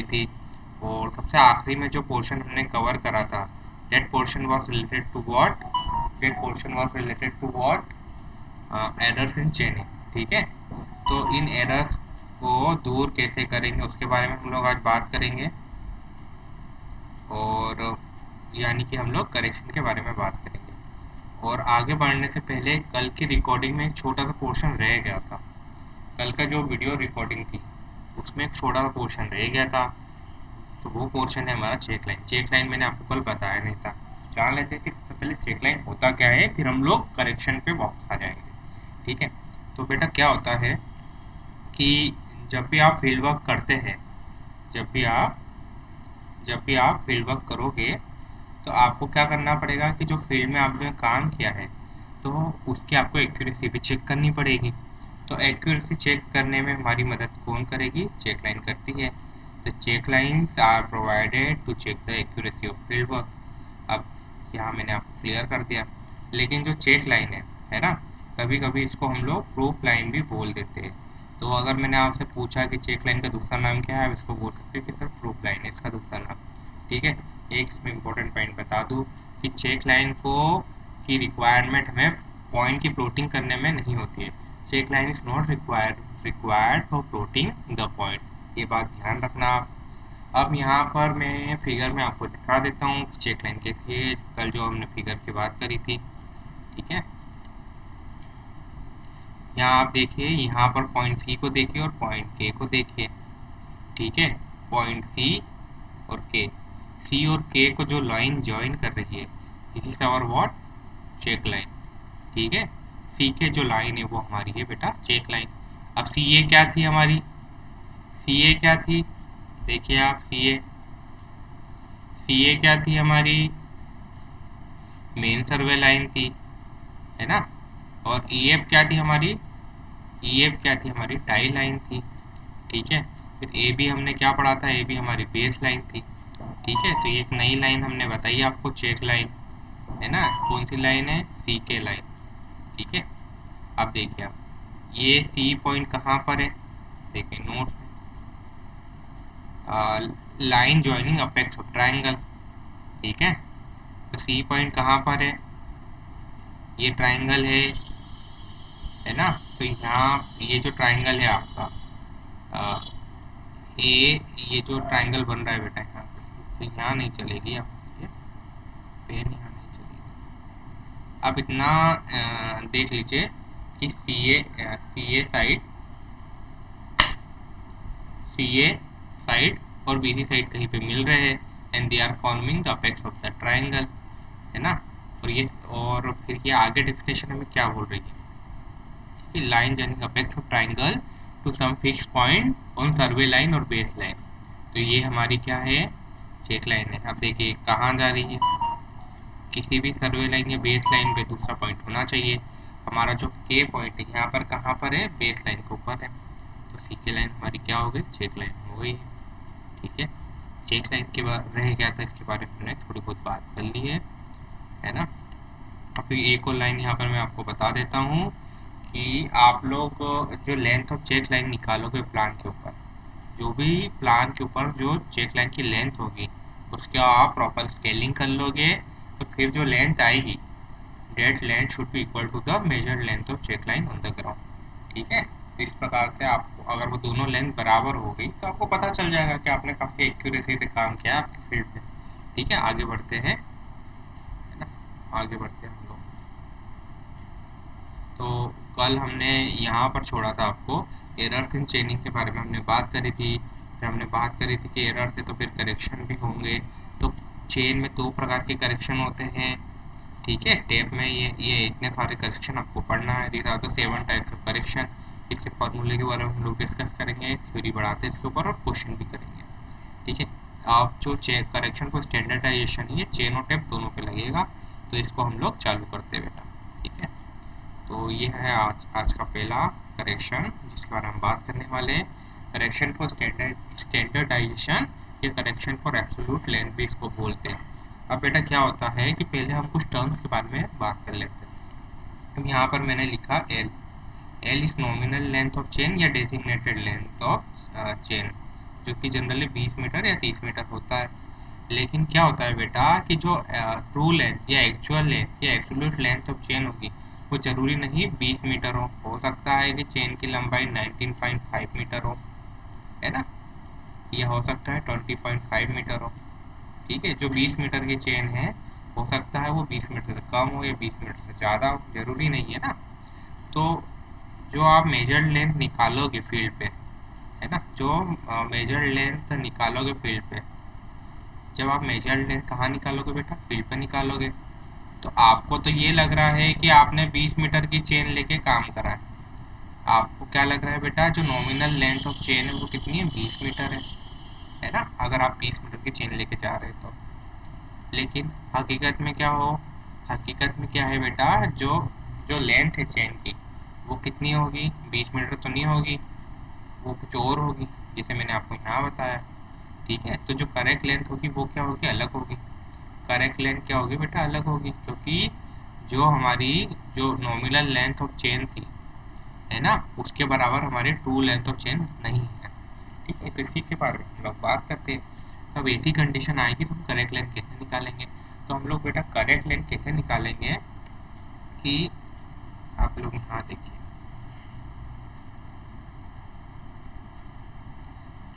थी, और सबसे आखिरी में जो पोर्शन हमने कवर करा था, that portion was related to what, errors in chaining. ठीक है, तो इन एरर्स को दूर कैसे करेंगे उसके बारे में हम लोग आज बात करेंगे, और यानी कि हम लोग करेक्शन के बारे में बात करेंगे। और आगे बढ़ने से पहले कल की रिकॉर्डिंग में एक छोटा सा पोर्शन रह गया था। कल का जो वीडियो रिकॉर्डिंग थी उसमें एक छोटा सा पोर्शन रह गया था, तो वो पोर्शन है हमारा चेक लाइन। चेक लाइन मैंने आपको कल बताया नहीं था। जान लेते हैं कि सबसे पहले चेक लाइन होता क्या है, फिर हम लोग करेक्शन पे वापस आ जाएंगे। ठीक है, तो बेटा क्या होता है कि जब भी आप फील्ड वर्क करते हैं, जब भी आप जब भी आप फील्ड वर्क करोगे, तो आपको क्या करना पड़ेगा कि जो फील्ड में आपने काम किया है, तो उसकी आपको एक्यूरेसी भी चेक करनी पड़ेगी। तो एक्यूरेसी चेक करने में हमारी मदद कौन करेगी? चेक लाइन करती है। तो check lines are provided to check the accuracy of field work. अब यहाँ मैंने आपको क्लियर कर दिया। लेकिन जो चेक लाइन है ना, कभी कभी इसको हम लोग प्रूफ लाइन भी बोल देते हैं। तो अगर मैंने आपसे पूछा कि चेक लाइन का दूसरा नाम क्या है, आप इसको बोल सकते हो कि सर प्रूफ लाइन है इसका दूसरा नाम। ठीक है, एक इसमें इम्पोर्टेंट पॉइंट बता दूँ कि चेक लाइन को की रिक्वायरमेंट हमें पॉइंट की प्लॉटिंग करने में नहीं होती है। Check line is not required for plotting the point, ये बात ध्यान रखना आप। अब यहाँ पर मैं फिगर में आपको दिखा देता हूँ कि चेक लाइन कैसी है, कल जो हमने फिगर की बात करी थी। ठीक है, यहाँ आप देखिए, यहाँ पर पॉइंट सी को देखिए और पॉइंट के को देखिए। ठीक है, पॉइंट सी और के, सी और के को जो लाइन ज्वाइन कर रही है, this is our what, check line. ठीक है, सी के जो लाइन है वो हमारी है बेटा चेक लाइन। अब सी ए क्या थी हमारी? सी ए क्या थी? देखिए आप, सी ए क्या थी हमारी? मेन सर्वे लाइन थी, है ना। और ई एफ क्या थी हमारी? ई एफ क्या थी हमारी? टाई लाइन थी। ठीक है, फिर ए बी हमने क्या पढ़ा था? ए बी हमारी बेस लाइन थी। ठीक है, तो ये एक नई लाइन हमने बताई आपको, चेक लाइन, है ना। कौन सी लाइन है? सी के लाइन। ठीक है, अब देखिए आप, ये सी पॉइंट कहाँ पर है? देखिए note, line joining apex of triangle. ठीक है, तो सी पॉइंट कहाँ पर है? ये ट्राइंगल है ना। तो यहाँ ये जो ट्राइंगल है आपका, ए, ये जो ट्राइंगल बन रहा है बेटा यहाँ पे, तो यहाँ नहीं चलेगी आप, ये पेन यहाँ नहीं चलेगी। आप इतना देख लीजिए कि सी ए साइड और बी सी साइड कहीं पे मिल रहे हैं, and they are forming the apex of the triangle, है ना। और फिर ये आगे डेफिनेशन हमें क्या बोल रही है कि line joining apex of triangle to some fix point on survey line और बेस लाइन। तो ये हमारी क्या है? चेक लाइन है। अब देखिए कहाँ जा रही है, किसी भी सर्वे लाइन या बेस लाइन पे दूसरा पॉइंट होना चाहिए। हमारा जो के पॉइंट है यहाँ पर कहाँ पर है? बेस लाइन के ऊपर है। तो सी के लाइन हमारी क्या हो गई? चेक लाइन हो गई है। ठीक है, चेक लाइन के बाद रह गया था, इसके बारे में हमने थोड़ी बहुत बात कर ली है ना। अब एक और लाइन यहाँ पर मैं आपको बता देता हूँ कि आप लोग जो लेंथ ऑफ चेक लाइन निकालोगे प्लान के ऊपर, जो भी प्लान के ऊपर जो चेक लाइन की लेंथ होगी, उसका आप प्रॉपर स्केलिंग कर लोगे, तो फिर जो लेंथ आएगी, that length should be equal to the measured length of check line on the ground. ठीक है, तो इस प्रकार से आपको अगर वो दोनों लेंथ बराबर हो गई तो आपको पता चल जाएगा कि आपने काफ़ी एक्यूरेसी से काम किया आपकी फील्ड में। ठीक है, आगे बढ़ते हैं, है ना, आगे बढ़ते हैं हम लोग। तो कल हमने यहाँ पर छोड़ा था आपको, एरर्स इन चेनिंग के बारे में हमने बात करी थी। फिर हमने बात करी थी कि एरर थे तो फिर करेक्शन भी होंगे। तो चेन में दो प्रकार के करेक्शन होते हैं। ठीक है, टेप में ये इतने सारे करेक्शन आपको पढ़ना है। These are the 7 types of correction. इसके फॉर्मूले के बारे में हम लोग डिस्कस करेंगे, थ्योरी बढ़ाते हैं इसके ऊपर और क्वेश्चन भी करेंगे। ठीक है, आप जो चेक करेक्शन को स्टैंडर्डाइजेशन ये चेन और टेप दोनों पे लगेगा, तो इसको हम लोग चालू करते हैं बेटा। ठीक है, तो ये है आज का पहला करेक्शन जिसके बारे में हम बात करने वाले हैं। करेक्शन फॉर स्टैंडर्डाइजेशन या करेक्शन फॉर एब्सोल्यूट लेंथ भी इसको बोलते हैं। अब बेटा क्या होता है कि पहले हम कुछ टर्म्स के बारे में बात कर लेते हैं। अब यहाँ पर मैंने लिखा L is nominal length of chain या डेजिग्नेटेड लेंथ ऑफ चेन। जो कि जनरली 20 मीटर या 30 मीटर होता है। लेकिन क्या होता है बेटा कि जो ट्रू लेंथ या एक्चुअल लेंथ या एब्सोल्यूट लेंथ ऑफ चेन होगी वो ज़रूरी नहीं 20 मीटर हो सकता है कि चेन की लंबाई 19.5 मीटर हो, है ना, या हो सकता है 20.5 मीटर हो। ठीक है, जो 20 मीटर की चेन है हो सकता है वो 20 मीटर से कम हो या 20 मीटर से ज़्यादा हो, ज़रूरी नहीं है ना। तो जो आप मेजर्ड लेंथ निकालोगे फील्ड पे, है ना, जो मेजर्ड लेंथ निकालोगे फील्ड पे, जब आप मेजर्ड लेंथ कहाँ निकालोगे बेटा, फील्ड पे निकालोगे। तो आपको तो ये लग रहा है कि आपने 20 मीटर की चेन लेके काम करा है। आपको क्या लग रहा है बेटा, जो नॉमिनल लेंथ ऑफ चेन है वो कितनी है, 20 मीटर है ना, अगर आप 20 मीटर की चेन लेके जा रहे हैं तो। लेकिन हकीकत में क्या हो, हकीकत में क्या है बेटा, जो जो लेंथ है चेन की वो कितनी होगी, 20 मीटर तो नहीं होगी, वो कुछ और होगी, जैसे मैंने आपको यहाँ बताया। ठीक है, तो जो करेक्ट लेंथ होगी वो क्या होगी, अलग होगी। करेक्ट लेंथ क्या होगी बेटा, अलग होगी, क्योंकि जो हमारी जो नॉमिनल लेंथ ऑफ चेन थी, है ना, उसके बराबर हमारी ट्रू लेंथ ऑफ चेन नहीं है। ठीक है, तो इसी के बारे में हम लोग बात करते हैं। तब ऐसी कंडीशन आएगी तो हम करेक्ट लेंथ कैसे निकालेंगे। तो हम लोग बेटा करेक्ट लेंथ कैसे निकालेंगे कि आप लोग यहाँ देखिए,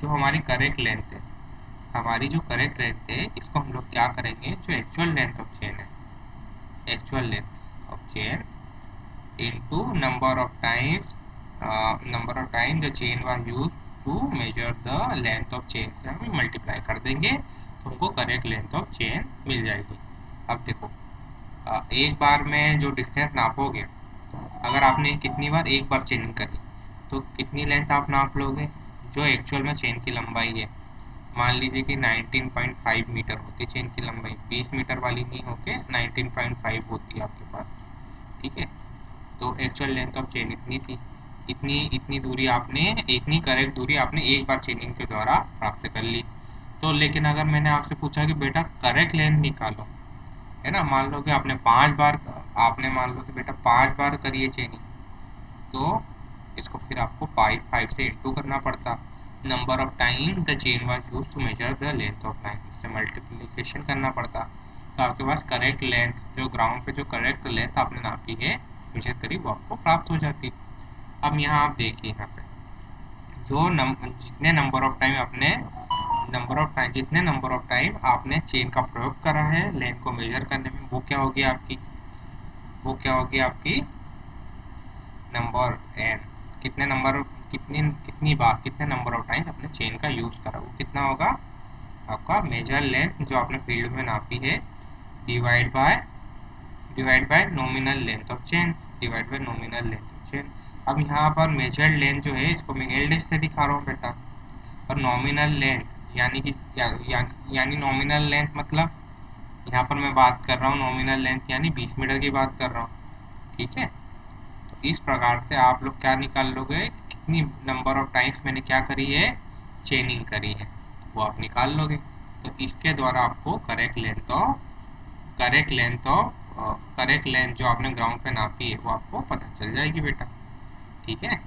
जो हमारी करेक्ट लेंथ है, हमारी जो करेक्ट लेंथ है इसको हम लोग क्या करेंगे, जो एक्चुअल लेंथ ऑफ चेन है, actual length of chain into number of times the chain was used to measure the length of chain से हम मल्टीप्लाई कर देंगे तो हमको करेक्ट लेंथ ऑफ चेन मिल जाएगी। अब देखो, एक बार में जो डिस्टेंस नापोगे, अगर आपने कितनी बार, एक बार चेनिंग करी तो कितनी लेंथ आप नाप लोगे, जो एक्चुअल में चेन की लंबाई है। मान लीजिए कि 19.5 मीटर होती है चेन की लंबाई, 20 मीटर वाली नहीं होके 19.5 होती है आपके पास। ठीक है, तो एक्चुअल लेंथ ऑफ चेन इतनी थी, इतनी इतनी दूरी आपने, इतनी करेक्ट दूरी आपने एक बार चेनिंग के द्वारा प्राप्त कर ली। तो लेकिन अगर मैंने आपसे पूछा कि बेटा करेक्ट लेंथ निकालो, है ना, मान लो कि आपने 5 बार, आपने मान लो कि बेटा 5 बार करिए चेनिंग, तो इसको फिर आपको 5 से इंटू करना पड़ता, number of time the chain was used to measure the length of line, इससे मल्टीप्लिकेशन करना पड़ता। तो आपके पास करेक्ट लेंथ, जो ग्राउंड पे जो करेक्ट लेंथ आपने नापी है, मेजर करी, वो आपको प्राप्त हो जाती। अब यहाँ आप देखिए, यहाँ पे जो जितने नंबर ऑफ टाइम आपने, नंबर ऑफ टाइम, जितने नंबर ऑफ टाइम आपने चेन का प्रयोग करा है लेंथ को मेजर करने में, वो क्या होगी आपकी, वो क्या होगी आपकी नंबर एन। कितने नंबर, कितनी कितनी बार, कितने नंबर ऑफ टाइम अपने चेन का यूज करा, वो कितना होगा आपका मेजर लेंथ जो आपने फील्ड में नापी है, divide by nominal length of chain, divide by nominal length of chain. अब यहाँ पर मेजर्ड लेंथ जो है इसको मैं एल से दिखा रहा हूँ बेटा, और नॉमिनल लेंथ यानी कि यानी नॉमिनल लेंथ मतलब यहाँ पर मैं बात कर रहा हूँ नॉमिनल लेंथ यानी 20 मीटर की बात कर रहा हूँ। ठीक है, तो इस प्रकार से आप लोग क्या निकाल लोगे, कितनी नंबर ऑफ टाइम्स मैंने क्या करी है, चेनिंग करी है, वो आप निकाल लोगे। तो इसके द्वारा आपको करेक्ट लेंथ जो आपने ग्राउंड पे नापी है वो आपको पता चल जाएगी बेटा। ठीक है,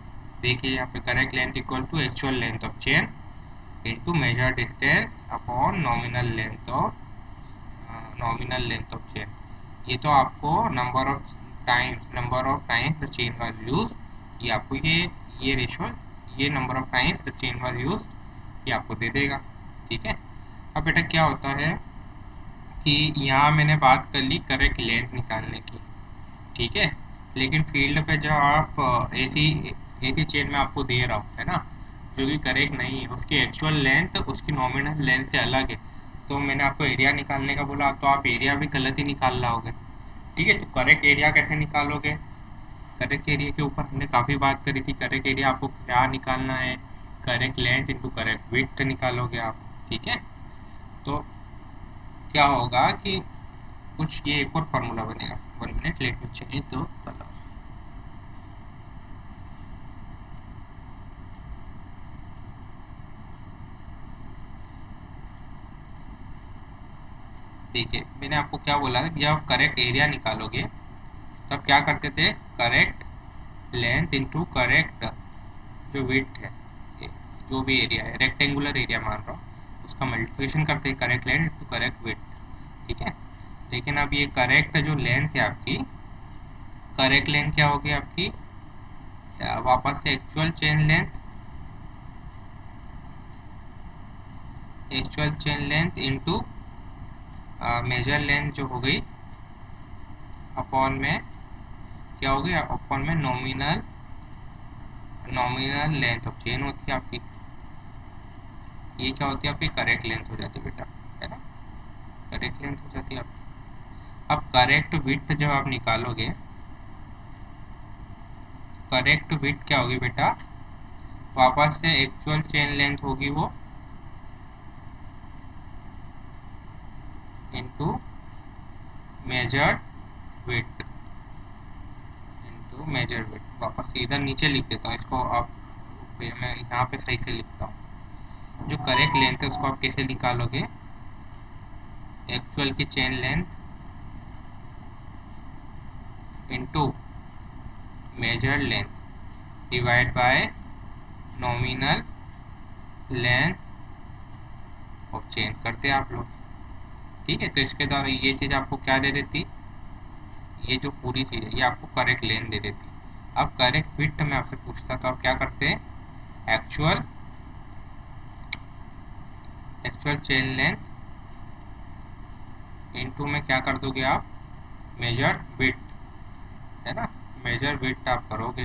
देखिए यहाँ पे correct length equal to actual length of chain into measure distance upon nominal length of chain. ये तो आपको number of times the chain was use, ये आपको ये रेशो, ये number of times the chain was use, ये आपको दे देगा। ठीक है, अब बेटा क्या होता है कि यहाँ मैंने बात कर ली करेक्ट लेंथ निकालने की। ठीक है, लेकिन फील्ड पे जो आप ऐसी ऐसी चेन में आपको दे रहा हूँ, है ना, जो कि करेक्ट नहीं है, उसकी एक्चुअल लेंथ उसकी नॉमिनल लेंथ से अलग है, तो मैंने आपको एरिया निकालने का बोला, तो आप एरिया भी गलत ही निकाल लाओगे। ठीक है, तो करेक्ट एरिया कैसे निकालोगे, करेक्ट एरिया के ऊपर हमने काफ़ी बात करी थी। करेक्ट एरिया आपको क्या निकालना है, correct length into correct width निकालोगे आप। ठीक है, तो क्या होगा कि कुछ ये एक और फार्मूला बनेगा, 1 मिनट लेट में चेंज तो कलर। देखिए मैंने आपको क्या बोला था कि जब आप करेक्ट एरिया निकालोगे तब क्या करते थे, करेक्ट लेंथ इंटू करेक्ट जो विड्थ है, जो भी एरिया है, रेक्टेंगुलर एरिया मान रहा हूँ, उसका मल्टीप्लिकेशन करते हैं correct length to correct width, ठीक है। लेकिन अब ये करेक्ट जो लेंथ है आपकी, करेक्ट लेंथ क्या होगी आपकी, वापस से actual chain length into major length जो हो गई अपॉन में क्या हो गया, अपॉन में नॉमिनल लेंथ ऑफ चेन होती है आपकी, ये क्या होती है आपकी करेक्ट लेंथ हो जाती है बेटा, है ना, करेक्ट लेंथ हो जाती है आपकी। अब करेक्ट विड्थ जब आप निकालोगे, करेक्ट विड्थ क्या होगी बेटा, वापस से एक्चुअल चेन लेंथ होगी वो into measured width, into measured width. वापस से इधर नीचे लिख देता हूँ इसको, आप मैं यहाँ पे सही से लिखता हूँ। जो करेक्ट लेंथ है उसको आप कैसे निकालोगे, एक्चुअल की chain length into measured length divide by nominal length of chain करते हैं आप लोग, ठीक है। तो इसके द्वारा ये चीज़ आपको क्या दे देती, ये जो पूरी चीज़ है ये आपको करेक्ट लेंथ दे देती। अब करेक्ट विड्थ में आपसे पूछता तो आप क्या करते हैं, actual actual chain length into में क्या कर दोगे आप, मेजर विड्थ, है ना, मेजर विड्थ आप करोगे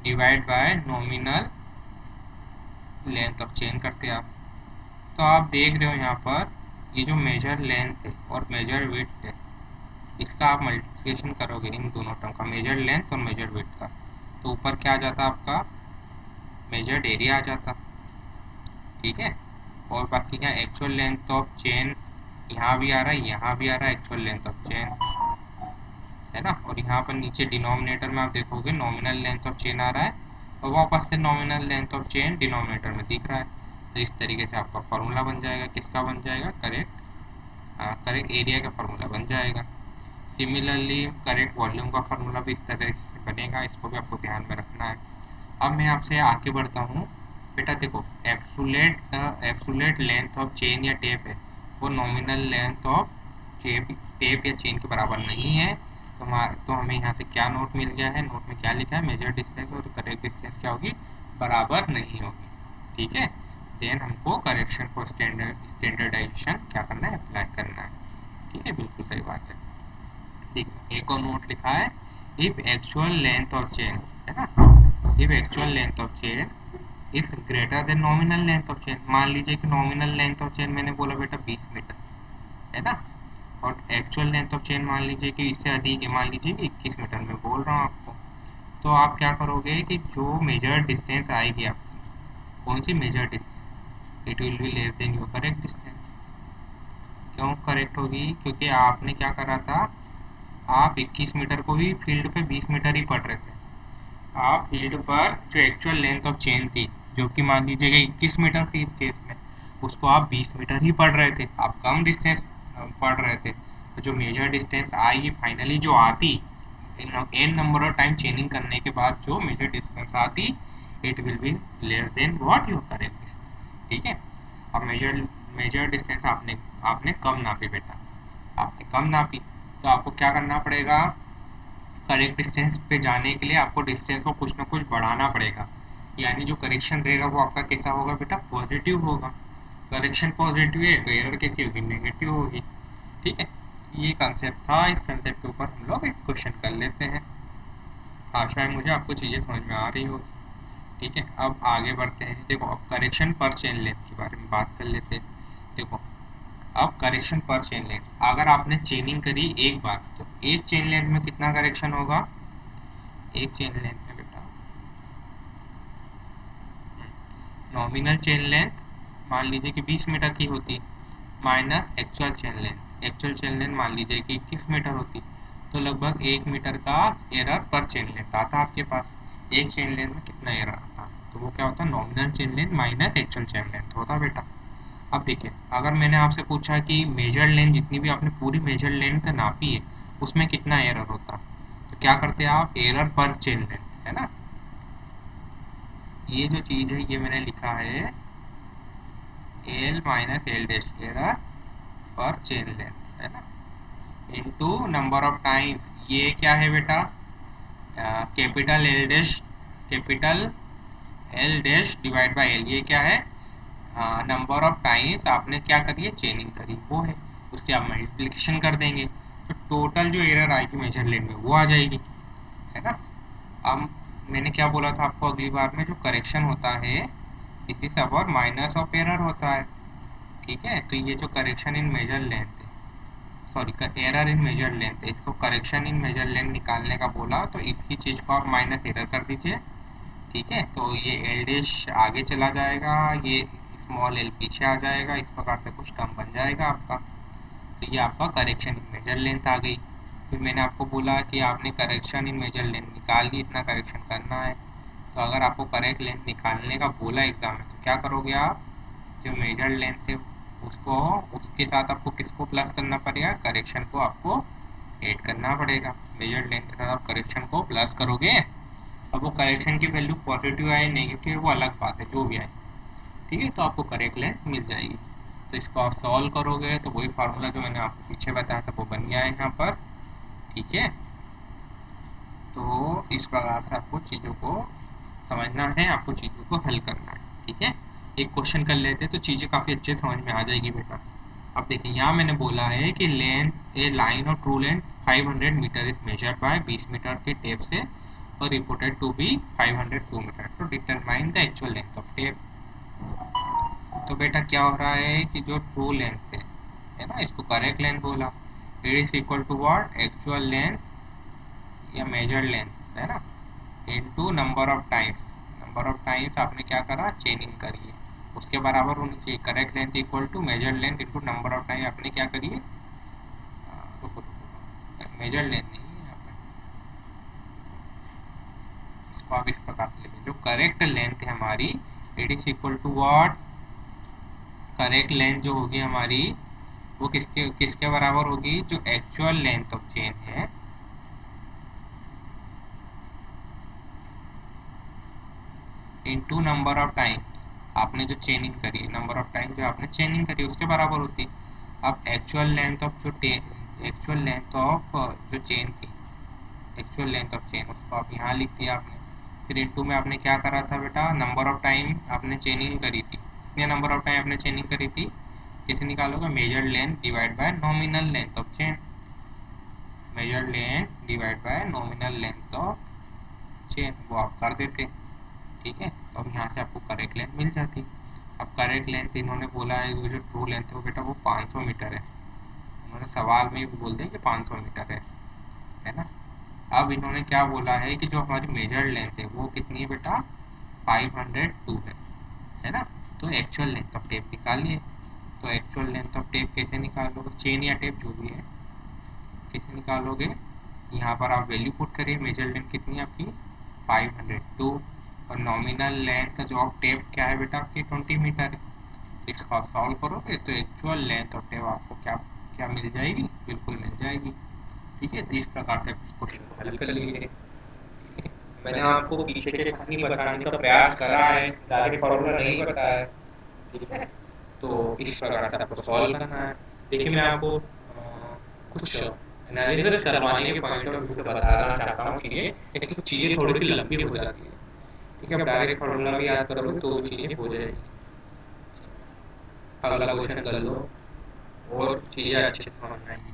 divide by nominal length of chain करते आप। तो आप देख रहे हो यहाँ पर ये जो मेजर लेंथ है और मेजर विड्थ है, इसका आप मल्टीप्लिकेशन करोगे इन दोनों टर्म का, मेजर लेंथ और मेजर विड्थ का, तो ऊपर क्या आ जाता आपका, मेजर्ड एरिया आ जाता, ठीक है। और बाकी क्या एक्चुअल लेंथ ऑफ चेन यहाँ भी आ रहा है, यहाँ भी आ रहा है एक्चुअल लेंथ ऑफ चेन, है ना। और यहाँ पर नीचे डिनोमिनेटर में आप देखोगे नॉमिनल लेंथ ऑफ चेन आ रहा है, और वापस से nominal length of chain denominator में दिख रहा है। तो इस तरीके से आपका फॉर्मूला बन जाएगा, किसका बन जाएगा, करेक्ट एरिया का फॉर्मूला बन जाएगा। सिमिलरली करेक्ट वॉल्यूम का फॉर्मूला भी इस तरह से बनेगा, इसको भी आपको ध्यान में रखना है। अब मैं आपसे आगे बढ़ता हूँ बेटा, देखो एब्सोल्यूट लेंथ ऑफ चेन या टेप है वो नॉमिनल लेंथ ऑफ टेप या चेन के बराबर नहीं है। तो हमें यहाँ से क्या नोट मिल गया है, नोट में क्या लिखा है, मेजर डिस्टेंस और करेक्ट डिस्टेंस क्या होगी, बराबर नहीं होगी, ठीक है। देन हमको करेक्शन फॉर स्टैंडर्डाइजेशन क्या करना है, अप्लाई करना है, ठीक है, बिल्कुल सही बात है। देखो एक और नोट लिखा है, if actual length of chain, है ना, if actual length of chain is greater than nominal length of chain. मान लीजिए कि नॉमिनल लेंथ ऑफ चेन मैंने बोला बेटा 20 मीटर, है ना, और एक्चुअल लेंथ ऑफ चेन मान लीजिए कि इससे अधिक है, मान लीजिए कि 21 मीटर में बोल रहा हूँ आपको। तो आप क्या करोगे कि जो मेजर डिस्टेंस आएगी आपकी, कौन सी measure distance, it will be less than your correct distance. क्यों करेक्ट होगी, क्योंकि आपने क्या करा था, आप 21 मीटर को भी फील्ड पे 20 मीटर ही पढ़ रहे थे। आप फील्ड पर जो एक्चुअल लेंथ ऑफ चेन थी, जो कि मान लीजिए कि 21 मीटर थी इस केस में, उसको आप 20 मीटर ही पढ़ रहे थे, आप कम डिस्टेंस पढ़ रहे थे। तो जो मेजर डिस्टेंस आएगी फाइनली जो आती, an number of time chaining करने के बाद जो मेजर डिस्टेंस आती, it will be less than what your correct distance, ठीक है। अब मेजर डिस्टेंस आपने कम नापी बेटा, आपने कम नापी, तो आपको क्या करना पड़ेगा, करेक्ट डिस्टेंस पे जाने के लिए आपको डिस्टेंस को कुछ ना कुछ बढ़ाना पड़ेगा। यानी जो करेक्शन रहेगा वो आपका कैसा होगा बेटा, पॉजिटिव होगा। करेक्शन पॉजिटिव है तो एरर कैसी होगी, नेगेटिव होगी, ठीक है। ये कंसेप्ट था, इस कंसेप्ट के ऊपर हम लोग एक क्वेश्चन कर लेते हैं। आशा है मुझे आपको चीज़ें समझ में आ रही होगी, ठीक है। अब आगे बढ़ते हैं, देखो अब करेक्शन पर चेन लेंथ के बारे में बात कर लेते हैं। देखो अब करेक्शन पर चेन लेंथ, अगर आपने चेनिंग करी एक बार तो एक चेन लेंथ में कितना करेक्शन होगा, एक चेन लेंथ में बेटा नॉमिनल चेन लेंथ मान लीजिए कि 20 मीटर की होती, minus actual chain length, actual chain length मान लीजिए कि 21 मीटर होती, तो लगभग 1 मीटर का एरर पर चेन लेंथ आता आपके पास। एक चेन लेंथ में कितना एरर आता, तो वो क्या होता, nominal chain length minus actual chain length होता बेटा। अब देखिए अगर मैंने आपसे पूछा कि मेजर लेंथ, जितनी भी आपने पूरी मेजर लेंथ नापी है उसमें कितना एरर होता, तो क्या करते हैं आप, एरर पर चेन लेंथ, है ना, ये जो चीज़ है ये मैंने लिखा है L minus L dash error पर चेन लेंथ, है ना, इनटू नंबर ऑफ टाइम्स। ये क्या है बेटा, capital L dash, capital L dash divide by L, ये क्या है, नंबर ऑफ टाइम्स आपने क्या करी है, चेनिंग करी, वो है, उससे आप मल्टीप्लिकेशन कर देंगे तो टोटल जो एरर आएगी मेजर लेन में वो आ जाएगी, है ना। अब मैंने क्या बोला था आपको अगली बार में, जो करेक्शन होता है this is our minus of error होता है, ठीक है। तो ये जो करेक्शन इन मेजर लेंथ है, sorry error in major length है, इसको करेक्शन इन मेजर लेंथ निकालने का बोला, तो इसकी चीज़ को आप माइनस एरर कर दीजिए, ठीक है। तो ये एल डैश आगे चला जाएगा, ये स्मॉल एल पीछे आ जाएगा, इस प्रकार से कुछ टर्म बन जाएगा आपका। तो ये आपका करेक्शन इन मेजर लेंथ आ गई। फिर मैंने आपको बोला कि आपने करेक्शन इन मेजर लेंथ निकाल ली, इतना करेक्शन करना है। तो अगर आपको करेक्ट लेंथ निकालने का बोला एग्जाम में तो क्या करोगे आप, जो मेजर लेंथ है उसको, उसके साथ आपको किसको प्लस करना पड़ेगा, करेक्शन को आपको ऐड करना पड़ेगा। मेजर लेंथ के साथ आप करेक्शन को प्लस करोगे, अब वो करेक्शन की वैल्यू पॉजिटिव आए नेगेटिव वो अलग बात है, जो भी आए, ठीक है, तो आपको करेक्ट लेंथ मिल जाएगी। तो इसको आप सॉल्व करोगे तो वही फार्मूला जो मैंने आपको पीछे बताया था वो बन गया है यहाँ पर, ठीक है। तो इस प्रकार से आपको चीज़ों को समझना है, आपको चीज़ों को हल करना है, ठीक है। एक क्वेश्चन कर लेते हैं तो चीज़ें काफ़ी अच्छे समझ में आ जाएगी बेटा। अब देखिए यहाँ मैंने बोला है कि length a line of true length 500 metre is measured by 20 metre के टेप से और रिपोर्टेड टू बी 502 मीटर, तो determine the actual length of tape. तो बेटा क्या हो रहा है कि जो ट्रू लेंथ है ना, इसको करेक्ट लेंथ बोला, it is equal to what, actual length या मेजर लेंथ, है ना, into number of times. Number of times आपने क्या करा, चेनिंग करी है, उसके बराबर होनी चाहिए। Correct length equal to measure length into number of time आपने क्या करी है, मेजर लेंथ नहीं है यहाँ पे, इसको आप इस प्रकार से लिखें, जो करेक्ट लेंथ है हमारी it is equal to what, correct length जो होगी हमारी वो किसके किसके बराबर होगी, जो एक्चुअल लेंथ ऑफ चेन है इनटू नंबर ऑफ टाइम आपने जो चेनिंग करी है, नंबर ऑफ टाइम जो आपने चेनिंग करी उसके बराबर होती है। अब एक्चुअल लेंथ ऑफ जो एक्चुअल लेंथ ऑफ जो चेन थी, एक्चुअल लेंथ ऑफ चेन उसको आप यहाँ लिख दिया आपने। फिर इनटू में आपने क्या करा था बेटा, नंबर ऑफ टाइम आपने चेनिंग करी थी, कितने नंबर ऑफ टाइम आपने चेनिंग करी थी, कैसे निकालोगे, major length divide by nominal length of chain, major length divide by nominal length of chain, वो आप कर देते, ठीक है। तो अब यहाँ से आपको करेक्ट लेंथ मिल जाती। अब करेक्ट लेंथ इन्होंने बोला है, वो जो ट्रू लेंथ है वो बेटा वो 500 मीटर है, उन्होंने सवाल में भी बोल दिया कि 500 मीटर है ना। अब इन्होंने क्या बोला है कि जो हमारी मेजर लेंथ है वो कितनी है बेटा, 502 है ना। तो एक्चुअल लेंथ ऑफ टेप निकालिए। तो एक्चुअल लेंथ ऑफ टेप कैसे निकालोगे, चेन या टेप जो भी है, कैसे निकालोगे, यहाँ पर आप वैल्यू पुट करिए, मेजर लेंथ कितनी है आपकी 502 और नॉमिनल लेंथ जो ऑफ टेप क्या है बेटा आपकी 20 मीटर है। इसको आप सॉल्व करोगे तो एक्चुअल लेंथ ऑफ टेप आपको क्या क्या मिल जाएगी, बिल्कुल मिल जाएगी, ठीक है। तो इस प्रकार से क्वेश्चन को हल कर लीजिए। मैंने आपको पीछे के कहानी बताने का प्रयास करा है, डायरेक्ट फॉर्मूला नहीं बताया है, ठीक है। तो इस प्रकार से आपको सॉल्व करना है। देखिए मैं आपको कुछ एनालिसिस करवाने के पॉइंट ऑफ व्यू से बताना चाहता हूँ चीज़ें, इसकी कुछ चीज़ें थोड़ी सी लंबी हो जाती है, ठीक है। अब डायरेक्ट फॉर्मूला भी याद करोगे तो भी चीज़ें हो जाएगी। अगला क्वेश्चन कर लो और चीज़ें अच्छे से समझ में आएंगी।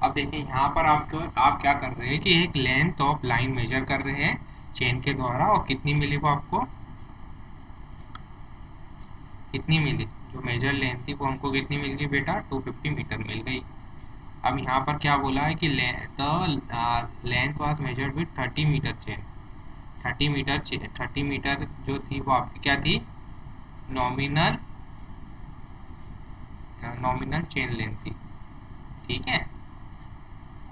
अब देखिए यहाँ पर आप क्या कर रहे हैं कि एक लेंथ ऑफ लाइन मेजर कर रहे हैं चेन के द्वारा, और कितनी मिली वो आपको, कितनी मिली, जो मेजर लेंथ थी वो हमको कितनी मिल गई बेटा, 250 मीटर मिल गई। अब यहाँ पर क्या बोला है कि the length was measured with 30 metre chain, 30 metre जो थी वो आपकी क्या थी, नॉमिनल नॉमिनल चेन लेंथ थी, ठीक है।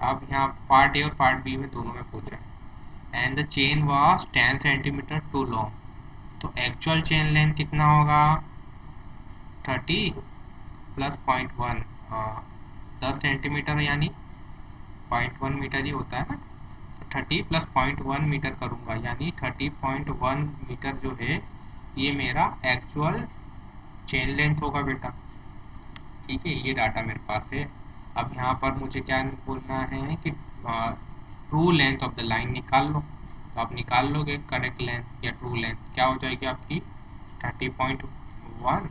अब यहाँ पार्ट ए और पार्ट बी में दोनों में पूछ रहा है, and the chain was 10 centimetre too long, तो एक्चुअल चेन लेंथ कितना होगा, 30 प्लस 0.1, 10 सेंटीमीटर यानी 0.1 मीटर ही होता है ना, 30 प्लस 0.1 मीटर करूँगा, यानी 30.1 मीटर जो है ये मेरा एक्चुअल चेन लेंथ होगा बेटा। ठीक है, ये डाटा मेरे पास है। अब यहाँ पर मुझे क्या बोलना है कि true length of the line निकाल लो। तो आप निकाल लोगे करेक्ट लेंथ या ट्रू लेंथ, क्या हो जाएगी आपकी 30.1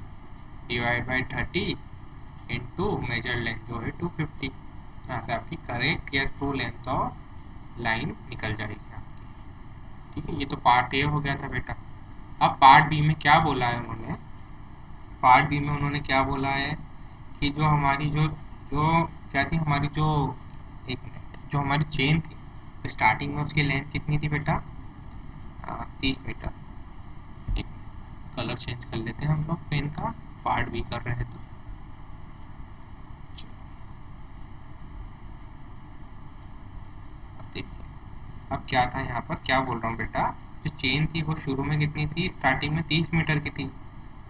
divide by 30 into major length जो है 250। यहाँ से आपकी करेक्ट या ट्रू लेंथ ऑफ लाइन निकल जाएगी आपकी। ठीक है, ये तो पार्ट ए हो गया था बेटा। अब पार्ट बी में क्या बोला है उन्होंने, पार्ट बी में उन्होंने क्या बोला है कि जो हमारी जो जो क्या थी हमारी जो एक मिनट, जो हमारी चेन थी स्टार्टिंग में उसकी लेंथ कितनी थी बेटा 30 मीटर। एक कलर चेंज कर लेते हैं हम लोग पेन का, पार्ट बी कर रहे हैं तो अब देखिए अब क्या था यहाँ पर, क्या बोल रहा हूँ बेटा, जो चेन थी वो शुरू में कितनी थी, स्टार्टिंग में 30 मीटर की थी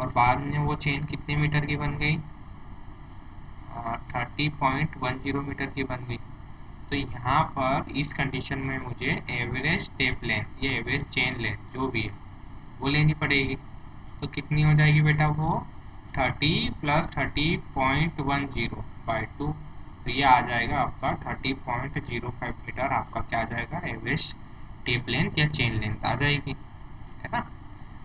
और बाद में वो चेन कितने मीटर की बन गई 30.10 मीटर की बन गई। तो यहाँ पर इस कंडीशन में मुझे एवरेज टेप लेंथ या एवरेज चेन लेंथ जो भी है वो लेनी पड़ेगी। तो कितनी हो जाएगी बेटा वो 30 प्लस 30.10 बाई 2, तो ये आ जाएगा आपका 30.05 मीटर। आपका क्या आ जाएगा एवरेज टेप लेंथ या चेन लेंथ आ जाएगी, है ना।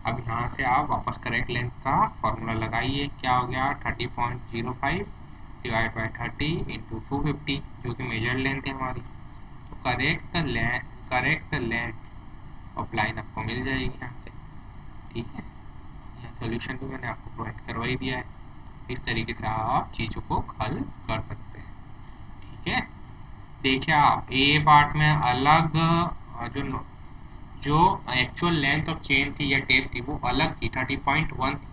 अब यहाँ से आप वापस करेक्ट लेंथ का फॉर्मूला लगाइए, क्या हो गया 30.05 डिवाइड बाई 30 इंटू 250 जो कि मेजर लेंथ है हमारी। तो करेक्ट लेंथ ऑफ लाइन आपको मिल जाएगी यहाँ से। ठीक है, यह सोल्यूशन भी मैंने आपको प्रोवाइड करवा ही दिया है। इस तरीके से आप चीज़ों को हल कर सकते हैं। ठीक है, देखिए आप ए पार्ट में अलग जो एक्चुअल लेंथ ऑफ चेन थी या टेप थी वो अलग थी 30.1 थी,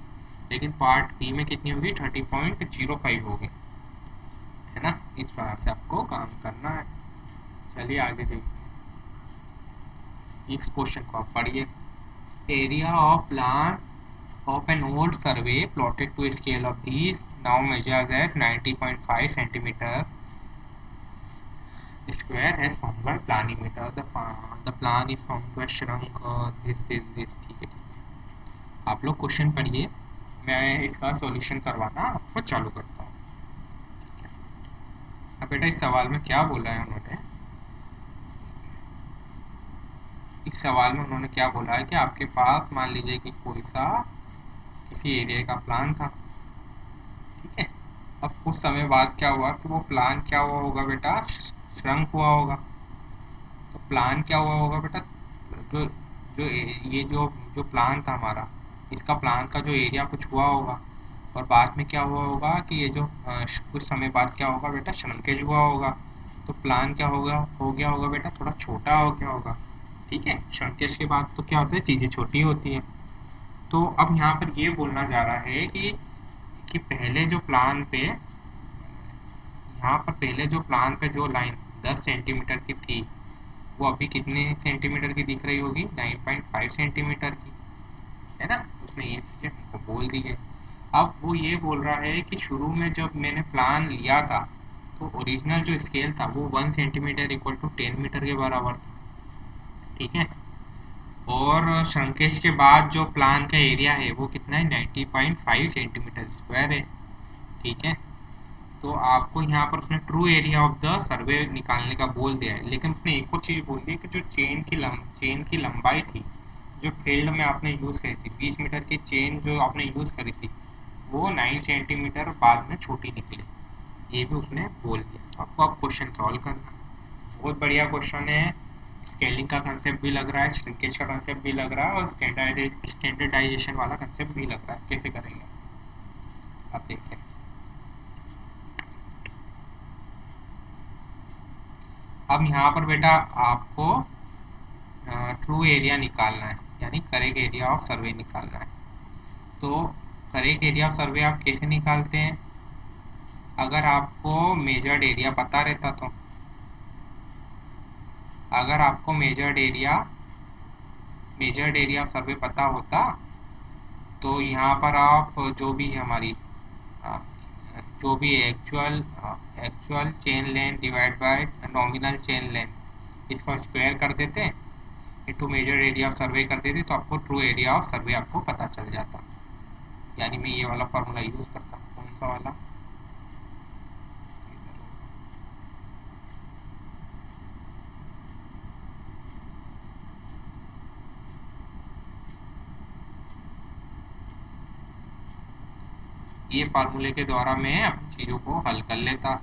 लेकिन पार्ट बी में कितनी होगी 30.05 होगी, है ना। इस प्रकार से आपको काम करना है। चलिए आगे देखिए, इस क्वेश्चन को आप पढ़िए। Area of plan of an old survey plotted to a scale of these now measures at 90.5 centimeter square as formed by planimeter. The plan is formed by shrunk this. ठीक है, आप लोग क्वेश्चन पढ़िए, मैं इसका सॉल्यूशन करवाना आपको चालू करता हूँ। ठीक है, अब बेटा इस सवाल में क्या बोला है उन्होंने, इस सवाल में उन्होंने क्या बोला है कि आपके पास मान लीजिए कि कोई सा किसी एरिया का प्लान था। ठीक है, अब कुछ समय बाद क्या हुआ कि वो प्लान क्या हुआ होगा बेटा श्रंक हुआ होगा। तो प्लान क्या हुआ होगा बेटा, जो जो ये जो प्लान था हमारा, इसका प्लान का जो एरिया कुछ हुआ होगा और बाद में क्या हुआ होगा कि ये जो कुछ समय बाद क्या होगा बेटा श्रंकेज हुआ होगा। तो प्लान क्या हो गया होगा बेटा थोड़ा छोटा हो गया होगा। ठीक है, श्रंकेज के बाद तो क्या होता है चीज़ें छोटी होती हैं। तो अब यहाँ पर ये बोलना जा रहा है कि पहले जो प्लान पे, यहाँ पर पहले जो प्लान पे जो लाइन 10 सेंटीमीटर की थी वो अभी कितने सेंटीमीटर की दिख रही होगी 9.5 सेंटीमीटर की, है ना। उसने ये चीज़ें हमको बोल दी है। अब वो ये बोल रहा है कि शुरू में जब मैंने प्लान लिया था तो ओरिजिनल जो स्केल था वो 1 सेंटीमीटर इक्वल टू 10 मीटर के बराबर था। ठीक है, और श्रंकेज के बाद जो प्लान का एरिया है वो कितना है 90.5 सेंटीमीटर स्क्वायर है। ठीक है, तो आपको यहाँ पर उसने true area of the survey निकालने का बोल दिया है, लेकिन उसने एक और चीज़ बोल दी है कि जो चेन की लंबाई थी जो फील्ड में आपने यूज़ करी थी 20 मीटर की चेन जो आपने यूज़ करी थी वो 9 सेंटीमीटर बाद में छोटी निकली, ये भी उसने बोल दिया। तो आपको अब क्वेश्चन सॉल्व करना है। बहुत बढ़िया क्वेश्चन है, स्केलिंग का कंसेप्ट भी लग रहा है, श्रिंकेज का कंसेप्ट भी लग रहा है और स्टैंडर्डाइजेशन वाला कंसेप्ट भी लग रहा है। कैसे करेंगे आप देखिए। अब यहाँ पर बेटा आपको ट्रू एरिया निकालना है, यानी करेक्ट एरिया ऑफ सर्वे निकालना है। तो करेक्ट एरिया ऑफ सर्वे आप कैसे निकालते हैं, अगर आपको मेजर्ड एरिया पता रहता तो, अगर आपको मेजर्ड एरिया ऑफ सर्वे पता होता तो यहाँ पर आप जो भी हमारी जो भी actual chain length divide by nominal chain length इसको स्क्वायर कर देते into measure area of survey कर देते तो आपको ट्रू एरिया ऑफ सर्वे आपको पता चल जाता। यानी मैं ये वाला फार्मूला यूज़ करता हूँ। कौन सा वाला? ये फार्मूले के द्वारा मैं अपनी चीज़ों को हल कर लेता।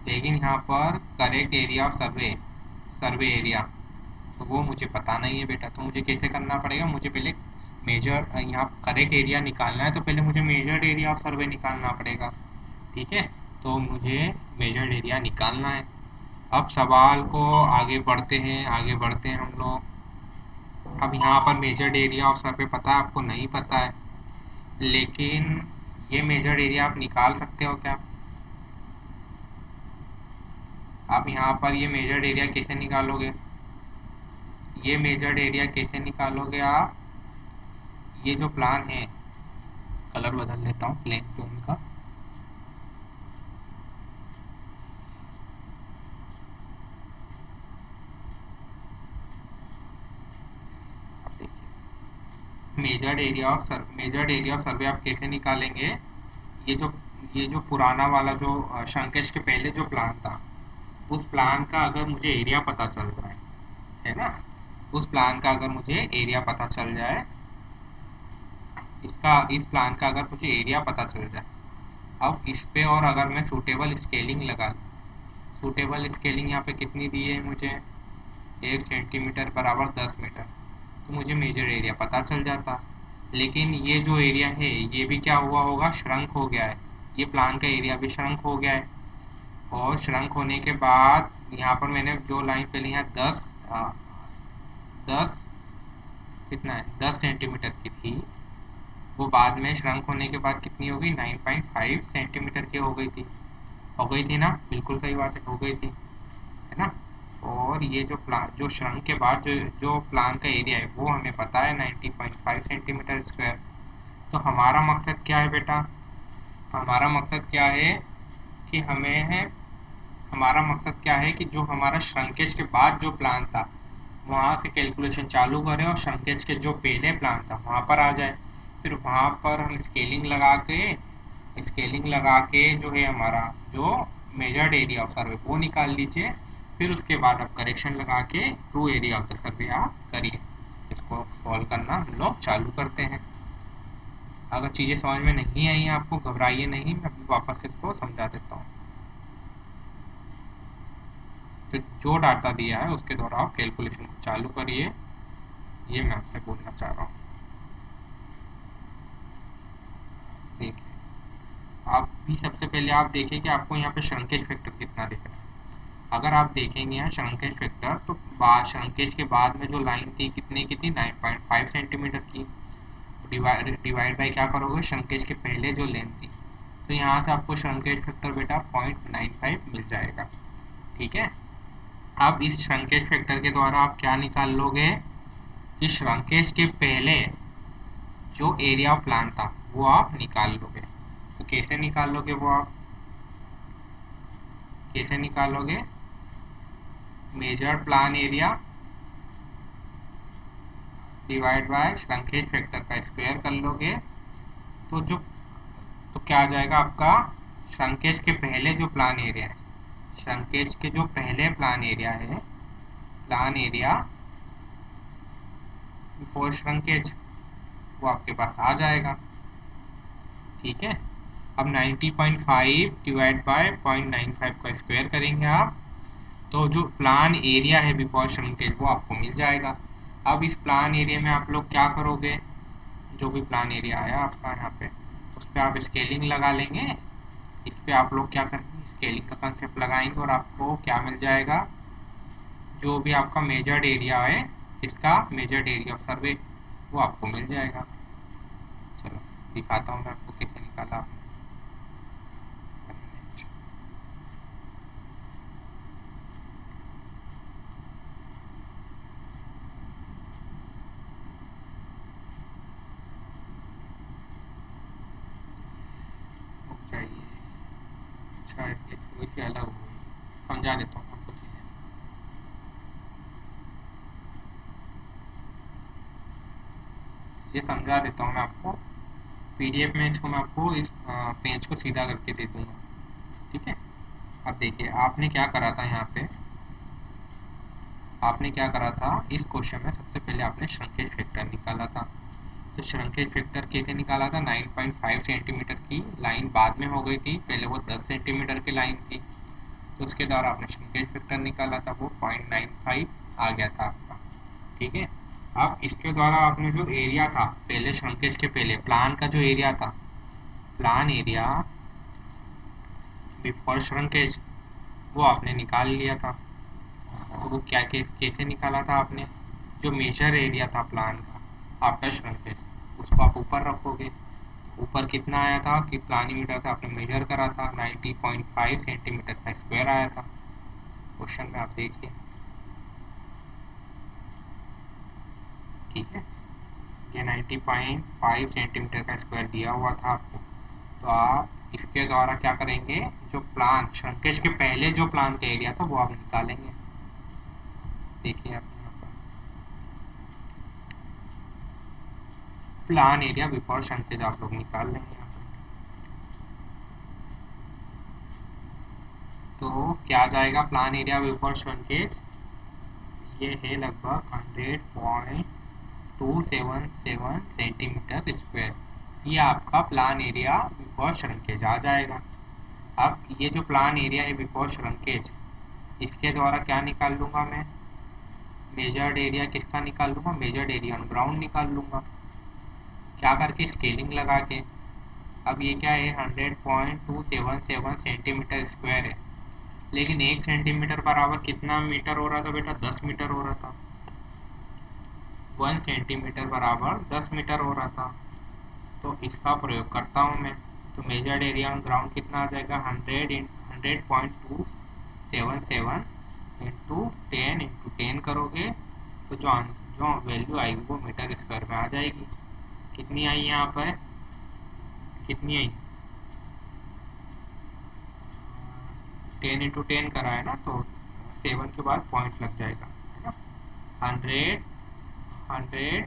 लेकिन यहाँ पर correct area of survey, survey area, तो वो मुझे पता नहीं है बेटा। तो मुझे कैसे करना पड़ेगा? मुझे पहले मेजर, यहाँ करेक्ट एरिया निकालना है तो पहले मुझे मेजर्ड एरिया ऑफ सर्वे निकालना पड़ेगा। ठीक है, तो मुझे मेजर्ड एरिया निकालना है। अब सवाल को आगे बढ़ते हैं, आगे बढ़ते हैं हम लोग। अब यहाँ पर मेजर्ड एरिया ऑफ सर्वे पता है आपको? नहीं पता है। लेकिन ये मेजर्ड एरिया आप निकाल सकते हो क्या? आप यहाँ पर ये मेजर्ड एरिया कैसे निकालोगे? ये मेजर्ड एरिया कैसे निकालोगे आप? ये जो प्लान है, कलर बदल लेता हूँ प्लेन टोन का। अब देखिए, मेजर्ड एरिया ऑफ सर्वे आप कैसे निकालेंगे? ये जो ये जो पुराना वाला जो शंकेश के पहले जो प्लान था, उस प्लान का अगर मुझे एरिया पता चल जाए, है ना, उस प्लान का अगर मुझे एरिया पता चल जाए, इस प्लान का अगर मुझे एरिया पता चल जाए, अब इस पे और अगर मैं सूटेबल स्केलिंग लगा लूँ, सूटेबल स्केलिंग यहाँ पे कितनी दी है मुझे? 1 सेंटीमीटर बराबर 10 मीटर, तो मुझे मेजर एरिया पता चल जाता। लेकिन ये जो एरिया है ये भी क्या हुआ होगा? श्रंक हो गया है। ये प्लान का एरिया भी श्रंक हो गया है। और श्रंक होने के बाद यहाँ पर मैंने जो लाइन पे लिया 10 कितना है, 10 सेंटीमीटर की थी, वो बाद में श्रंक होने के बाद कितनी हो गई? 9.5 सेंटीमीटर की हो गई थी। हो गई थी ना? बिल्कुल सही बात है, हो गई थी, है ना। और ये जो प्लान, जो श्रंक के बाद जो जो प्लान का एरिया है वो हमें पता है 90.5 सेंटीमीटर स्क्वायर। तो हमारा मकसद क्या है बेटा? हमारा मकसद क्या है कि हमें है, हमारा मकसद क्या है कि जो हमारा श्रंकेज के बाद जो प्लान था वहाँ से कैलकुलेशन चालू करें और श्रंकेज के जो पहले प्लान था वहाँ पर आ जाए। फिर वहाँ पर हम स्केलिंग लगा के जो है हमारा जो मेजर्ड एरिया ऑफ सर्वे वो निकाल लीजिए। फिर उसके बाद आप करेक्शन लगा के true area of the survey आप करिए। इसको सॉल्व करना हम लोग चालू करते हैं। अगर चीज़ें समझ में नहीं आई हैं आपको, घबराइए नहीं, मैं अभी वापस इसको समझा देता हूँ। तो जो डाटा दिया है उसके द्वारा आप कैलकुलेशन को चालू करिए, ये मैं आपसे बोलना चाह रहा हूँ। देखिए, आप भी सबसे पहले आप देखिए कि आपको यहाँ पे श्रंकेज फैक्टर कितना दिख रहा है। अगर आप देखेंगे यहाँ श्रंकेज फैक्टर, तो बाद श्रंकेज के बाद में जो लाइन थी कितने की थी? 9.5 सेंटीमीटर की। डिवाइड बाई क्या करोगे? श्रंकेज के पहले जो लेंथ थी, तो यहाँ से आपको श्रंकेज फैक्टर बेटा 0.95 मिल जाएगा। ठीक है, अब इस श्रंकेज फैक्टर के द्वारा आप क्या निकाल लोगे कि श्रंकेज के पहले जो एरिया ऑफ प्लान था वो आप निकाल लोगे। तो कैसे निकाल लोगे वो आप? कैसे निकालोगे? Measured plan area divide by shrinkage factor का स्क्वायर कर लोगे, तो जो, तो क्या आ जाएगा आपका? श्रंकेज के पहले जो प्लान एरिया है, श्रंकेज के जो पहले प्लान एरिया है, प्लान एरिया बिफोर श्रंकेज, वो आपके पास आ जाएगा। ठीक है, अब 90.5 डिवाइड बाय 0.95 का स्क्वायर करेंगे आप, तो जो प्लान एरिया है बिफोर श्रंकेज वो आपको मिल जाएगा। अब इस प्लान एरिया में आप लोग क्या करोगे? जो भी प्लान एरिया आया आपका यहाँ पे, उस पर आप स्केलिंग लगा लेंगे। इस पे आप लोग क्या करेंगे? स्केलिंग का कंसेप्ट लगाएंगे और आपको क्या मिल जाएगा? जो भी आपका मेजर्ड एरिया है, इसका मेजर्ड एरिया ऑफ सर्वे, वो आपको मिल जाएगा। चलो दिखाता हूँ मैं आपको कैसे निकाला आपने। चाहिए, शायद ये थोड़ी सी अलग हो गई, समझा देता हूँ आपको चीज़ें। ये समझा देता हूँ मैं आपको। पीडीएफ में इसको मैं आपको इस पेज को सीधा करके दे दूँगा, ठीक है। अब देखिए आपने क्या करा था यहाँ पे, आपने क्या करा था इस क्वेश्चन में, सबसे पहले आपने श्रंकेज फैक्टर निकाला था। तो श्रंकेज फैक्टर कैसे निकाला था, 9.5 सेंटीमीटर की लाइन बाद में हो गई थी, पहले वो 10 सेंटीमीटर की लाइन थी, तो उसके द्वारा आपने श्रंकेज फैक्टर निकाला था, वो 0.95 आ गया था आपका, ठीक है। अब इसके द्वारा आपने जो एरिया था पहले श्रंकेज के पहले प्लान का जो एरिया था, प्लान एरिया बिफोर श्रंकेज, वो आपने निकाल लिया था। तो वो क्या कैसे निकाला था आपने, जो मेजर एरिया था प्लान का आफ्टर श्रंकेज, उसको आप ऊपर रखोगे। ऊपर कितना आया था कि प्लानीमीटर से आपने मेजर करा था, 90.5 सेंटीमीटर का स्क्वायर आया था। क्वेश्चन में आप देखिए, ठीक है, ये 90.5 सेंटीमीटर का स्क्वायर दिया हुआ था आपको। तो आप इसके द्वारा क्या करेंगे, जो प्लान श्रंकेज के पहले जो प्लान का एरिया था वो आप निकालेंगे। देखिए आप यहाँ पर प्लान एरिया बिफोर श्रंकेज आप लोग निकाल लेंगे यहाँ पर। तो क्या आ जाएगा प्लान एरिया बिफोर श्रंकेज, ये है लगभग 100.277 सेंटीमीटर स्क्वायर। ये आपका प्लान एरिया बिफोर श्रंकेज आ जाएगा। अब ये जो प्लान एरिया है बिफोर श्रंकेज, इसके द्वारा क्या निकाल लूँगा मैं, मेजर्ड एरिया किसका निकाल लूँगा, मेजर्ड एरिया ऑन ग्राउंड निकाल लूँगा, क्या करके, स्केलिंग लगा के। अब ये क्या है, 100.277 सेंटीमीटर स्क्वायर है, लेकिन 1 सेंटीमीटर बराबर कितना मीटर हो रहा था बेटा, 10 मीटर हो रहा था। 1 सेंटीमीटर बराबर 10 मीटर हो रहा था। तो इसका प्रयोग करता हूँ मैं, तो मेजर्ड एरिया ऑन ग्राउंड कितना आ जाएगा, 100.277 इंटू 10 करोगे तो जो वैल्यू आएगी वो मीटर स्क्वायर में आ जाएगी। कितनी आई यहाँ पर, कितनी आई, 10 इंटू 10 करा है ना, तो 7 के बाद पॉइंट लग जाएगा, है ना। 100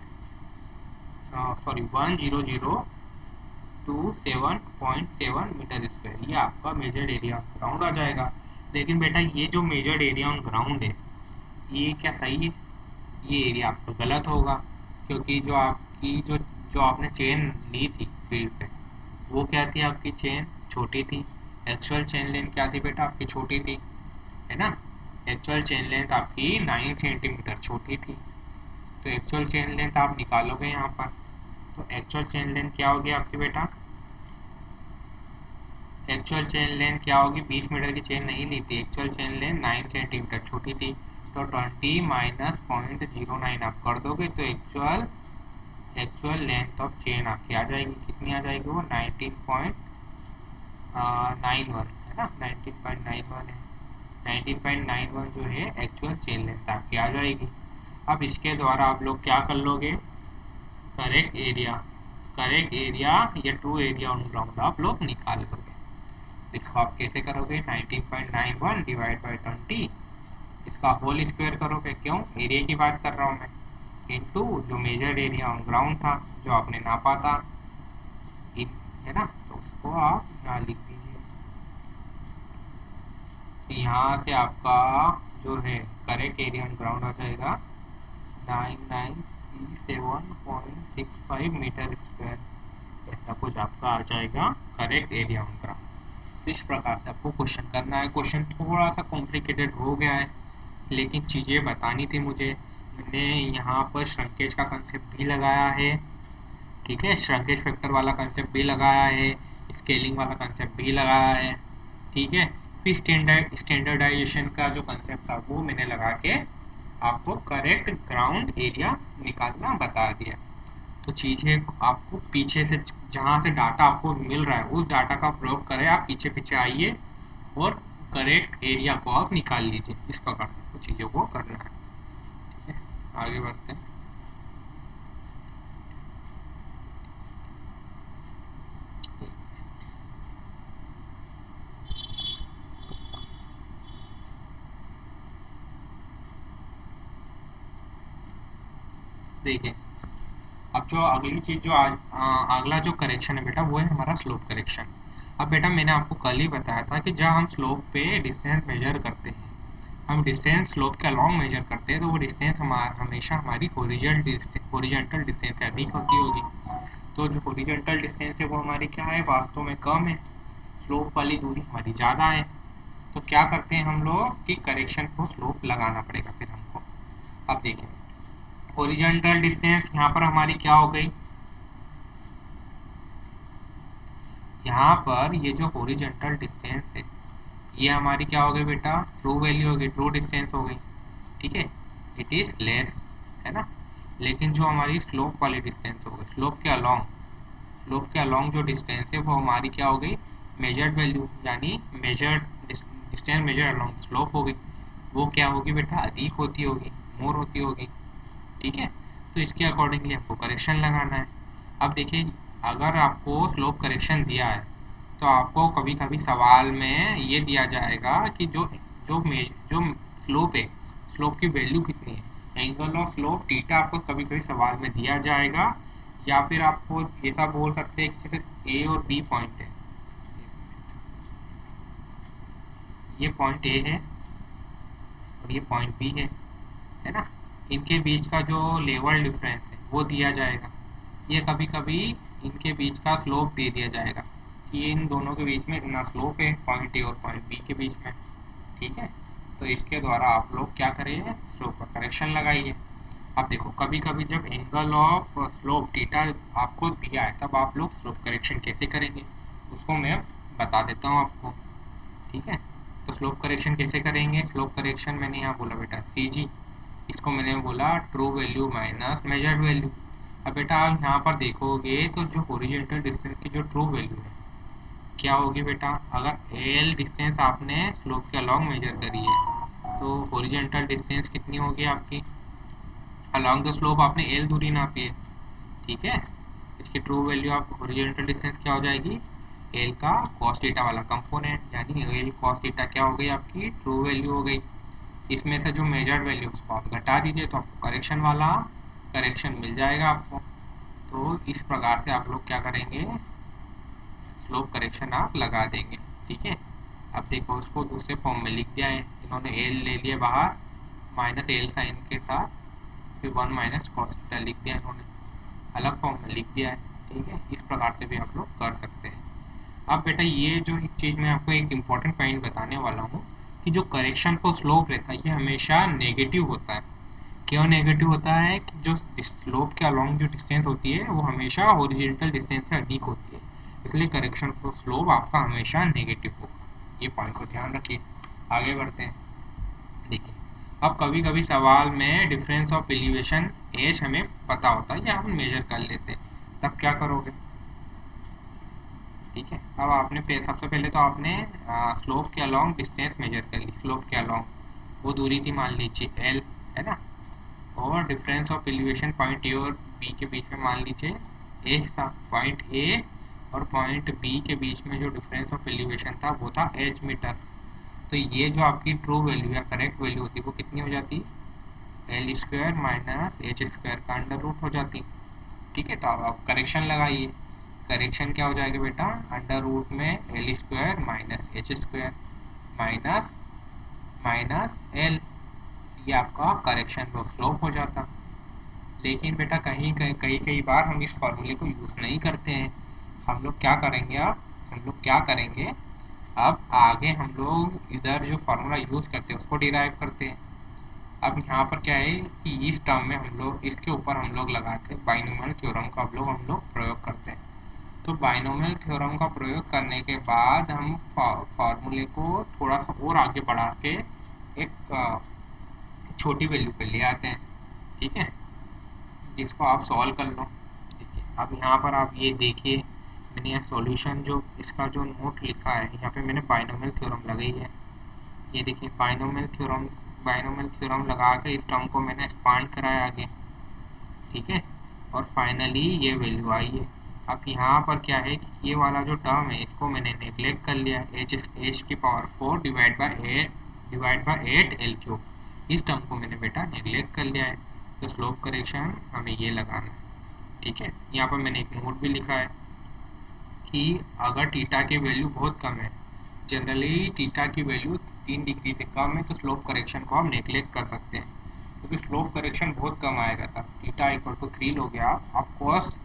सॉरी 100.27 मीटर स्क्वायर, ये आपका मेजर्ड एरिया ऑन ग्राउंड आ जाएगा। लेकिन बेटा ये जो मेजर्ड एरिया ऑन ग्राउंड है, ये क्या सही है, ये एरिया आपका गलत होगा, क्योंकि जो आपकी जो आपने चेन ली थी फील्ड पे, वो क्या थी, आपकी चेन छोटी थी। एक्चुअल चेन लेंथ क्या थी बेटा, आपकी छोटी थी, है ना। एक्चुअल चेन लेंथ आपकी 9 सेंटीमीटर छोटी थी। तो एक्चुअल चेन लेंथ आप निकालोगे यहाँ पर, तो एक्चुअल चेन लेंथ क्या होगी आपकी बेटा, एक्चुअल चेन लेंथ क्या होगी, 20 मीटर की चेन नहीं ली थी, एक्चुअल चेन लेंथ 9 सेंटीमीटर छोटी थी। तो 20 माइनस 0.09 आप कर दोगे तो एक्चुअल लेंथ ऑफ चेन आपकी आ जाएगी, कितनी आ जाएगी वो, 19.91 है ना, 19.91 है। 19.91 जो है एक्चुअल चेन लेंथ आपकी आ जाएगी। अब इसके द्वारा आप लोग क्या कर लोगे, करेक्ट एरिया या ट्रू एरिया ऑन ग्राउंड आप लोग निकाल लोगे। इसको आप कैसे करोगे, 19.91 डिवाइड बाई 20, इसका होल स्क्वायर करोगे, क्यों, एरिया की बात कर रहा हूँ मैं, इनटू जो मेजर्ड एरिया ऑन ग्राउंड था, जो आपने नापा था, है ना, तो उसको आप यहाँ लिख दीजिए। तो यहाँ से आपका जो है करेक्ट एरिया ऑन ग्राउंड आ जाएगा 9937.65 मीटर स्क्वायर, ऐसा कुछ आपका आ जाएगा करेक्ट एरिया ऑन ग्राउंड। इस प्रकार से आपको क्वेश्चन करना है। क्वेश्चन थोड़ा सा कॉम्प्लिकेटेड हो गया है, लेकिन चीज़ें बतानी थी मुझे, मैंने यहाँ पर श्रंकेज का कंसेप्ट भी लगाया है, ठीक है, श्रंकेज फैक्टर वाला कंसेप्ट भी लगाया है, स्केलिंग वाला कंसेप्ट भी लगाया है, ठीक है। फिर स्टैंडर्डाइजेशन का जो कंसेप्ट था वो मैंने लगा के आपको करेक्ट ग्राउंड एरिया निकालना बता दिया। तो चीज़ें आपको पीछे से, जहाँ से डाटा आपको मिल रहा है उस डाटा का प्रयोग करें, आप पीछे पीछे आइए और करेक्ट एरिया को आप निकाल लीजिए। इस प्रकार से आपको चीज़ों को करना है, ठीक है। आगे बढ़ते हैं। देखिए अब जो अगली चीज़ जो अगला जो करेक्शन है बेटा वो है हमारा स्लोप करेक्शन। अब बेटा मैंने आपको कल ही बताया था कि जब हम स्लोप पे डिस्टेंस मेजर करते हैं, हम डिस्टेंस स्लोप के अलॉन्ग मेजर करते हैं, तो वो डिस्टेंस हमेशा हमारी हॉरिजॉन्टल डिस्टेंस से अधिक होती होगी। तो जो हॉरिजॉन्टल डिस्टेंस है वो हमारी क्या है, वास्तव में कम है, स्लोप वाली दूरी हमारी ज़्यादा है। तो क्या करते हैं हम लोग कि करेक्शन को स्लोप लगाना पड़ेगा फिर हमको। अब देखिए हॉरिजॉन्टल डिस्टेंस यहाँ पर हमारी क्या हो गई, यहाँ पर ये जो हॉरिजॉन्टल डिस्टेंस है ये हमारी क्या हो गई बेटा, ट्रू वैल्यू हो गई, ट्रू डिस्टेंस हो गई, ठीक है, इट इज लेस, है ना। लेकिन जो हमारी स्लोप वाली डिस्टेंस हो गई, स्लोप के अलोंग जो डिस्टेंस है वो हमारी क्या हो गई, मेजर्ड वैल्यू, यानी measured distance measured along slope हो गई, वो क्या होगी बेटा, अधिक होती होगी, मोर होती होगी, ठीक है। तो इसके अकॉर्डिंगली हमको करेक्शन लगाना है। अब देखिए अगर आपको स्लोप करेक्शन दिया है तो आपको कभी कभी सवाल में ये दिया जाएगा कि जो जो स्लोप है, स्लोप की वैल्यू कितनी है, एंगल ऑफ स्लोप थीटा आपको कभी कभी सवाल में दिया जाएगा। या फिर आपको ऐसा बोल सकते हैं कि जैसे ए और बी पॉइंट है, ये पॉइंट ए है और ये पॉइंट बी है ना, इनके बीच का जो लेवल डिफरेंस है वो दिया जाएगा। ये कभी कभी इनके बीच का स्लोप दे दिया जाएगा कि इन दोनों के बीच में इतना स्लोप है, पॉइंट ए और पॉइंट बी के बीच में, ठीक है। तो इसके द्वारा आप लोग क्या करिए, स्लोप का करेक्शन लगाइए। अब देखो कभी कभी जब एंगल ऑफ स्लोप थीटा आपको दिया है तब आप लोग स्लोप करेक्शन कैसे करेंगे उसको मैं बता देता हूँ आपको, ठीक है। तो स्लोप करेक्शन कैसे करेंगे, स्लोप करेक्शन मैंने यहाँ बोला बेटा सी जी, इसको मैंने बोला true value minus measured value. अब बेटा आप यहाँ पर देखोगे तो जो ओरिजेंटल डिस्टेंस की जो ट्रू वैल्यू है क्या होगी बेटा, अगर एल डिस्टेंस आपने स्लोप के अलॉन्ग मेजर करी है तो ओरिजेंटल डिस्टेंस कितनी होगी आपकी, अलॉन्ग द स्लोप आपने एल दूरी नापी है, ठीक है। इसकी ट्रू वैल्यू आप ओरिजेंटल डिस्टेंस क्या हो जाएगी, एल का कॉस थीटा वाला कंपोनेंट, यानी एल कॉस थीटा क्या हो गई आपकी ट्रू वैल्यू हो गई। इसमें से जो मेजर्ड वैल्यू उसको आप घटा दीजिए तो आपको करेक्शन वाला करेक्शन मिल जाएगा आपको। तो इस प्रकार से आप लोग क्या करेंगे, स्लोप करेक्शन आप लगा देंगे, ठीक है। अब देखो उसको दूसरे फॉर्म में लिख दिया है, इन्होंने एल ले लिया बाहर माइनस एल साइन के साथ, फिर वन माइनस कॉस थीटा लिख दिया इन्होंने, अलग फॉर्म में लिख दिया है, ठीक है। इस प्रकार से भी आप लोग कर सकते हैं। अब बेटा ये जो एक चीज़ मैं आपको एक इम्पॉर्टेंट पॉइंट बताने वाला हूँ कि जो करेक्शन को स्लोप रहता है ये हमेशा नेगेटिव होता है। क्यों नेगेटिव होता है कि जो स्लोप के अलोंग जो डिस्टेंस होती है वो हमेशा ओरिजिनल डिस्टेंस से अधिक होती है, इसलिए करेक्शन को स्लोप आपका हमेशा नेगेटिव होगा, ये पॉइंट को ध्यान रखिए। आगे बढ़ते हैं, देखिए अब कभी कभी सवाल में डिफरेंस ऑफ एलिवेशन एज हमें पता होता है या हम मेजर कर लेते हैं, तब क्या करोगे, ठीक है। अब आपने सबसे पहले तो आपने स्लोप के अलोंग डिस्टेंस मेजर कर ली, स्लोप के अलोंग वो दूरी थी मान लीजिए एल, है ना, और difference of elevation point A और बी के बीच में मान लीजिए ए था, पॉइंट ए और पॉइंट बी के बीच में जो डिफरेंस ऑफ एलिवेशन था वो था एच मीटर। तो ये जो आपकी ट्रू वैल्यू या करेक्ट वैल्यू होती वो कितनी हो जाती, L square minus H square का अंडर रूट हो जाती, ठीक है। तो अब आप करेक्शन लगाइए, करेक्शन क्या हो जाएगा बेटा, अंडर रूट में L square minus H square minus minus L, ये आपका करेक्शन का स्लोप हो जाता। लेकिन बेटा कई बार हम इस फॉर्मूले को यूज़ नहीं करते हैं, हम लोग क्या करेंगे, अब हम लोग क्या करेंगे, अब आगे हम लोग इधर जो फार्मूला यूज़ करते हैं उसको डिराइव करते हैं। अब यहाँ पर क्या है कि इस टर्म में हम लोग इसके ऊपर हम लोग लगाते हैं बाइनोमियल थ्योरम का हम लोग प्रयोग करते हैं। तो बाइनोमियल थ्योरम का प्रयोग करने के बाद हम फार्मूले को थोड़ा सा और आगे बढ़ा के एक छोटी वैल्यू पे ले आते हैं, ठीक है, जिसको आप सॉल्व कर लो। देखिए अब यहाँ पर आप ये देखिए मैंने यह सॉल्यूशन जो इसका जो नोट लिखा है यहाँ पे मैंने बाइनोमियल थ्योरम लगाई है, ये देखिए बाइनोमियल थ्योरम लगा के इस टर्म को मैंने एक्सपांड कराया आगे, ठीक है, और फाइनली ये वैल्यू आई है। अब यहाँ पर क्या है कि ये वाला जो टर्म है इसको मैंने नेग्लेक्ट कर लिया, एच की power 4 divide by 8 L cube, इस टर्म को मैंने बेटा नेग्लेक्ट कर लिया है। तो स्लोप करेक्शन हमें ये लगाना है, ठीक है, यहाँ पर मैंने एक नोट भी लिखा है कि अगर थीटा की वैल्यू बहुत कम है, जनरली थीटा की वैल्यू 3 डिग्री से कम है, तो स्लोप करेक्शन को हम नेगलेक्ट कर सकते हैं, क्योंकि स्लोप करेक्शन बहुत कम आएगा तब थीटा इक्वल टू 3 लोगे आप कॉस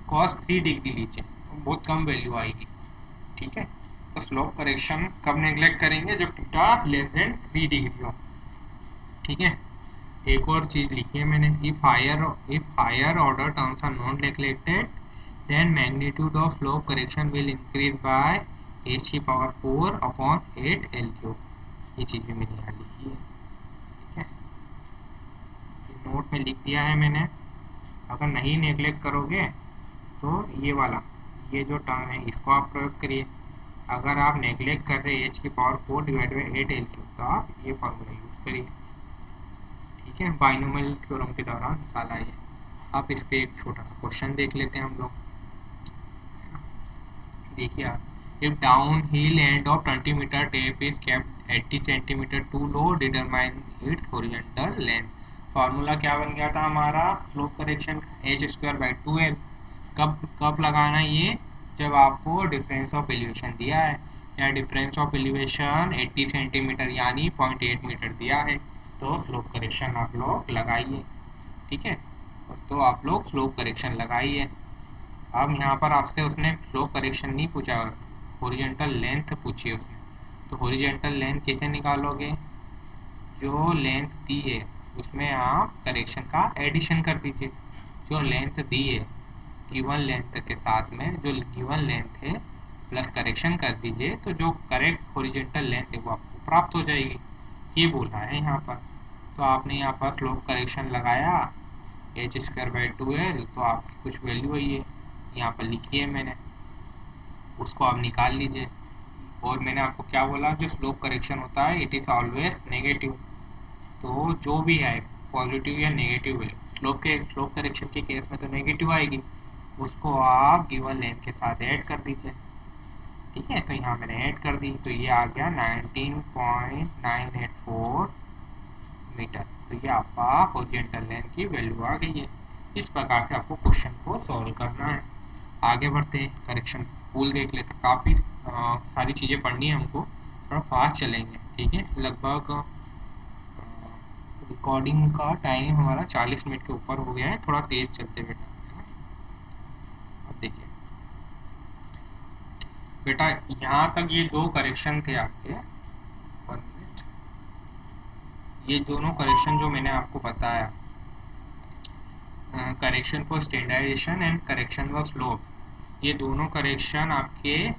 कॉस 3 डिग्री लीजिए, बहुत कम वैल्यू आएगी। ठीक है, तो स्लोप करेक्शन कब नेगलेक्ट करेंगे, जब थीटा लेस देन 3 डिग्री हो। ठीक है, एक और चीज़ लिखी है मैंने, if higher order terms are not neglected then magnitude of slope correction will increase by h की पावर 4 अपॉन 8 एल क्यूब। ये चीज़ भी मैंने यहाँ लिखी है। ठीक है, नोट में लिख दिया है मैंने। अगर नहीं नेगलेक्ट करोगे तो ये वाला, ये जो टर्म है इसको आप प्रयोग करिए। अगर आप नेगलेक्ट कर रहे हैं h की power 4 divide by 8 L cube, तो आप ये फार्मूला यूज़ करिए। ठीक है, बाइनोमियल थ्योरम के दौरान निकाला ये। आप इस पे एक छोटा सा क्वेश्चन देख लेते हैं हम लोग। देखिए आप, if down hill end of 20 metre tape is kept 80 centimetre too low, determine its horizontal length. Formula क्या बन गया था हमारा स्लोप करेक्शन का, एच स्क्वायर बाई 2l। कब कब लगाना ये, जब आपको डिफरेंस ऑफ एलिवेशन दिया है, या डिफरेंस ऑफ एलिवेशन 80 सेंटीमीटर यानी 0.8 मीटर दिया है, तो स्लोप करेक्शन आप लोग लगाइए। ठीक है, तो आप लोग स्लोप करेक्शन लगाइए। अब यहाँ पर आपसे उसने स्लोप करेक्शन नहीं पूछा, हॉरिजॉन्टल लेंथ पूछी उसने। तो हॉरिजॉन्टल लेंथ कैसे निकालोगे, जो लेंथ दी है उसमें आप करेक्शन का एडिशन कर दीजिए। जो लेंथ दी है गिवन लेंथ के साथ में जो गिवन लेंथ है प्लस करेक्शन कर दीजिए, तो जो करेक्ट हॉरिजॉन्टल लेंथ है वो आपको प्राप्त हो जाएगी। ये बोला है यहाँ पर। तो आपने यहाँ पर स्लोप करेक्शन लगाया एच स्क्वायर बाई 2l, तो आपकी कुछ वैल्यू है ये यहाँ पर लिखी है मैंने, उसको आप निकाल लीजिए। और मैंने आपको क्या बोला, जो स्लोप करेक्शन होता है इट इज़ ऑलवेज नेगेटिव। तो जो भी है पॉजिटिव या नेगेटिव है, स्लोप करेक्शन के केस में तो नेगेटिव आएगी, उसको आप गिवन लेंथ के साथ ऐड कर दीजिए। ठीक है, तो यहाँ मैंने ऐड कर दी, तो ये आ गया 19.984 मीटर। तो ये आपका हॉरिजॉन्टल लेंथ की वैल्यू आ गई है। इस प्रकार से आपको क्वेश्चन को सॉल्व करना है। आगे बढ़ते हैं, करेक्शन पूल देख लेते हैं। काफ़ी सारी चीज़ें पढ़नी है हमको, थोड़ा फास्ट चलेंगे। ठीक है, लगभग रिकॉर्डिंग का टाइम हमारा 40 मिनट के ऊपर हो गया है, थोड़ा तेज चलते बेटा। अब देखिए बेटा, यहाँ तक ये दो करेक्शन थे आपके, 1 मिनट, ये दोनों करेक्शन जो मैंने आपको बताया, correction for standardization and correction for slope, ये दोनों करेक्शन आपके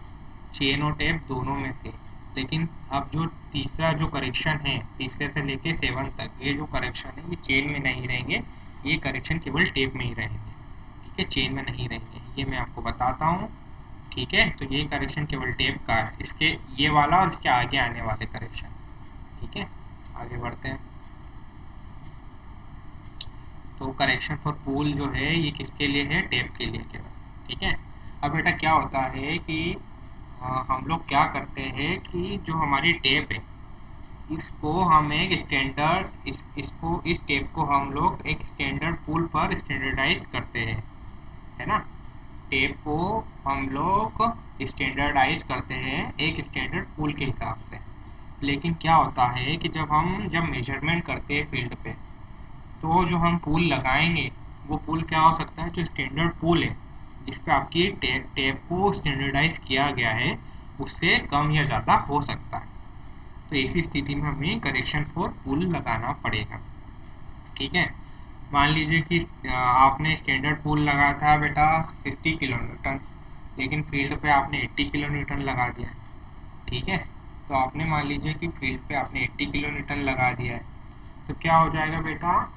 चेन और टेप दोनों में थे। लेकिन अब जो तीसरा जो करेक्शन है, तीसरे से लेके 7 तक, ये जो करेक्शन है ये चेन में नहीं रहेंगे, ये करेक्शन केवल टेप में ही रहेंगे। ठीक है, चेन में नहीं रहेंगे, ये मैं आपको बताता हूँ। ठीक है, तो ये करेक्शन केवल टेप का है, इसके ये वाला और इसके आगे आने वाले करेक्शन। ठीक है, आगे बढ़ते हैं। तो करेक्शन फॉर पूल जो है ये किसके लिए है, टेप के लिए केवल। ठीक है, अब बेटा क्या होता है कि हम लोग क्या करते हैं कि जो हमारी टेप है इसको हम एक स्टैंडर्ड इसको इस टेप को हम लोग एक स्टैंडर्ड पूल पर स्टैंडर्डाइज करते हैं, है ना। टेप को हम लोग स्टैंडर्डाइज करते हैं एक स्टैंडर्ड पूल के हिसाब से। लेकिन क्या होता है कि जब मेजरमेंट करते हैं फील्ड पे, तो जो हम पुल लगाएंगे वो पुल क्या हो सकता है, जो स्टैंडर्ड पुल है जिस पे आपकी टेप को स्टैंडर्डाइज किया गया है उससे कम या ज़्यादा हो सकता है। तो ऐसी स्थिति में हमें करेक्शन फॉर पुल लगाना पड़ेगा। ठीक है, मान लीजिए कि आपने स्टैंडर्ड पुल लगाया था बेटा 50 किलो न्यूटन, लेकिन फील्ड पे आपने 80 किलो न्यूटन लगा दिया। ठीक है, तो आपने मान लीजिए कि फील्ड पे आपने 80 किलो न्यूटन लगा दिया है, तो क्या हो जाएगा बेटा,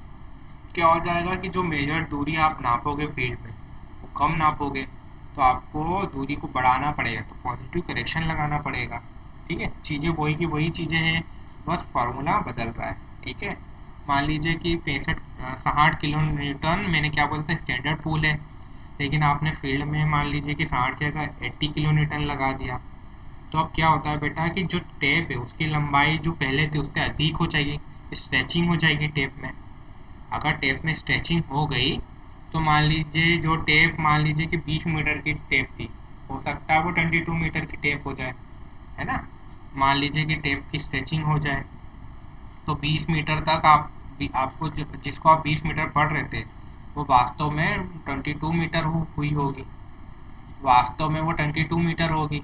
क्या हो जाएगा कि जो मेजर दूरी आप नापोगे फील्ड में वो कम नापोगे, तो आपको दूरी को बढ़ाना पड़ेगा, तो पॉजिटिव करेक्शन लगाना पड़ेगा। ठीक है, चीज़ें वही की वही चीज़ें हैं, बस फार्मूला बदल रहा है। ठीक है, मान लीजिए कि 60 किलो न्यूटन मैंने क्या बोला था स्टैंडर्ड पूल है, लेकिन आपने फील्ड में मान लीजिए कि 60 की जगह 80 किलो न्यूटन लगा दिया, तो अब क्या होता है बेटा कि जो टेप है उसकी लंबाई जो पहले थी उससे अधिक हो जाएगी, स्ट्रेचिंग हो जाएगी टेप में। अगर टेप में स्ट्रेचिंग हो गई तो मान लीजिए जो टेप, मान लीजिए कि 20 मीटर की टेप थी, हो सकता है वो 22 मीटर की टेप हो जाए, है ना। मान लीजिए कि टेप की स्ट्रेचिंग हो जाए, तो 20 मीटर तक आपको जिसको आप 20 मीटर पढ़ रहे थे, वो वास्तव में 22 मीटर हुई होगी, वास्तव में वो 22 मीटर होगी,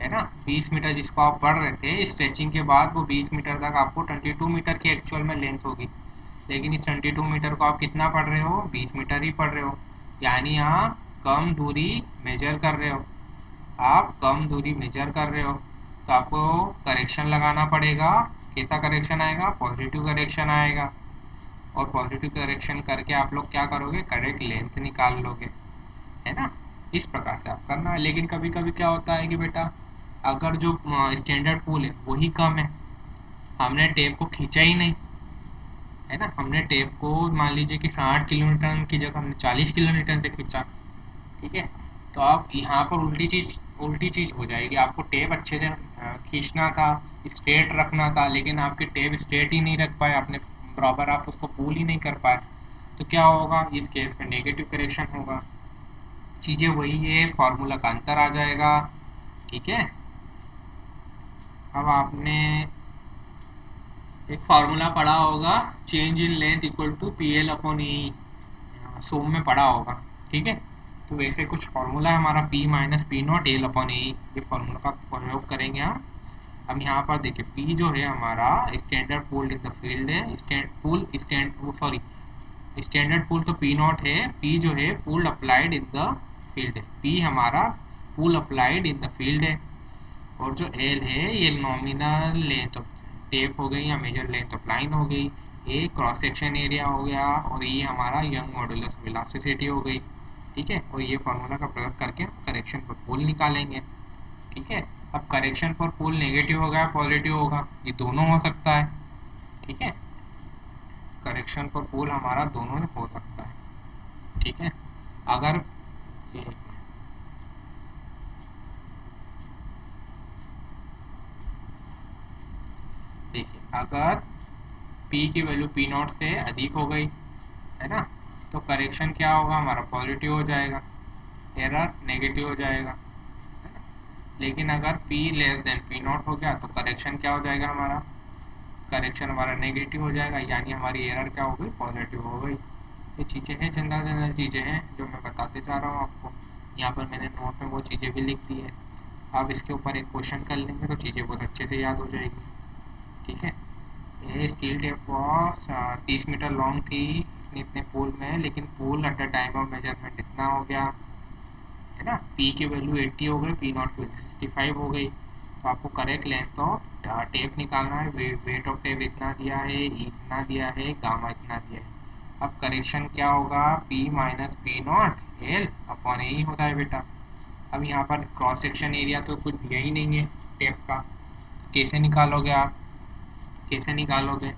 है ना। 20 मीटर जिसको आप पढ़ रहे थे स्ट्रेचिंग के बाद, वो 20 मीटर तक आपको 22 मीटर की एक्चुअल में लेंथ होगी। लेकिन इस 22 मीटर को आप कितना पढ़ रहे हो, 20 मीटर ही पढ़ रहे हो, यानी आप कम दूरी मेजर कर रहे हो, आप कम दूरी मेजर कर रहे हो। तो आपको करेक्शन लगाना पड़ेगा। कैसा करेक्शन आएगा, पॉजिटिव करेक्शन आएगा। और पॉजिटिव करेक्शन करके आप लोग क्या करोगे, करेक्ट लेंथ निकाल लोगे, है ना। इस प्रकार से आप करना है। लेकिन कभी कभी क्या होता है कि बेटा, अगर जो स्टैंडर्ड पूल है वही कम है, हमने टेप को खींचा ही नहीं, है ना, हमने टेप को मान लीजिए कि 60 किलोमीटर की जगह हमने 40 किलोमीटर से खींचा, ठीक है। तो आप यहाँ पर उल्टी चीज हो जाएगी। आपको टेप अच्छे से खींचना था, स्ट्रेट रखना था, लेकिन आपकी टेप स्ट्रेट ही नहीं रख पाए आपने, बराबर आप उसको पुल ही नहीं कर पाए। तो क्या होगा, इस केस में नेगेटिव करेक्शन होगा। चीज़ें वही है, फॉर्मूला का अंतर आ जाएगा, ठीक है। अब आपने एक फार्मूला पढ़ा होगा, change in length equal to P L upon E, सोम में पढ़ा होगा, ठीक है। तो वैसे कुछ फार्मूला है हमारा, P minus P not L upon E, ये फार्मूला का प्रयोग करेंगे हम। अब यहाँ पर देखिए, पी जो है हमारा standard pool in the field है, स्टैंडर्ड पूल तो पी नॉट है, पी जो है pool applied in the field है, पी हमारा pool applied in the field है। और जो एल है ये नॉमिनल लेंथ ऑफ टेप हो गई या मेजर लेंथ ऑफ लाइन हो गई, ए क्रॉस सेक्शन एरिया हो गया, और ये हमारा यंग मॉडुलस वेलोसिटी हो गई, ठीक है। और ये फार्मूला का प्रयोग करके करेक्शन पर पोल निकालेंगे, ठीक है। अब करेक्शन पर पोल नेगेटिव होगा पॉजिटिव होगा, ये दोनों हो सकता है, ठीक है। करेक्शन पर पोल हमारा दोनों हो सकता है, ठीक है। अगर देखिए, अगर P की वैल्यू P नॉट से अधिक हो गई, है ना, तो करेक्शन क्या होगा हमारा, पॉजिटिव हो जाएगा, एरर नेगेटिव हो जाएगा। लेकिन अगर P less than P not हो गया तो करेक्शन क्या हो जाएगा हमारा, करेक्शन हमारा नेगेटिव हो जाएगा, यानी हमारी एरर क्या हो गई, पॉजिटिव हो गई। ये चीज़ें हैं, जनरल जनरल चीज़ें हैं जो मैं बताते जा रहा हूँ आपको। यहाँ पर मैंने नोट में वो चीज़ें भी लिख दी है, आप इसके ऊपर एक क्वेश्चन कर लेंगे तो चीज़ें बहुत अच्छे से याद हो जाएगी, ठीक है। ये steel tape was 30 metre long थी इतने पूल में, लेकिन pull at the time of measurement इतना हो गया, है ना। पी की वैल्यू 80 हो गई, पी नॉट की वैल्यू 65 हो गई। तो आपको करेक्ट लेंथ ऑफ टेप निकालना है, वेट ऑफ टेप इतना दिया है, ई इतना दिया है, गामा इतना दिया है। अब करेक्शन क्या होगा, P minus P not L upon A ही होता है बेटा। अब यहाँ पर क्रॉस सेक्शन एरिया तो कुछ दिया ही नहीं है टेप का, तो कैसे निकालोगे आप, कैसे निकालोगे।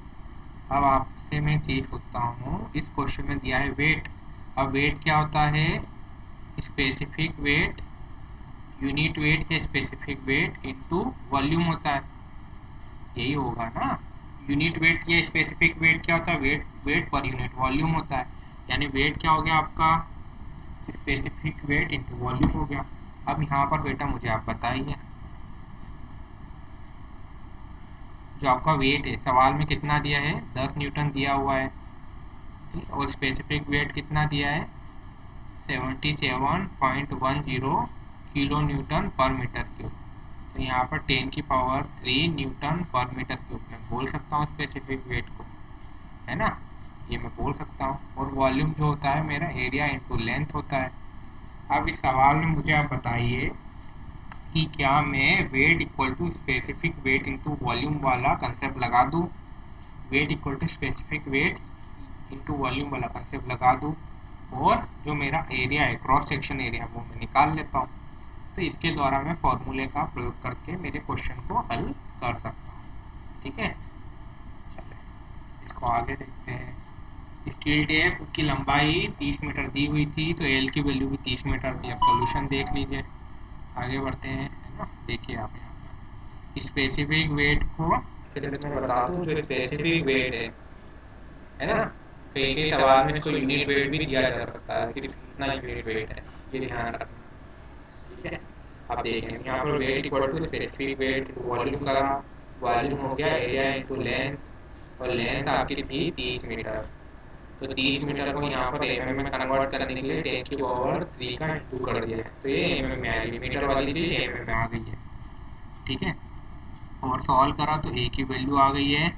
अब आपसे मैं चीज़ पूछता हूँ, इस क्वेश्चन में दिया है वेट। अब वेट क्या होता है, स्पेसिफिक वेट, यूनिट वेट या स्पेसिफिक वेट इनटू वॉल्यूम होता है, यही होगा ना। यूनिट वेट या स्पेसिफिक वेट क्या होता है, वेट वेट पर यूनिट वॉल्यूम होता है, यानी वेट क्या हो गया आपका, स्पेसिफिक वेट इनटू वॉल्यूम हो गया। अब यहाँ पर बेटा मुझे आप बताइए, जो आपका वेट है सवाल में कितना दिया है, 10 न्यूटन दिया हुआ है, ठीक है? और स्पेसिफिक वेट कितना दिया है, 77.10 किलो न्यूटन पर मीटर क्यूब। तो यहाँ पर 10 की पावर 3 न्यूटन पर मीटर क्यूब में बोल सकता हूँ स्पेसिफिक वेट को, है ना, ये मैं बोल सकता हूँ। और वॉल्यूम जो होता है मेरा एरिया इंटू लेंथ होता है। अब इस सवाल में मुझे आप बताइए कि क्या मैं weight equal to specific weight into volume वाला कंसेप्ट लगा दूँ, weight equal to specific weight into volume वाला कंसेप्ट लगा दूँ, और जो मेरा एरिया है क्रॉस सेक्शन एरिया वो मैं निकाल लेता हूँ। तो इसके द्वारा मैं फॉर्मूले का प्रयोग करके मेरे क्वेश्चन को हल कर सकता हूँ, ठीक है। चलिए इसको आगे देखते हैं। स्टील टेप की लंबाई 30 मीटर दी हुई थी, तो एल की वैल्यू भी 30 मीटर थी। अब सॉल्यूशन देख लीजिए, आगे बढ़ते हैं, है ना। देखिए आप यहाँ पर स्पेसिफिक वेट को मैं बता दूँ, जो स्पेसिफिक वेट है ना, तो एक ही सवाल में इसको यूनिट वेट भी दिया जा सकता है कि कितना यूनिट वेट है, ये ध्यान रखना। ठीक है, अब देखें यहाँ पर weight equal to specific weight volume का, वॉल्यूम हो गया एरिया इंटू लेंथ, और लेंथ आपकी थी 30 मीटर। तो 30 मीटर को यहाँ पर एम में कन्वर्ट करने के लिए 10 की पावर 3 का इंटू कर दिया है, तो ये एम में आ गई, मीटर वाली चीज़ एम में आ गई है। ठीक है, और सॉल्व करा तो ए की वैल्यू आ गई है।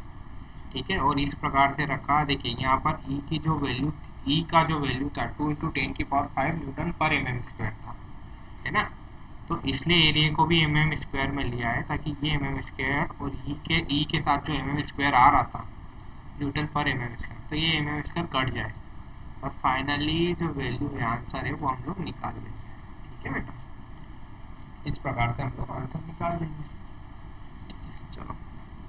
ठीक है, और इस प्रकार से रखा, देखिए यहाँ पर ई की जो वैल्यू, ई का जो वैल्यू था 2 इंटू 10 की पावर 5 न्यूटन पर एम एम स्क्वायर था, है ना। तो इसलिए एरिया को भी एम एम स्क्वायर में लिया है, ताकि ये एम एम स्क्वायर और ई के साथ जो एम एम स्क्वायर आ रहा था न्यूटन पर एम एम स्क्वायर, तो ये एम एम स्क्वायर कट जाए, और फाइनली जो वैल्यू है आंसर है वो हम लोग निकाल लेंगे। ठीक है बेटा, इस प्रकार से हम लोग आंसर निकाल लेंगे। चलो,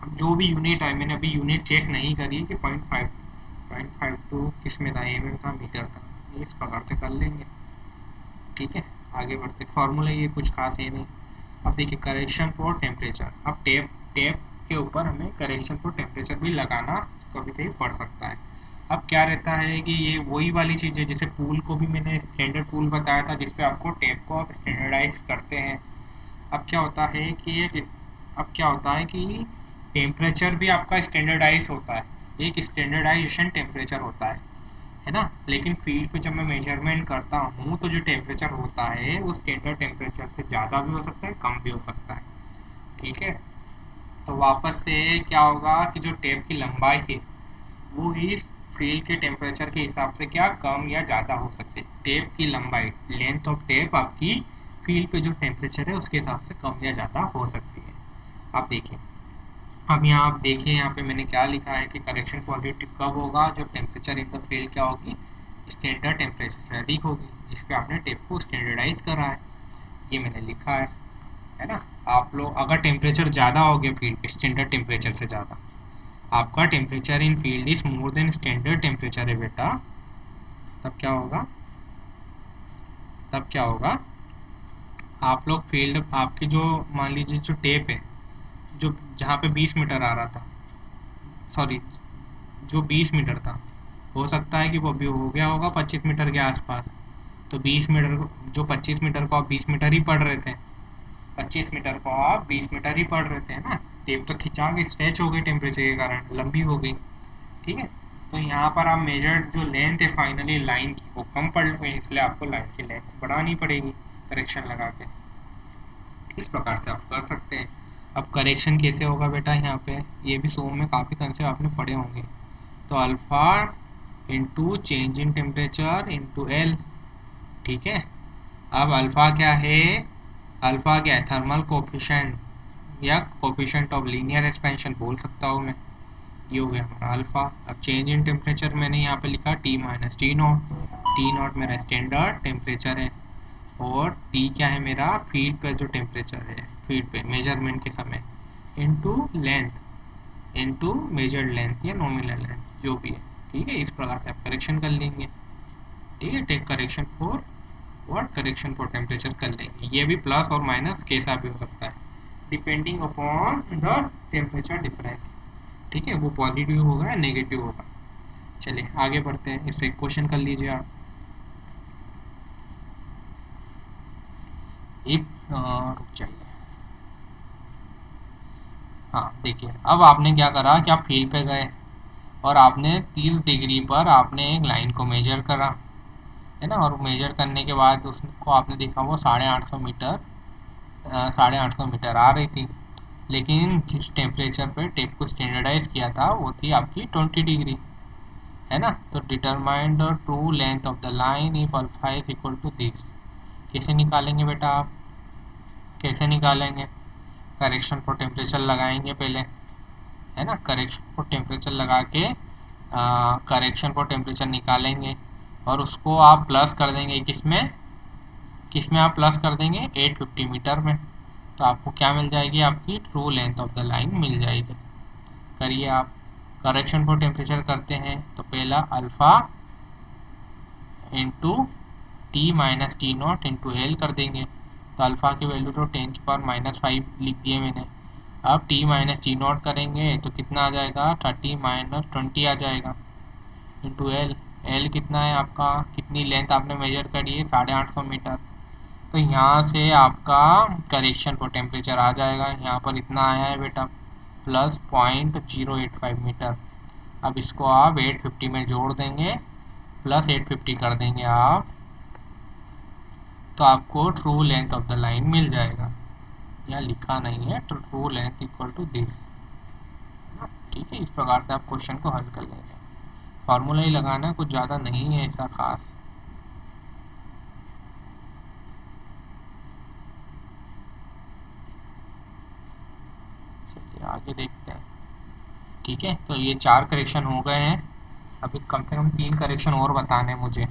अब जो भी यूनिट है, मैंने अभी यूनिट चेक नहीं करी कि 0.52 किस में था, एम एम था, मीटर था, इस प्रकार से कर लेंगे। ठीक है, आगे बढ़ते, फॉर्मूला ये कुछ खास है नहीं। अब देखिए करेक्शन फॉर टेम्परेचर, अब टेप के ऊपर हमें करेक्शन फॉर टेम्परेचर भी लगाना कभी कभी पड़ सकता है। अब क्या रहता है कि ये वही वाली चीज़ है, जैसे पूल को भी मैंने स्टैंडर्ड पूल बताया था, जिसपे आपको टेप को आप स्टैंडर्डाइज करते हैं। अब क्या होता है कि अब क्या होता है कि टेम्परेचर भी आपका स्टैंडर्डाइज होता है, एक स्टैंडर्डाइजेशन टेम्परेचर होता है ना। लेकिन फील्ड पे जब मैं मेजरमेंट करता हूँ तो जो टेम्परेचर होता है वो स्टैंडर्ड टेम्परेचर से ज़्यादा भी हो सकता है, कम भी हो सकता है। ठीक है, तो वापस से क्या होगा कि जो टेप की लंबाई है वो इस फील्ड के टेम्परेचर के हिसाब से क्या कम या ज़्यादा हो सकती है। टेप की लंबाई, लेंथ ऑफ टेप आपकी फील्ड पे जो टेम्परेचर है उसके हिसाब से कम या ज़्यादा हो सकती है। आप देखिए, अब यहाँ आप देखिए, यहाँ पे मैंने क्या लिखा है कि करेक्शन क्वालिटी कब होगा, जब टेम्परेचर इन द फील्ड क्या होगी, स्टैंडर्ड टेम्परेचर से अधिक होगी, जिसपे आपने टेप को स्टैंडर्डाइज करा है, ये मैंने लिखा है ना। आप लोग अगर टेम्परेचर ज़्यादा हो गया फील्ड पे, स्टैंडर्ड टेम्परेचर से ज़्यादा, आपका temperature in field is more than standard temperature है बेटा, तब क्या होगा, तब क्या होगा, आप लोग फील्ड, आपकी जो मान लीजिए जो टेप है, जो जहाँ पे 20 मीटर आ रहा था, सॉरी जो 20 मीटर था, हो सकता है कि वो अभी हो गया होगा 25 मीटर के आसपास। तो 20 मीटर जो 25 मीटर को आप 20 मीटर ही पढ़ रहे थे, 25 मीटर को आप 20 मीटर ही पढ़ रहे थे ना। टेप तो खिंचा के स्ट्रेच हो गई टेम्परेचर के कारण, लंबी हो गई। ठीक है, तो यहाँ पर आप मेजर्ड जो लेंथ है फाइनली लाइन की वो कम पड़ गई, इसलिए आपको लाइन की लेंथ बढ़ानी पड़ेगी करेक्शन लगा के। इस प्रकार से आप कर सकते हैं। अब करेक्शन कैसे होगा बेटा, यहाँ पे ये भी सोम में काफ़ी कंसेप्ट आपने पढ़े होंगे। तो alpha into change in temperature into L. ठीक है, अब अल्फ़ा क्या है, अल्फ़ा क्या है, थर्मल कोफिशेंट या कोफिशेंट ऑफ लीनियर एक्सपेंशन बोल सकता हूँ मैं, ये हो गया हमारा अल्फ़ा। अब चेंज इन टेम्परेचर मैंने यहाँ पे लिखा T minus T not, T not मेरा स्टैंडर्ड टेम्परेचर है, और टी क्या है मेरा फील्ड पे जो टेम्परेचर है, फील्ड पे मेजरमेंट के समय, into length, into measured length या नॉमिनल लेंथ जो भी है। ठीक है, इस प्रकार से आप करेक्शन कर लेंगे। ठीक है, take correction for what, correction for temperature कर लेंगे। ये भी प्लस और माइनस कैसा भी हो सकता है depending upon the temperature difference. ठीक है, वो पॉजिटिव होगा या नेगेटिव होगा। चलिए आगे बढ़ते हैं, इस पर क्वेश्चन कर लीजिए आप। इफ रुक जाइए, हाँ देखिए, अब आपने क्या करा कि आप फील्ड पे गए और आपने 30 डिग्री पर आपने एक लाइन को मेजर करा, है ना, और मेजर करने के बाद उसको आपने देखा वो 850 मीटर 850 मीटर आ रही थी, लेकिन जिस टेम्परेचर पे टेप को स्टैंडर्डाइज किया था वो थी आपकी 20 डिग्री, है ना। तो determine the true length of the line if alpha is equal to this. कैसे निकालेंगे बेटा आप, कैसे निकालेंगे, करेक्शन फॉर टेम्परेचर लगाएंगे पहले, है ना, करेक्शन फॉर टेम्परेचर लगा के करेक्शन फॉर टेम्परेचर निकालेंगे, और उसको आप प्लस कर देंगे किसमें, किसमें आप प्लस कर देंगे 850 मीटर में, तो आपको क्या मिल जाएगी, आपकी true length of the line मिल जाएगी। करिए आप, करेक्शन फॉर टेम्परेचर करते हैं तो पहला alpha into T minus T not into L कर देंगे, तो अल्फ़ा की वैल्यू तो 10⁻⁵ लिख दिए मैंने। अब टी माइनस टी नॉट करेंगे तो कितना आ जाएगा, 30 माइनस 20 आ जाएगा। Into L. एल कितना है आपका, कितनी लेंथ आपने मेजर करी है, 850 मीटर। तो यहाँ से आपका करेक्शन फॉर टेम्परेचर आ जाएगा, यहाँ पर इतना आया है बेटा, +0.085 मीटर। अब इसको आप 850 में जोड़ देंगे, +850 कर देंगे आप, तो आपको true length of the line मिल जाएगा। यहाँ लिखा नहीं है, true length equal to this. ठीक है, इस प्रकार से आप क्वेश्चन को हल कर लेंगे। फार्मूला ही लगाना है, कुछ ज़्यादा नहीं है ऐसा खास। चलिए आगे देखते हैं। ठीक है, तो ये 4 करेक्शन हो गए हैं। अभी कम से कम 3 करेक्शन और बताने हैं मुझे।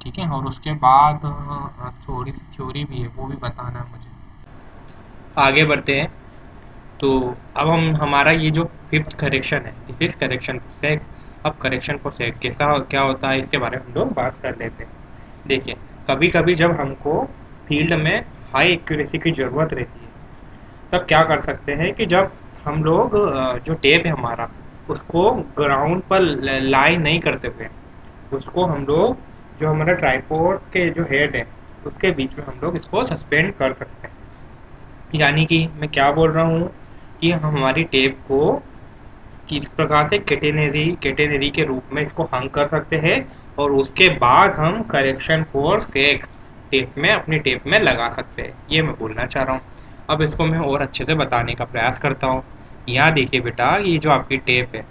ठीक है, और उसके बाद थोड़ी सी थ्योरी भी है, वो भी बताना है मुझे। आगे बढ़ते हैं। तो अब हम हमारा ये जो 5th करेक्शन है, दिस इज करेक्शन सेक। अब करेक्शन फॉर सेक कैसा क्या होता है, इसके बारे में हम लोग बात कर लेते हैं। देखिए, कभी कभी जब हमको फील्ड में हाई एक्यूरेसी की ज़रूरत रहती है, तब क्या कर सकते हैं कि जब हम लोग जो टेप है हमारा, उसको ग्राउंड पर लाई नहीं करते हुए, उसको हम लोग जो हमारा ट्राइपॉड के जो हेड है उसके बीच में हम लोग इसको सस्पेंड कर सकते हैं। यानी कि मैं क्या बोल रहा हूँ कि हम हमारी टेप को किस प्रकार से कैटेनरी के रूप में इसको हंग कर सकते हैं, और उसके बाद हम करेक्शन फोर्स एक टेप में अपनी टेप में लगा सकते हैं, ये मैं बोलना चाह रहा हूँ। अब इसको मैं और अच्छे से बताने का प्रयास करता हूँ। यहाँ देखिए बेटा, ये जो आपकी टेप है,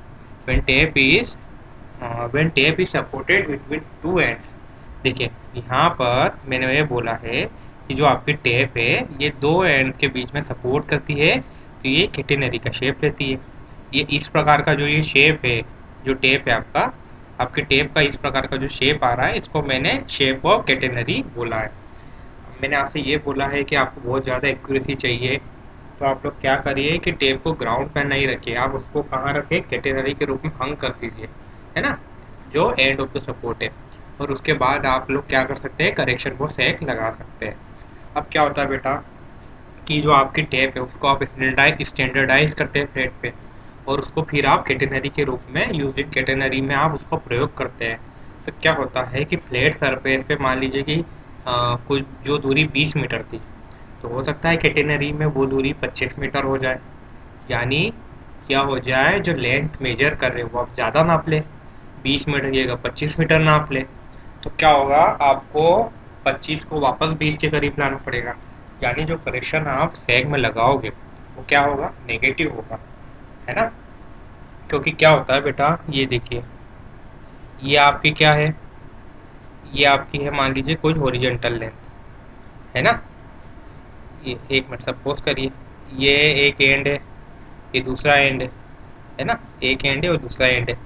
when tape is supported between two ends। देखिए, यहाँ पर मैंने ये बोला है कि जो आपकी टेप है ये दो एंड के बीच में सपोर्ट करती है, तो ये कैटेनरी का शेप लेती है। ये इस प्रकार का जो ये शेप है, जो टेप है आपका, आपके टेप का इस प्रकार का जो शेप आ रहा है, इसको मैंने शेप ऑफ कैटेनरी बोला है। मैंने आपसे ये बोला है कि आपको बहुत ज़्यादा एक्यूरेसी चाहिए, तो आप लोग क्या करिए कि टेप को ग्राउंड पर नहीं रखिए, आप उसको कहाँ रखें, कैटेनरी के रूप में हंग कर दीजिए, है ना, जो एंड ऑफ द सपोर्ट है। और उसके बाद आप लोग क्या कर सकते हैं, करेक्शन को सेक लगा सकते हैं। अब क्या होता है बेटा कि जो आपकी टेप है उसको आप स्टैंडर्डाइज करते हैं फ्लैट पे, और उसको फिर आप कैटेनरी के रूप में यूज इन कैटेनरी में आप उसको प्रयोग करते हैं। तो क्या होता है कि फ्लैट सरफेस पे मान लीजिए कि कुछ जो दूरी 20 मीटर थी, तो हो सकता है कैटेनरी में वो दूरी 25 मीटर हो जाए। यानी क्या हो जाए, जो लेंथ मेजर कर रहे हो वो आप ज़्यादा नाप ले, 20 मीटर की जगह 25 मीटर नाप ले। तो क्या होगा, आपको 25 को वापस 20 के करीब लाना पड़ेगा। यानी जो करेक्शन आप सैग में लगाओगे वो क्या होगा, नेगेटिव होगा, है ना। क्योंकि क्या होता है बेटा, ये देखिए, ये आपकी क्या है, ये आपकी है मान लीजिए कुछ हॉरिजॉन्टल लेंथ, है ना। ये एक मिनट सपोज करिए, ये एक एंड है, ये दूसरा एंड है ना, एक एंड है और दूसरा एंड है,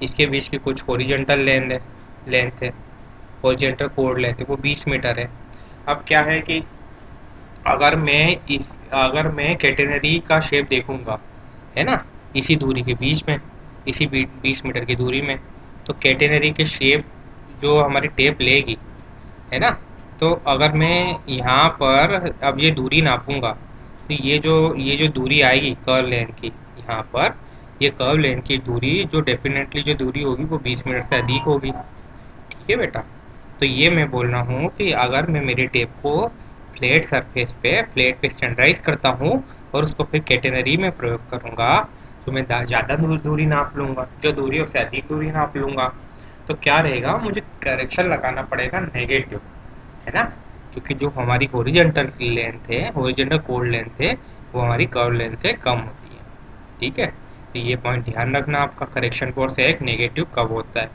इसके बीच की कुछ हॉरिजॉन्टल लेंथ है, हॉरिजॉन्टल कोड लेंथ है, वो 20 मीटर है। अब क्या है कि अगर मैं कैटेनरी का शेप देखूंगा, है ना, इसी दूरी के बीच में, इसी 20 मीटर की दूरी में, तो कैटेनरी के शेप जो हमारी टेप लेगी, है ना। तो अगर मैं यहाँ पर अब ये दूरी नापूंगा, तो ये जो दूरी आएगी कर्व लेंथ की, यहाँ पर ये कर्व लेंथ की दूरी जो डेफिनेटली जो दूरी होगी वो 20 मीटर से अधिक होगी। ठीक है बेटा, तो ये मैं बोल रहा हूँ कि अगर मैं मेरी टेप को फ्लैट पे स्टैंडर्डाइज करता हूँ और उसको फिर कैटेनरी में प्रयोग करूँगा, तो मैं ज़्यादा दूरी नाप लूँगा, जो दूरी उससे अधिक दूरी नाप लूँगा, तो क्या रहेगा, मुझे करेक्शन लगाना पड़ेगा नेगेटिव, है ना। क्योंकि जो हमारी हॉरिजॉन्टल लेंथ है, हॉरिजॉन्टल कोड लेंथ है, वो हमारी कर्व लेंथ से कम होती है। ठीक है, तो ये पॉइंट ध्यान रखना, आपका करेक्शन फोर्स एक नेगेटिव कब होता है।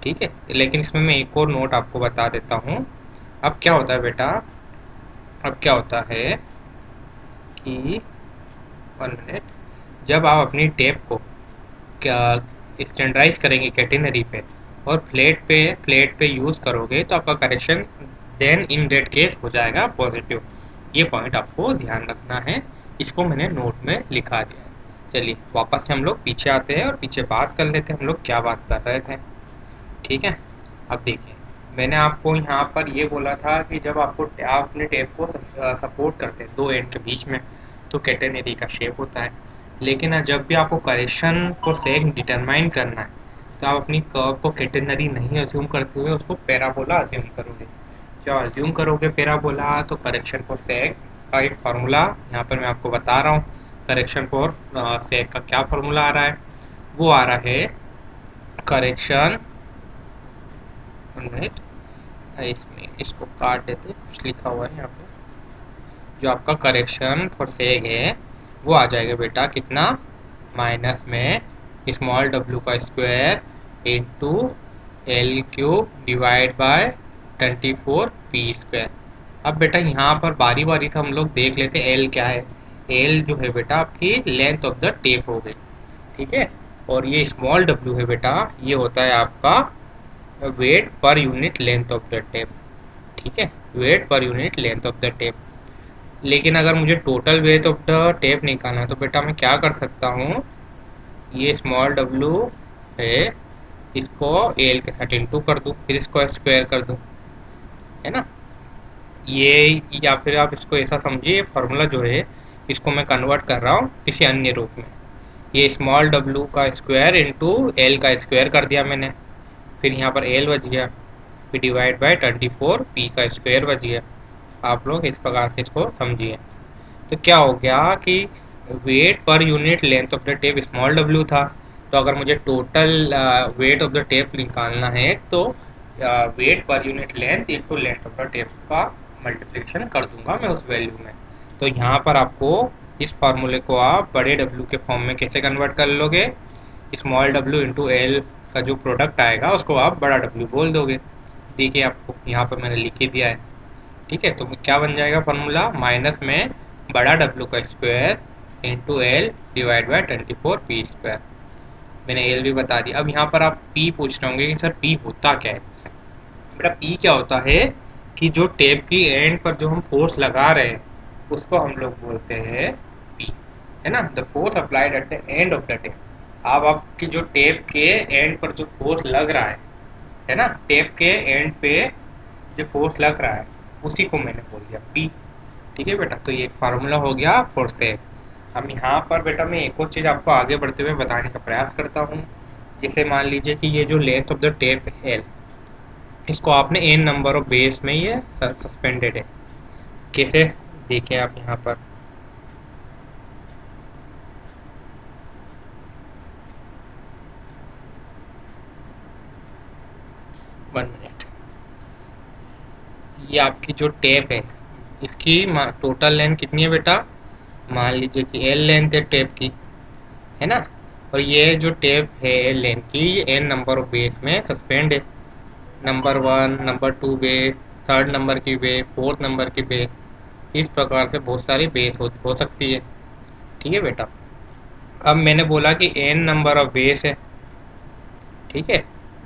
ठीक है, लेकिन इसमें मैं एक और नोट आपको बता देता हूँ। अब क्या होता है बेटा, अब क्या होता है कि 1 मिनट, जब आप अपनी टेप को क्या स्टैंडर्डाइज करेंगे कैटेनरी पे और फ्लैट पे यूज़ करोगे, तो आपका correction then in that case हो जाएगा पॉजिटिव। ये पॉइंट आपको ध्यान रखना है, इसको मैंने नोट में लिखा दिया है। चलिए वापस से हम लोग पीछे आते हैं और पीछे बात कर लेते हैं हम लोग क्या बात कर रहे थे। ठीक है, अब देखिए, मैंने आपको यहाँ पर ये बोला था कि जब आप अपने टेप को सपोर्ट करते हैं दो एंड के बीच में, तो कैटेनरी का शेप होता है। लेकिन जब भी आपको करेक्शन को सेक डिटरमाइन करना है, तो आप अपनी कर्व को कैटेनरी नहीं अज्यूम करते हुए उसको पैराबोला अज्यूम करोगे। जब अज्यूम करोगे पैराबोला तो करेक्शन फॉर सेक का एक फार्मूला यहाँ पर मैं आपको बता रहा हूँ। करेक्शन फॉर सेक का क्या फार्मूला आ रहा है, वो आ रहा है करेक्शन, मिनट इसमें इसको काट देते, कुछ लिखा हुआ है यहाँ पे। जो आपका करेक्शन फॉर सेक है वो आ जाएगा बेटा कितना, माइनस में स्मॉल w का square into L cube divide by 24p²। अब बेटा यहाँ पर बारी बारी से हम लोग देख लेते हैं एल क्या है। एल जो है बेटा आपकी लेंथ ऑफ द टेप हो गई, ठीक है। और ये स्मॉल w है बेटा, ये होता है आपका वेट पर unit length of the tape, ठीक है, वेट पर unit length of the tape. लेकिन अगर मुझे total weight of the tape निकालना है तो बेटा मैं क्या कर सकता हूँ, ये स्मॉल w है, इसको एल के साथ इंटू कर दूँ, फिर इसको स्क्वायर कर दूँ, है ना। ये या फिर आप इसको ऐसा समझिए, फार्मूला जो है इसको मैं कन्वर्ट कर रहा हूँ किसी अन्य रूप में। ये स्मॉल w का स्क्वायर इंटू एल का स्क्वायर कर दिया मैंने, फिर यहाँ पर एल बच गया, फिर डिवाइड बाय 24p का स्क्वायर बच गया। आप लोग इस प्रकार से इसको समझिए। तो क्या हो गया कि वेट पर unit length of the tape small w था, तो अगर मुझे total weight of the tape निकालना है तो वेट पर unit length into length of the tape का मल्टीप्लिकेशन कर दूंगा मैं उस वैल्यू में। तो यहाँ पर आपको इस फार्मूले को आप बड़े w के फॉर्म में कैसे कन्वर्ट कर लोगे, स्मॉल w इंटू एल का जो प्रोडक्ट आएगा उसको आप बड़ा w बोल दोगे। देखिए आपको यहाँ पर मैंने लिख ही दिया है, ठीक है। तो क्या बन जाएगा फार्मूला, माइनस में बड़ा w का square into L divide by 24p²। मैंने एल भी बता दिया। अब यहाँ पर आप p पूछ रहे होंगे कि सर p होता क्या है। बेटा p क्या होता है कि जो टेप की एंड पर जो हम फोर्स लगा रहे हैं उसको हम लोग बोलते हैं p, है ना, the force applied at the end of the tape. अब आपकी जो टेप के एंड पर जो फोर्स लग रहा है ना, टेप के एंड पे जो फोर्स लग रहा है उसी को मैंने बोल दिया p, ठीक है बेटा। तो ये फार्मूला हो गया फोर्स से। अब यहाँ पर बेटा मैं एक और चीज़ आपको आगे बढ़ते हुए बताने का प्रयास करता हूँ। जैसे मान लीजिए कि ये जो लेंथ ऑफ द टेप है इसको आपने एन नंबर ऑफ बेस में ये सस्पेंडेड है। कैसे, देखिए आप यहाँ पर, वन मिनट, ये आपकी जो टेप है इसकी टोटल लेंथ कितनी है बेटा, मान लीजिए कि एल लेंथ है टेप की, है ना। और ये जो टेप है एल लेंथ की ये एन नंबर ऑफ बेस में सस्पेंड है। Number 1, number 2 base, third number की बेस, फोर्थ नंबर की बेस, इस प्रकार से बहुत सारी बेस हो सकती है, ठीक है बेटा। अब मैंने बोला कि एन नंबर ऑफ बेस है, ठीक है,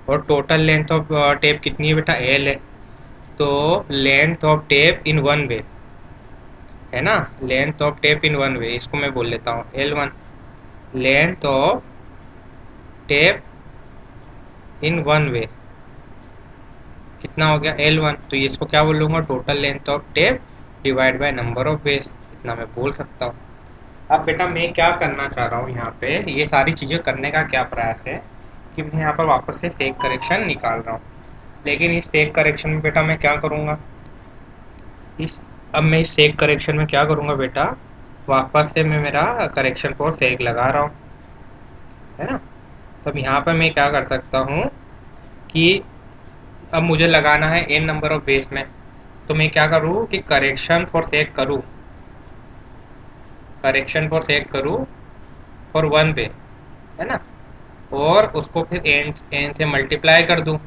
और टोटल लेंथ ऑफ टेप कितनी है बेटा, एल है। तो length of tape in one way, है ना, length of tape in one way, इसको मैं बोल लेता हूँ L1। Length of tape in one way कितना हो गया, L1। तो ये इसको क्या बोलूँगा, total length of tape divide by number of base, इतना मैं बोल सकता हूँ। अब बेटा मैं क्या करना चाह रहा हूँ यहाँ पे, ये सारी चीज़ें करने का क्या प्रयास है कि मैं यहाँ पर वापस से सेक करेक्शन निकाल रहा हूँ। लेकिन इस सेक करेक्शन में बेटा मैं क्या करूँगा, इस अब मैं इस सेक करेक्शन में क्या करूँगा बेटा, वापस से मैं मेरा करेक्शन फॉर सेक लगा रहा हूँ, है ना। तब यहाँ पर मैं क्या कर सकता हूँ कि अब मुझे लगाना है एन नंबर ऑफ बेस में, तो मैं क्या करूँ कि करेक्शन फॉर सेक करूँ, करेक्शन फॉर सेक करूँ फॉर वन वे, है ना, और उसको फिर एन से मल्टीप्लाई कर दूँ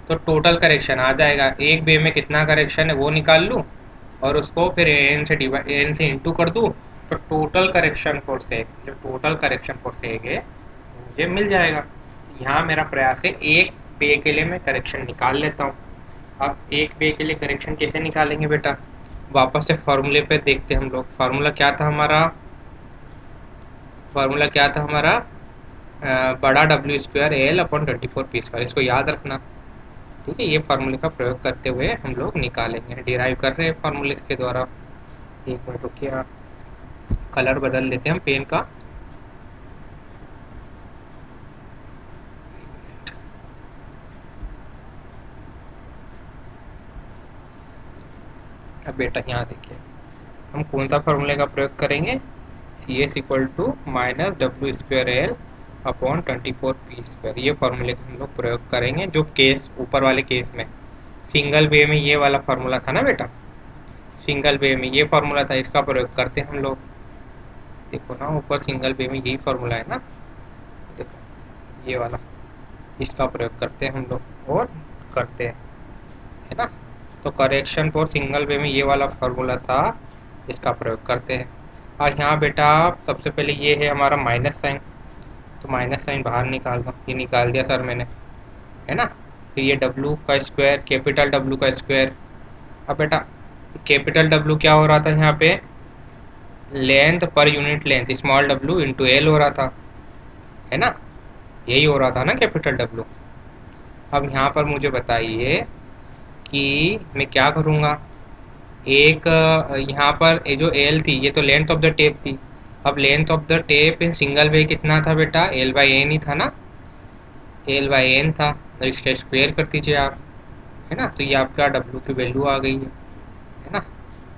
तो टोटल करेक्शन आ जाएगा। एक बे में कितना करेक्शन है वो निकाल लूँ और उसको फिर एन से इंटू कर दूँ, तो टोटल करेक्शन फॉर सेक, जो टोटल करेक्शन फॉर सेक है मुझे मिल जाएगा। यहाँ मेरा प्रयास है एक बे के लिए मैं करेक्शन निकाल लेता हूँ। अब एक बे के लिए करेक्शन कैसे निकालेंगे बेटा, वापस से फॉर्मूले पे देखते हैं हम लोग। फार्मूला क्या था हमारा, फार्मूला क्या था हमारा, बड़ा W²L/24p², इसको याद रखना, ठीक है। ये फार्मूले का प्रयोग करते हुए हम लोग निकालेंगे, डिराइव कर रहे हैं फार्मूले के द्वारा। एक मिनट रुकिए, कलर बदल लेते हैं हम पेन का। अब बेटा यहाँ देखिए, हम कौन सा फॉर्मूले का प्रयोग करेंगे, C S equal to minus W square L upon 24 P square, ये फॉर्मूले का हम लोग प्रयोग करेंगे। जो केस ऊपर वाले केस में सिंगल वे में ये वाला फार्मूला था ना बेटा, सिंगल वे में ये फार्मूला था, इसका प्रयोग करते हैं हम लोग। देखो ना ऊपर सिंगल वे में यही फार्मूला है ना, देखो ये वाला, इसका प्रयोग करते हैं हम लोग और करते हैं, है ना। तो करेक्शन फॉर सिंगल वे में ये वाला फार्मूला था, इसका प्रयोग करते हैं। और यहाँ बेटा सबसे पहले ये है हमारा माइनस साइन, तो माइनस साइन बाहर निकाल दो, ये निकाल दिया सर मैंने, है ना। फिर ये डब्लू का स्क्वायर, कैपिटल डब्लू का स्क्वायर। अब बेटा कैपिटल डब्लू क्या हो रहा था यहाँ पे, लेंथ पर unit length small W into L हो रहा था, है ना, यही हो रहा था ना कैपिटल डब्लू। अब यहाँ पर मुझे बताइए कि मैं क्या करूँगा, एक यहाँ पर ये जो एल थी ये तो लेंथ ऑफ द टेप थी। अब length of the tape in single way कितना था बेटा, एल बाई एन ही था ना, एल बाई एन था, तो इसका स्क्वायर कर दीजिए आप, है ना। तो ये आपका डब्लू की वैल्यू आ गई है ना।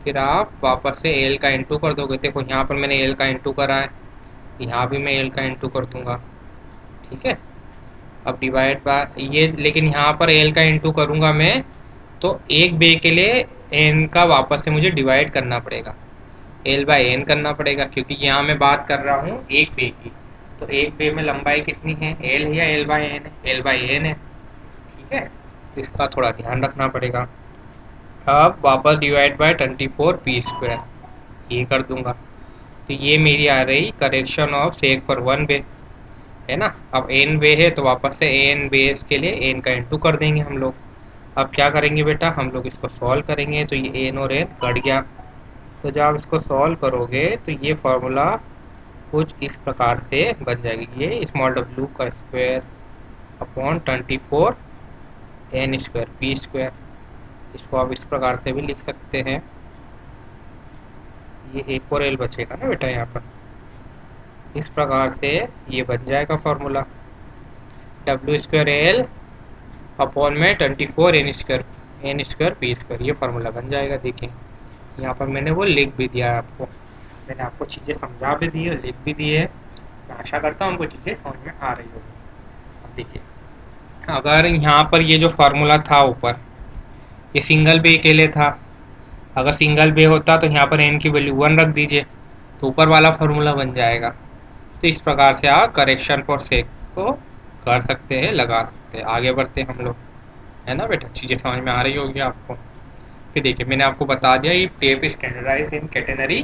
फिर आप वापस से एल का इंटू कर दोगे, देखो यहाँ पर मैंने एल का इंटू करा है, यहाँ भी मैं एल का इंटू कर दूंगा, ठीक है। अब डिवाइड बाय ये, लेकिन यहाँ पर एल का इंटू करूँगा मैं तो एक बे के लिए एन का वापस से मुझे डिवाइड करना पड़ेगा, एल बाई एन करना पड़ेगा, क्योंकि यहाँ मैं बात कर रहा हूँ एक बे की। तो एक बे में लंबाई कितनी है, एल है या एल बाई एन है, एल बाई एन है, ठीक है। तो इसका थोड़ा ध्यान रखना पड़ेगा। अब वापस डिवाइड बाय 24 पी स्क्वायर ये कर दूंगा, तो ये मेरी आ रही correction of sag for one bay, है ना। अब एन बे है तो वापस से एन बेस के लिए एन का इंटू कर देंगे हम लोग। अब क्या करेंगे बेटा, हम लोग इसको सॉल्व करेंगे, तो ये एन और एन कट गया। तो जब आप इसको सॉल्व करोगे तो ये फार्मूला कुछ इस प्रकार से बन जाएगी, ये स्मॉल डब्लू का square upon 24 n square P square. इसको आप इस प्रकार से भी लिख सकते हैं, ये एक और एल बचेगा ना बेटा यहाँ पर, इस प्रकार से ये बन जाएगा formula, W square L upon में 24 n स्क्वायर पी स्क्वायर, ये फार्मूला बन जाएगा। देखिए यहाँ पर मैंने वो लिख भी दिया है आपको, मैंने आपको चीज़ें समझा भी दी है, लिख भी दी है। मैं आशा करता हूँ हमको चीज़ें समझ में आ रही होगी। अब देखिए अगर यहाँ पर ये जो फार्मूला था ऊपर, ये सिंगल बे के लिए था, अगर सिंगल बे होता तो यहाँ पर एन की वैल्यू 1 रख दीजिए, तो ऊपर वाला फार्मूला बन जाएगा। तो इस प्रकार से आप करेक्शन फॉर सेक को कर सकते हैं, लगा सकते हैं। आगे बढ़ते हैं हम लोग, है ना बेटा, चीज़ें समझ में आ रही होगी आपको। फिर देखिए मैंने आपको बता दिया ये टेप स्टैंडर्डाइज इन कैटेनरी,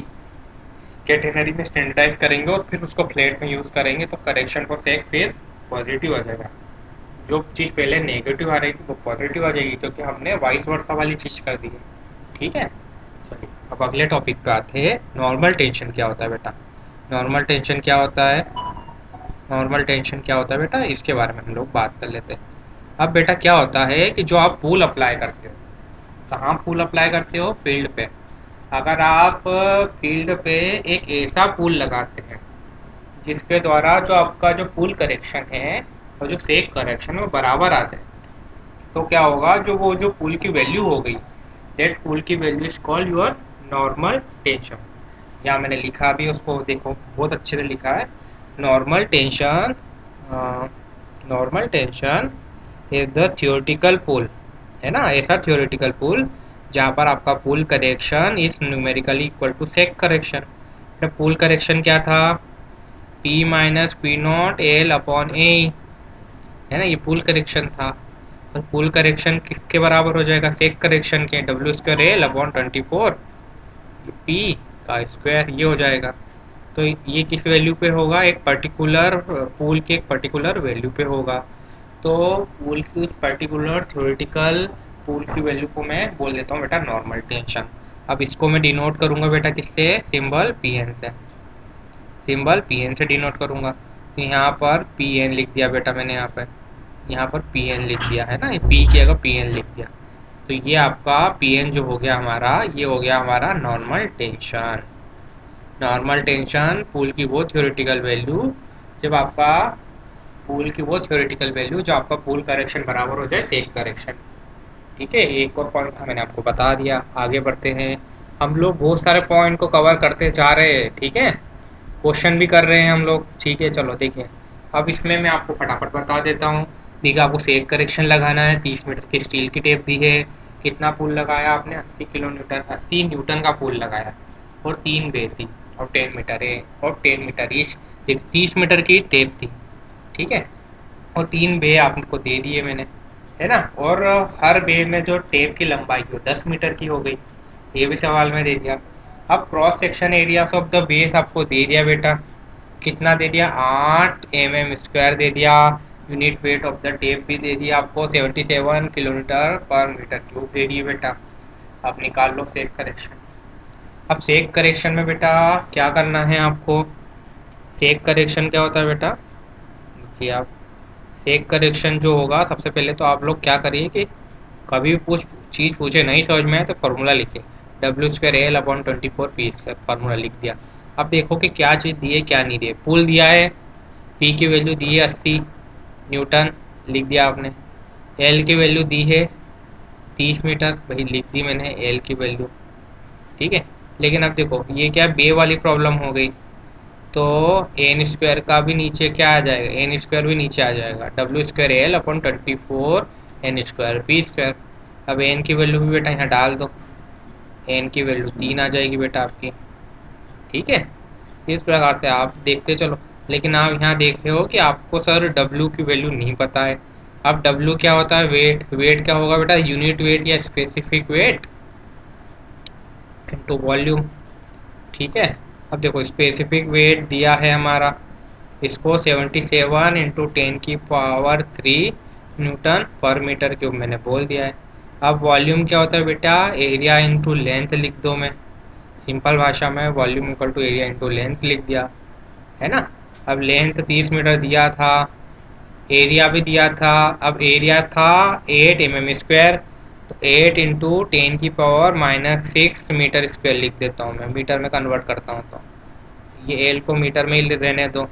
कैटेनरी में स्टैंडर्डाइज करेंगे और फिर उसको फ्लैट में यूज़ करेंगे तो करेक्शन फॉर सेक फिर पॉजिटिव आ जाएगा। जो चीज़ पहले नेगेटिव आ रही थी वो पॉजिटिव आ जाएगी, क्योंकि हमने वाइस वर्सा वाली चीज़ कर दी है, ठीक है। चलिए अब अगले टॉपिक पे आते हैं, नॉर्मल टेंशन क्या होता है बेटा। नॉर्मल टेंशन क्या होता है, नॉर्मल टेंशन क्या होता है बेटा, इसके बारे में हम लोग बात कर लेते हैं। अब बेटा क्या होता है कि जो आप पूल अप्लाई करते हो, कहाँ पूल अप्लाई करते हो, फील्ड पे। अगर आप फील्ड पे एक ऐसा पूल लगाते हैं जिसके द्वारा जो आपका जो पूल करेक्शन है और जो सेक करेक्शन है वो बराबर आ जाए, तो क्या होगा, जो वो जो पूल की वैल्यू हो गई, दैट पूल की value is called your normal tension. यहाँ मैंने लिखा भी उसको, देखो बहुत अच्छे से लिखा है, normal tension, normal tension is the theoretical pull, है ना, ऐसा थियोरेटिकल पूल जहाँ पर आपका pull correction is numerically equal to sag correction. Pull correction क्या था, P minus P not L upon A, है ना, ये पूल करेक्शन था। और पूल करेक्शन किसके बराबर हो जाएगा, सेक करेक्शन के, W square L upon 24 P का स्क्वायर, ये हो जाएगा। तो ये किस वैल्यू पे होगा, एक पर्टिकुलर पूल के एक पर्टिकुलर वैल्यू पे होगा। तो पूल की उस पर्टिकुलर थ्योरेटिकल पूल की वैल्यू को मैं बोल देता हूँ बेटा नॉर्मल टेंशन। अब इसको मैं डिनोट करूँगा बेटा किससे, सिंबल पी एन से, सिंबल पी एन से डिनोट करूँगा। तो यहाँ पर पी एन लिख दिया बेटा मैंने, यहाँ पर पी एन लिख दिया, है ना, पी की जगह पी एन लिख दिया। तो ये आपका पी एन जो हो गया हमारा, ये हो गया हमारा normal tension. Normal tension pool की वो थ्योरेटिकल वैल्यू, जब आपका पूल की वो थ्योरेटिकल वैल्यू जो आपका पूल करेक्शन बराबर हो जाए सेक करेक्शन, ठीक है, एक और पॉइंट था मैंने आपको बता दिया। आगे बढ़ते हैं, हम लोग बहुत सारे पॉइंट को कवर करते जा रहे हैं। ठीक है, क्वेश्चन भी कर रहे हैं हम लोग। ठीक है, चलो देखिए, अब इसमें मैं आपको फटाफट बता देता हूँ। देखिए, आपको सेक करेक्शन लगाना है। 30 मीटर की स्टील की टेप दी है। कितना पुल लगाया आपने? 80 किलो न्यूटन, 80 न्यूटन का पुल लगाया। और 3 बेल थी, और 10 मीटर है, और 10 मीटर ईच। 30 मीटर की टेप थी। ठीक है, और 3 बे आपको दे दिए मैंने, है ना। और हर बे में जो टेप की लंबाई हो 10 मीटर की हो गई, ये भी सवाल में दे दिया। अब cross section area of the base आपको दे दिया बेटा। कितना दे दिया? 8 mm² दे दिया। Unit weight of the tape भी दे दिया आपको, 77 kN/m³ दे दिए बेटा। अब निकाल लो सेक करेक्शन। अब सेक करेक्शन में बेटा क्या करना है आपको? सेक करेक्शन क्या होता है बेटा? देखिए, आप सेक करेक्शन जो होगा, सबसे पहले तो आप लोग क्या करिए कि कभी भी कुछ चीज़ पूछे नहीं समझ में आए तो फार्मूला लिखिए। W²L/24 P², फार्मूला लिख दिया। अब देखो कि क्या चीज़ दी है क्या नहीं दी है। पुल दिया है, पी की वैल्यू दी है 80 न्यूटन, लिख दिया आपने। एल की वैल्यू दी है 30 मीटर, वही लिख दी मैंने एल की वैल्यू। ठीक है, लेकिन अब देखो ये क्या बे वाली प्रॉब्लम हो गई, तो n² का भी नीचे क्या आ जाएगा? n² भी नीचे आ जाएगा। W²L/24 n²P²। अब n की वैल्यू भी बेटा यहाँ डाल दो। n की वैल्यू 3 आ जाएगी बेटा आपकी। ठीक है, इस प्रकार से आप देखते चलो। लेकिन आप यहाँ देख रहे हो कि आपको सर W की वैल्यू नहीं पता है। अब W क्या होता है? वेट। वेट क्या होगा बेटा? यूनिट वेट या स्पेसिफिक वेट इनटू वॉल्यूम। ठीक है, अब देखो स्पेसिफिक वेट दिया है हमारा, इसको 77 × 10⁻³ न्यूटन पर मीटर क्यूब मैंने बोल दिया है। अब वॉल्यूम क्या होता है बेटा? एरिया इंटू लेंथ लिख दो। मैं सिंपल भाषा में volume equal to area into length लिख दिया, है ना। अब लेंथ 30 मीटर दिया था, एरिया भी दिया था। अब एरिया था 8 mm², तो 8 × 10⁻⁻6 मीटर स्क्वायर लिख देता हूँ मैं, मीटर में कन्वर्ट करता हूँ तो ये एल को मीटर में ही रहने दो।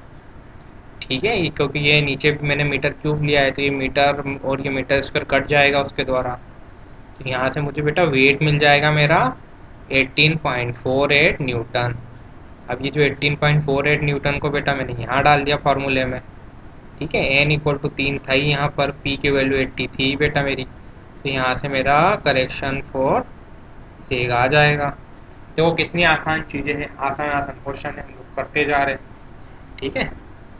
ठीक है, ये क्योंकि ये नीचे भी मैंने मीटर क्यूब लिया है, तो ये मीटर और ये मीटर स्क्वायर कट जाएगा उसके द्वारा। तो यहाँ से मुझे बेटा वेट मिल जाएगा मेरा 18.48 न्यूटन। अब ये जो 18.48 न्यूटन को बेटा मैंने यहाँ डाल दिया फार्मूले में। ठीक है, n=3 था ही यहाँ पर, p की वैल्यू 80 थी बेटा मेरी, तो यहाँ से मेरा करेक्शन फॉर सेग आ जाएगा। देखो कितनी आसान चीज़ें हैं, आसान आसान क्वेश्चन है, हम लोग करते जा रहे हैं। ठीक है,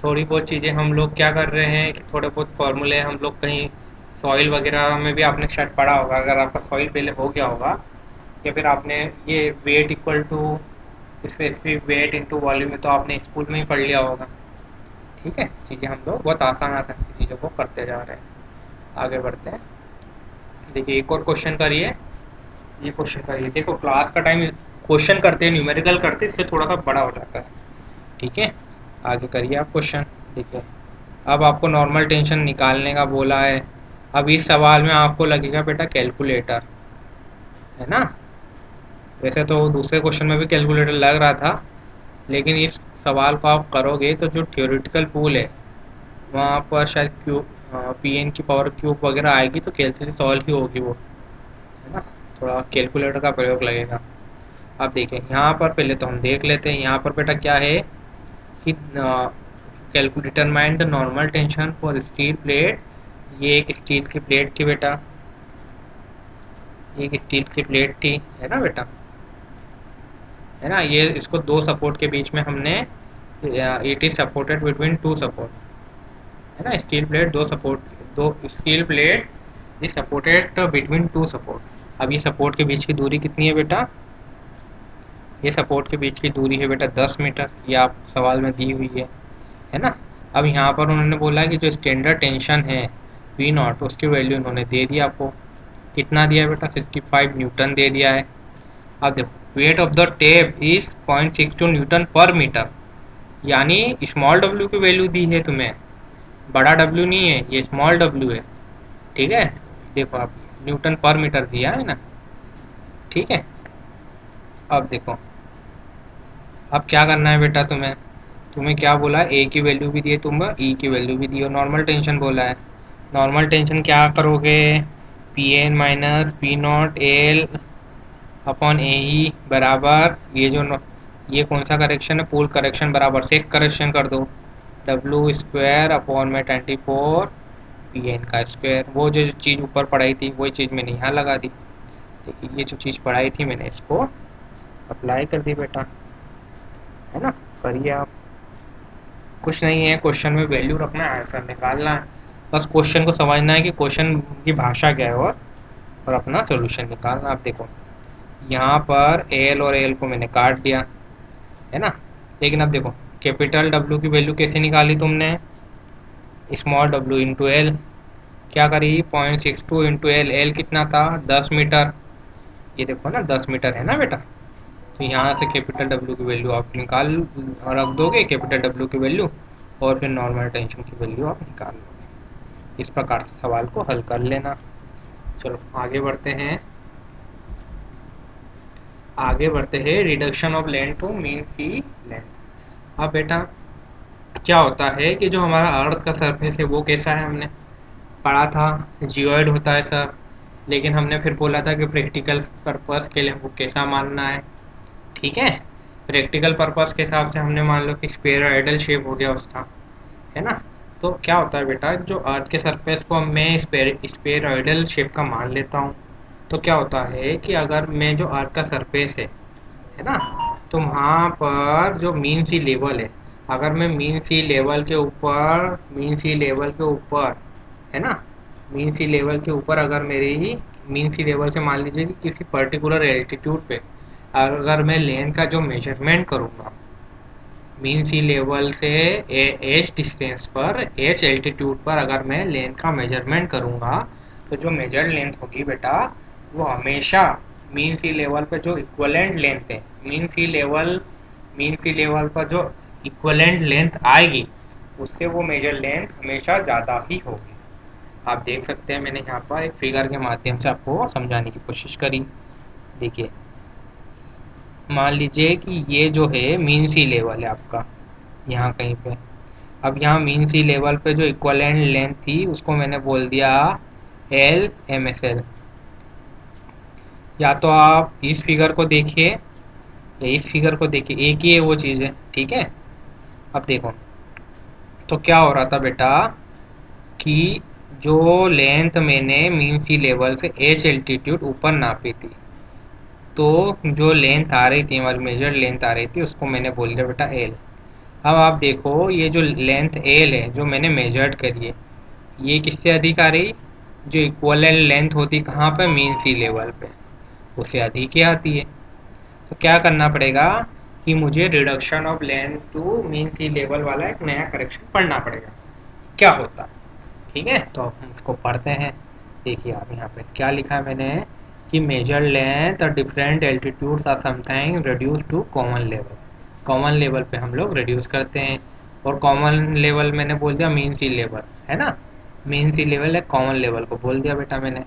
थोड़ी बहुत चीज़ें हम लोग क्या कर रहे हैं कि थोड़े बहुत फॉर्मूले हम लोग कहीं सॉइल वगैरह में भी आपने शायद पढ़ा होगा, अगर आपका सॉइल पहले हो गया होगा, या फिर आपने ये weight equal to specific weight into volume में तो आपने स्कूल में ही पढ़ लिया होगा। ठीक है, चीज़ें हम लोग बहुत आसान आसान सी चीज़ों को करते जा रहे हैं। आगे बढ़ते हैं। देखिए, एक और क्वेश्चन करिए। ये क्वेश्चन करिए, देखो क्लास का टाइम क्वेश्चन करते हैं, न्यूमेरिकल करते हैं, इसलिए थोड़ा सा बड़ा हो जाता है। ठीक है, आगे करिए आप क्वेश्चन। देखिए, अब आपको नॉर्मल टेंशन निकालने का बोला है। अब इस सवाल में आपको लगेगा बेटा कैलकुलेटर, है ना। वैसे तो दूसरे क्वेश्चन में भी कैलकुलेटर लग रहा था, लेकिन इस सवाल को आप करोगे तो जो थ्योरेटिकल पूल है वहाँ पर शायद क्यूब, पी एन की पावर क्यूब वगैरह आएगी, तो कैलकुलेटर सॉल्व ही होगी वो, है ना। थोड़ा कैलकुलेटर का प्रयोग लगेगा। अब देखें यहाँ पर, पहले तो हम देख लेते हैं यहाँ पर बेटा क्या है कि calculator mind the normal tension for steel plate. ये एक स्टील की प्लेट थी बेटा, एक स्टील की प्लेट थी, है ना बेटा, है ना। ये इसको दो सपोर्ट के बीच में हमने, it is supported between two support, है ना। स्टील प्लेट दो सपोर्ट, दो steel plate is supported between two support. अब ये सपोर्ट के बीच की दूरी कितनी है बेटा? ये सपोर्ट के बीच की दूरी है बेटा 10 मीटर, ये आप सवाल में दी हुई है ना। अब यहाँ पर उन्होंने बोला है कि जो स्टैंडर्ड टेंशन है V0, उसकी वैल्यू उन्होंने दे दिया आपको। कितना दिया है बेटा? 65 न्यूटन दे दिया है। अब देखो wait of the tape is 0.62 Newton पर मीटर, यानी स्मॉल डब्ल्यू की वैल्यू दी है तुम्हें, बड़ा डब्ल्यू नहीं है, ये स्मॉल डब्ल्यू है। ठीक है, देखो आप न्यूटन पर मीटर दिया है ना। ठीक है, अब देखो, अब क्या करना है बेटा तुम्हें? तुम्हें क्या बोला? ए की वैल्यू भी दी है, तुम्हें ई की वैल्यू भी दी है, नॉर्मल टेंशन बोला है। नॉर्मल टेंशन क्या करोगे? P N minus P not L upon A E बराबर ये कौन सा करेक्शन है, पूल करेक्शन बराबर से एक करेक्शन कर दो, डब्लू स्क्वायर अपॉन में 24 पी एन का स्क्वायर। वो जो चीज़ ऊपर पढ़ाई थी वही चीज़ मैंने यहाँ लगा दी। देखिए ये जो चीज़ पढ़ाई थी मैंने इसको अप्लाई कर दी बेटा, है ना। करिए आप, कुछ नहीं है, क्वेश्चन में वैल्यू रखना है, आंसर निकालना है। बस क्वेश्चन को समझना है कि क्वेश्चन की भाषा क्या है, और अपना सोल्यूशन निकालना। आप देखो यहाँ पर एल और एल को मैंने काट दिया, है ना। लेकिन अब देखो कैपिटल डब्ल्यू की वैल्यू कैसे निकाली तुमने, स्मॉल डब्ल्यू इंटू एल। क्या करी, 0.62 इंटू एल, एल कितना था 10 मीटर, ये देखो ना 10 मीटर है ना बेटा। तो यहाँ से कैपिटल डब्ल्यू की वैल्यू आप निकाल और रख दोगे, कैपिटल डब्ल्यू की वैल्यू, और फिर नॉर्मल टेंशन की वैल्यू आप निकाल लोगे। इस प्रकार से सवाल को हल कर लेना। चलो आगे बढ़ते हैं, reduction of length to mean sea length. अब बेटा क्या होता है कि जो हमारा अर्थ का सरफेस है वो कैसा है, हमने पढ़ा था जियोइड होता है सर। लेकिन हमने फिर बोला था कि प्रैक्टिकल पर्पस के लिए वो कैसा मानना है, ठीक है। प्रैक्टिकल पर्पस के हिसाब से हमने मान लो कि स्फेरॉइडल शेप हो गया उसका, है ना। तो क्या होता है बेटा, जो अर्थ के सरफेस को मैं स्फेरॉइडल शेप का मान लेता हूँ, तो क्या होता है कि अगर मैं जो अर्थ का सरफेस है ना, तो वहाँ पर जो मीन सी लेवल है, अगर मैं मीन सी लेवल के ऊपर है ना, मीन सी लेवल के ऊपर अगर मेरी मीन सी लेवल से मान लीजिए कि किसी पर्टिकुलर एल्टीट्यूड पे अगर मैं लेंथ का जो मेजरमेंट करूँगा मीन सी लेवल से एच डिस्टेंस पर, एच एल्टीट्यूड पर अगर मैं लेंथ का मेजरमेंट करूँगा, तो जो मेजर्ड लेंथ होगी बेटा वो हमेशा मीन सी लेवल पर जो इक्वलेंट लेंथ है, मीन सी लेवल पर जो इक्वलेंट लेंथ आएगी उससे वो मेजर लेंथ हमेशा ज़्यादा ही होगी। आप देख सकते हैं मैंने यहाँ पर एक फिगर के माध्यम से आपको समझाने की कोशिश करी। देखिए मान लीजिए कि ये जो है मीन सी लेवल है आपका यहाँ कहीं पे। अब यहाँ मीन सी लेवल पे जो इक्वलेंट लेंथ थी उसको मैंने बोल दिया एल एम एस एल। या तो आप इस फिगर को देखिए या इस फिगर को देखिए, एक ही है वो चीज़ है, ठीक है। अब देखो तो क्या हो रहा था बेटा कि जो लेंथ मैंने मीन सी लेवल से एच एल्टीट्यूड ऊपर नापी थी, तो जो लेंथ आ रही थी हमारी मेजर लेंथ आ रही थी उसको मैंने बोल दिया बेटा एल। अब आप देखो ये जो लेंथ एल है जो मैंने मेजर्ड करी है, ये किससे अधिक आ रही, जो इक्वलेंट लेंथ होती कहाँ पे, मीन सी लेवल पे, उससे अधिक ही आती है। तो क्या करना पड़ेगा कि मुझे reduction of length to mean sea level वाला एक नया करेक्शन पढ़ना पड़ेगा। क्या होता है, ठीक है, तो हम इसको पढ़ते हैं। देखिए आप यहाँ पे क्या लिखा है मैंने कि मेजर लेंथ और different altitudes are sometime reduce to common level. Common level पे हम लोग रिड्यूस करते हैं, और कॉमन लेवल मैंने बोल दिया मीन सी लेवल, है ना। मीन सी लेवल है, कॉमन लेवल को बोल दिया बेटा मैंने।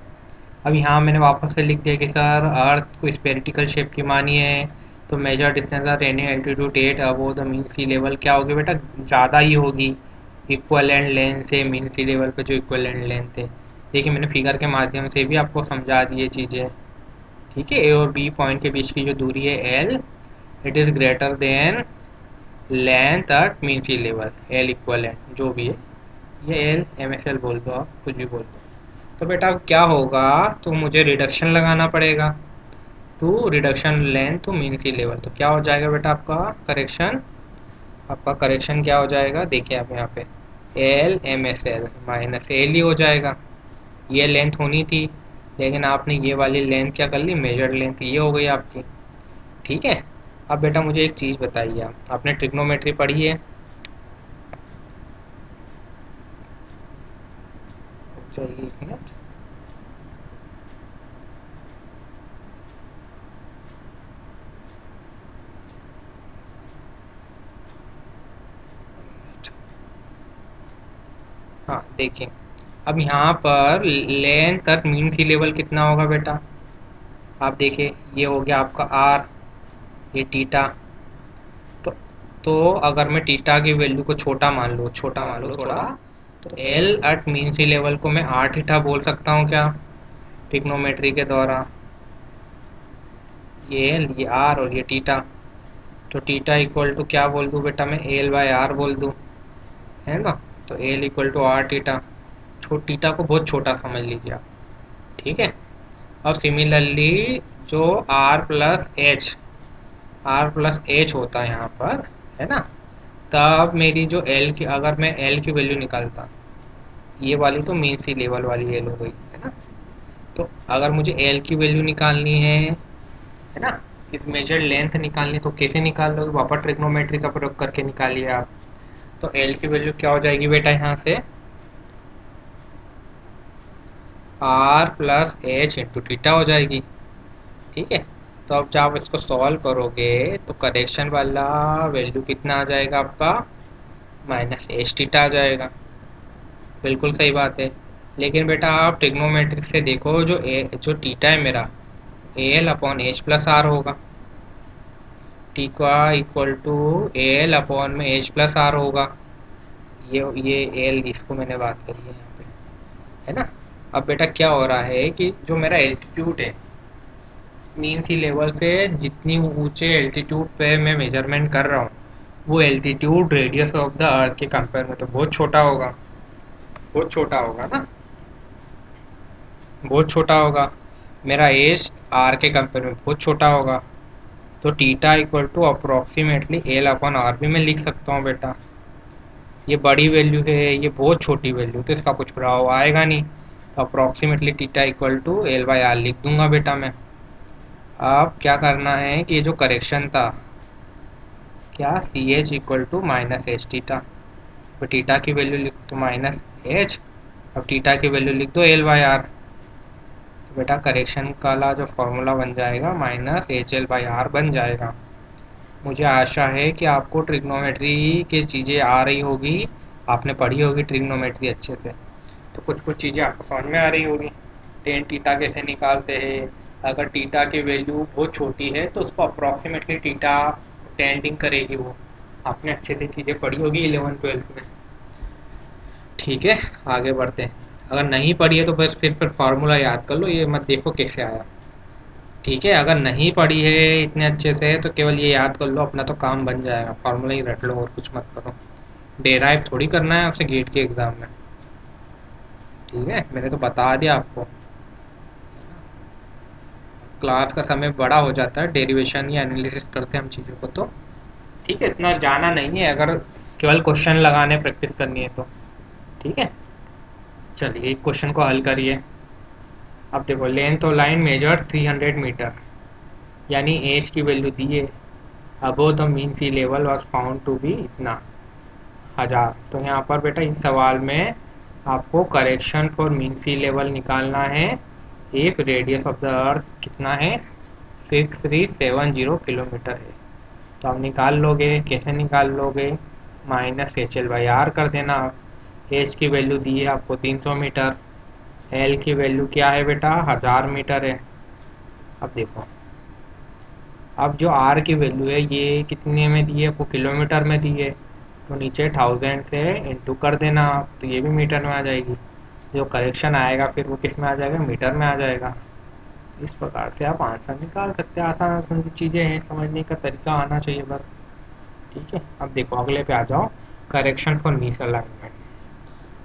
अब यहाँ मैंने वापस से लिख दिया कि सर अर्थ को स्पेरिटिकल शेप की मानी है, तो measure distance of any altitude 8 above the mean sea level क्या होगी बेटा, ज़्यादा ही होगी इक्वलेंट लेंथ से मीन सी लेवल पे जो इक्वलेंट लेंथ है। देखिए मैंने फिगर के माध्यम से भी आपको समझा दी ये चीज़ें, ठीक है। ए और बी पॉइंट के बीच की जो दूरी है L, it is greater than length at mean sea level, L equivalent जो भी है, ये एल एम एस एल बोल दो, आप कुछ भी बोल दो। तो बेटा अब क्या होगा, तो मुझे रिडक्शन लगाना पड़ेगा to reduction length to mean sea level. तो क्या हो जाएगा बेटा आपका करेक्शन क्या हो जाएगा, देखिए आप यहाँ पे L M S L minus L ही हो जाएगा। ये लेंथ होनी थी, लेकिन आपने ये वाली लेंथ क्या कर ली, मेजर लेंथ ये हो गई आपकी, ठीक है। अब बेटा मुझे एक चीज़ बताइए, आपने ट्रिग्नोमेट्री पढ़ी है, चाहिए एक मिनट। हाँ देखिए, अब यहाँ पर लेंथ तक मीन सी लेवल कितना होगा बेटा, आप देखिए ये हो गया आपका आर, ये टीटा। तो तो अगर मैं टीटा की वैल्यू को छोटा मान लो थोड़ा, तो L eight mean sea level को मैं आर थीटा बोल सकता हूँ क्या, ट्रिग्नोमेट्री के द्वारा, ये एल, ये आर और ये टीटा। तो टीटा इक्वल टू क्या बोल दूँ बेटा मैं, एल बाय आर बोल दूँ, है ना। तो L equal to R theta, theta को बहुत छोटा समझ लीजिए आप, ठीक है। अब सिमिलरली जो आर प्लस एच होता है यहाँ पर, है ना, तब मेरी जो एल की, अगर मैं एल की वैल्यू निकालता, ये वाली तो मीन सी लेवल वाली एल हो गई, है ना। तो अगर मुझे एल की वैल्यू निकालनी है ना, इस मेजर लेंथ निकालनी, तो कैसे निकाल लोगे, वापस ट्रिग्नोमेट्री का प्रयोग करके निकालिए आप। तो एल की वैल्यू क्या हो जाएगी बेटा यहाँ से, R plus H into theta हो जाएगी, ठीक है। तो अब जब आप इसको सॉल्व करोगे तो करेक्शन वाला वैल्यू कितना आ जाएगा आपका, माइनस एच थीटा आ जाएगा। बिल्कुल सही बात है। लेकिन बेटा आप ट्रिग्नोमेट्रिक से देखो, जो थीटा है मेरा, L upon H plus R होगा, टी का इक्वल टू एल अपॉन में एच प्लस आर होगा। ये एल, इसको मैंने बात करी है यहाँ पे, है ना। अब बेटा क्या हो रहा है कि जो मेरा एल्टीट्यूड है, मीन सी लेवल से जितनी ऊंचे एल्टीट्यूड पे मैं मेजरमेंट कर रहा हूँ, वो altitude radius of the earth के कंपेयर में तो बहुत छोटा होगा, बहुत छोटा होगा ना, बहुत छोटा होगा। मेरा एज आर के कंपेयर में बहुत छोटा होगा। तो theta equal to approximately L upon R भी मैं लिख सकता हूँ बेटा। ये बड़ी वैल्यू है, ये बहुत छोटी वैल्यू, तो इसका कुछ प्रभाव आएगा नहीं। तो approximately theta equal to L by R लिख दूंगा बेटा मैं। अब क्या करना है कि ये जो करेक्शन था, क्या C H equal to minus H theta, तो टीटा की वैल्यू लिख तो माइनस एच, अब टीटा की वैल्यू लिख दो एल बाई आर। तो बेटा करेक्शन का जो फॉर्मूला बन जाएगा minus H L by R बन जाएगा। मुझे आशा है कि आपको ट्रिग्नोमेट्री की चीज़ें आ रही होगी, आपने पढ़ी होगी ट्रिग्नोमेट्री अच्छे से, तो कुछ कुछ चीज़ें आपको समझ में आ रही होगी। टेन टीटा कैसे निकालते हैं, अगर टीटा की वैल्यू बहुत छोटी है तो उसको अप्रॉक्सीमेटली टीटा टेंडिंग करेगी, वो आपने अच्छे से चीज़ें पढ़ी होगी 11th-12th में, ठीक है। आगे बढ़ते हैं। अगर नहीं पढ़ी है तो बस फिर फार्मूला याद कर लो, ये मत देखो कैसे आया, ठीक है। अगर नहीं पढ़ी है इतने अच्छे से तो केवल ये याद कर लो, अपना तो काम बन जाएगा, फार्मूला ही रट लो और कुछ मत करो। डेराइव थोड़ी करना है आपसे गेट के एग्ज़ाम में, ठीक है, मैंने तो बता दिया आपको। क्लास का समय बड़ा हो जाता है, डेरिवेशन या एनालिसिस करते हैं हम चीज़ों को, तो ठीक है, इतना जाना नहीं है, अगर केवल क्वेश्चन लगाने प्रैक्टिस करनी है तो, ठीक है। चलिए एक क्वेश्चन को हल करिए। अब देखो, length of line measure 300 metre, यानी एज की वैल्यू दी है, above the mean sea level was found to be इतना 1000। तो यहाँ पर बेटा इस सवाल में आपको correction for mean sea level निकालना है। एक रेडियस ऑफ द अर्थ कितना है, 6370 किलोमीटर है। तो आप निकाल लोगे, कैसे निकाल लोगे, minus H L by R कर देना आप। एच की वैल्यू दी है आपको 300 मीटर, एल की वैल्यू क्या है बेटा, 1000 मीटर है। अब देखो, अब जो आर की वैल्यू है ये कितने में दी है आपको, किलोमीटर में दी है, तो नीचे 1000 से इंटू कर देना आप, तो ये भी मीटर में आ जाएगी। जो करेक्शन आएगा फिर वो किस में आ जाएगा, मीटर में आ जाएगा। तो इस प्रकार से आप आंसर निकाल सकते हैं। आसान आसान चीज़ें हैं, समझने का तरीका आना चाहिए बस, ठीक है। अब देखो अगले पे आ जाओ, करेक्शन फॉर मिस अलाइनमेंट।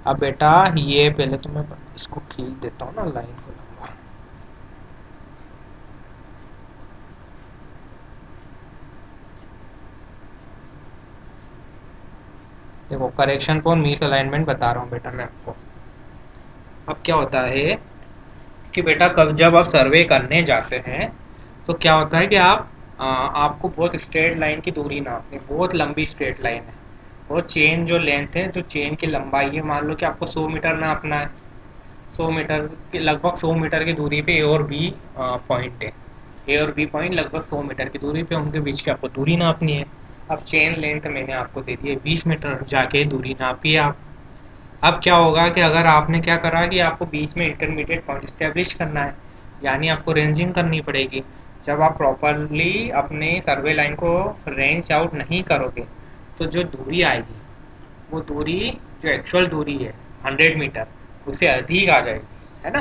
अब बेटा ये पहले तो मैं इसको खींच देता हूँ ना लाइन को लंबा। देखो करेक्शन फॉर मिस अलाइनमेंट बता रहा हूँ बेटा मैं आपको। अब क्या होता है कि बेटा कब जब आप सर्वे करने जाते हैं तो क्या होता है कि आपको बहुत स्ट्रेट लाइन की दूरी नापनी, बहुत लंबी स्ट्रेट लाइन है, वो चेन जो लेंथ है, जो चेन की लंबाई है, मान लो कि आपको 100 मीटर नापना है, 100 मीटर के लगभग 100 मीटर की दूरी पे ए और बी पॉइंट है, ए और बी पॉइंट लगभग 100 मीटर की दूरी पे, उनके बीच की आपको दूरी नापनी है। अब चेन लेंथ मैंने आपको दे दी है 20 मीटर, जाके दूरी नापी आप। अब क्या होगा कि अगर आपने क्या करा कि आपको बीच में इंटरमीडिएट पॉइंट इस्टेब्लिश करना है, यानी आपको रेंजिंग करनी पड़ेगी। जब आप प्रॉपरली अपने सर्वे लाइन को रेंज आउट नहीं करोगे तो जो दूरी आएगी, वो दूरी जो एक्चुअल दूरी है 100 मीटर, उससे अधिक आ जाएगी, है ना।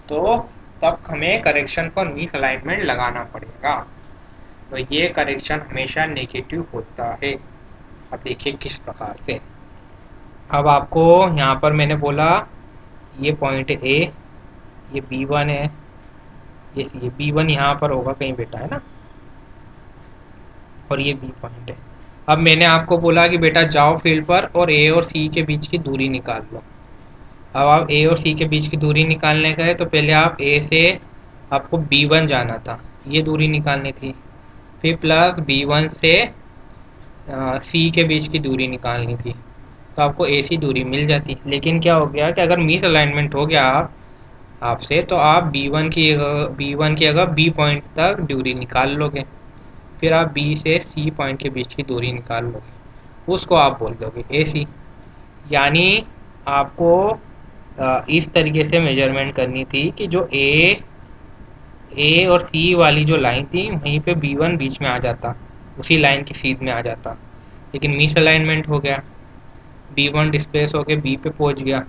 तो तब हमें करेक्शन पर मिस अलाइनमेंट लगाना पड़ेगा। तो ये करेक्शन हमेशा नेगेटिव होता है। अब देखिए किस प्रकार से। अब आपको यहाँ पर मैंने बोला ये पॉइंट ए, ये B1 है, ये B1 यहाँ पर होगा कहीं बेटा, है ना, और ये B पॉइंट है। अब मैंने आपको बोला कि बेटा जाओ फील्ड पर और ए और सी के बीच की दूरी निकाल लो। अब आप ए और सी के बीच की दूरी निकालने गए तो पहले आप ए से आपको B1 जाना था, ये दूरी निकालनी थी, फिर प्लस B1 से सी के बीच की दूरी निकालनी थी, तो आपको ए सी दूरी मिल जाती। लेकिन क्या हो गया कि अगर मिस अलाइनमेंट हो गया आपसे तो आप B1 की अगर B पॉइंट तक दूरी निकाल लोगे, फिर आप B से C पॉइंट के बीच की दूरी निकाल लोगे, उसको आप बोल दोगे AC। यानी आपको इस तरीके से मेजरमेंट करनी थी कि जो ए और सी वाली जो लाइन थी वहीं पे B1 बीच में आ जाता, उसी लाइन की सीध में आ जाता, लेकिन मिस अलाइनमेंट हो गया, B1 डिस्प्लेस होकर B पे पहुंच गया,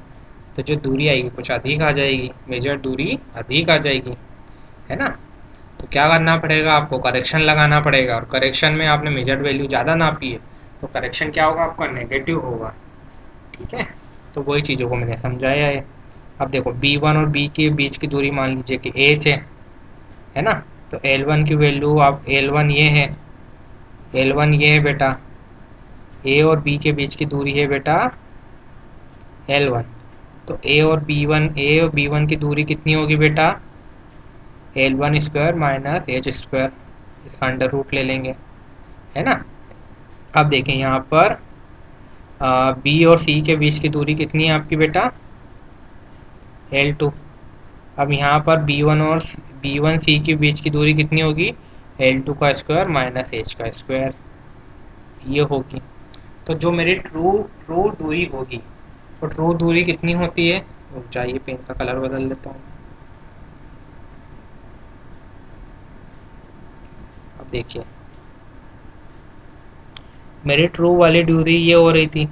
तो जो दूरी आएगी कुछ अधिक आ जाएगी, मेजर दूरी अधिक आ जाएगी, है ना। तो क्या करना पड़ेगा, आपको करेक्शन लगाना पड़ेगा, और करेक्शन में आपने मेजर वैल्यू ज़्यादा नापी है तो करेक्शन क्या होगा आपका, नेगेटिव होगा। ठीक है, तो वही चीज़ों को मैंने समझाया है। अब देखो B1 और B के बीच की दूरी मान लीजिए कि h है ना, तो L1 की वैल्यू आप L1 ये है, L1 ये है बेटा, A और B के बीच की दूरी है बेटा L1, तो A और B1 की दूरी कितनी होगी बेटा, L1 square minus H square, इसका अंडर रूट ले लेंगे, है ना। अब देखें यहाँ पर बी और सी के बीच की दूरी कितनी है आपकी बेटा, L2। अब यहाँ पर B1 सी के बीच की दूरी कितनी होगी, L2 का स्क्वायर माइनस एच का स्क्वायर, ये होगी। तो जो मेरी ट्रू दूरी होगी, तो ट्रू दूरी कितनी होती है, रुक जाइए पेन का कलर बदल देता हूँ। अब देखिए मेरी ट्रू वाली दूरी ये हो रही थी,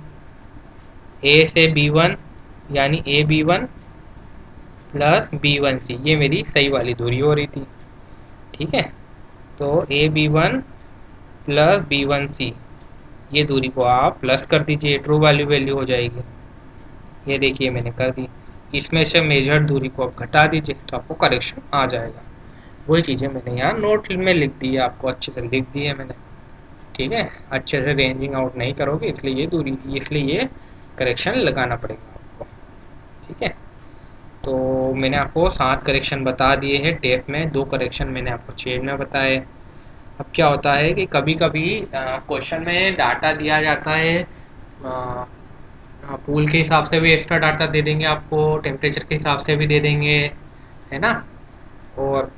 ए से B1 यानी AB1 प्लस B1C, ये मेरी सही वाली दूरी हो रही थी। ठीक है, तो AB1 प्लस B1C, ये दूरी को आप प्लस कर दीजिए, ट्रू वाली वैल्यू हो जाएगी। ये देखिए मैंने कर दी, इसमें से मेजर्ड दूरी को आप घटा दीजिए तो आपको करेक्शन आ जाएगा। वही चीज़ें मैंने यहाँ नोट में लिख दी है, आपको अच्छे से लिख दी है मैंने। ठीक है, अच्छे से रेंजिंग आउट नहीं करोगे इसलिए ये करेक्शन लगाना पड़ेगा आपको। ठीक है, तो मैंने आपको 7 करेक्शन बता दिए हैं टेप में, 2 करेक्शन मैंने आपको चेन में बताए। अब क्या होता है कि कभी कभी क्वेश्चन में डाटा दिया जाता है, पूल के हिसाब से भी एक्स्ट्रा डाटा दे देंगे आपको, टेम्परेचर के हिसाब से भी दे देंगे, है ना, और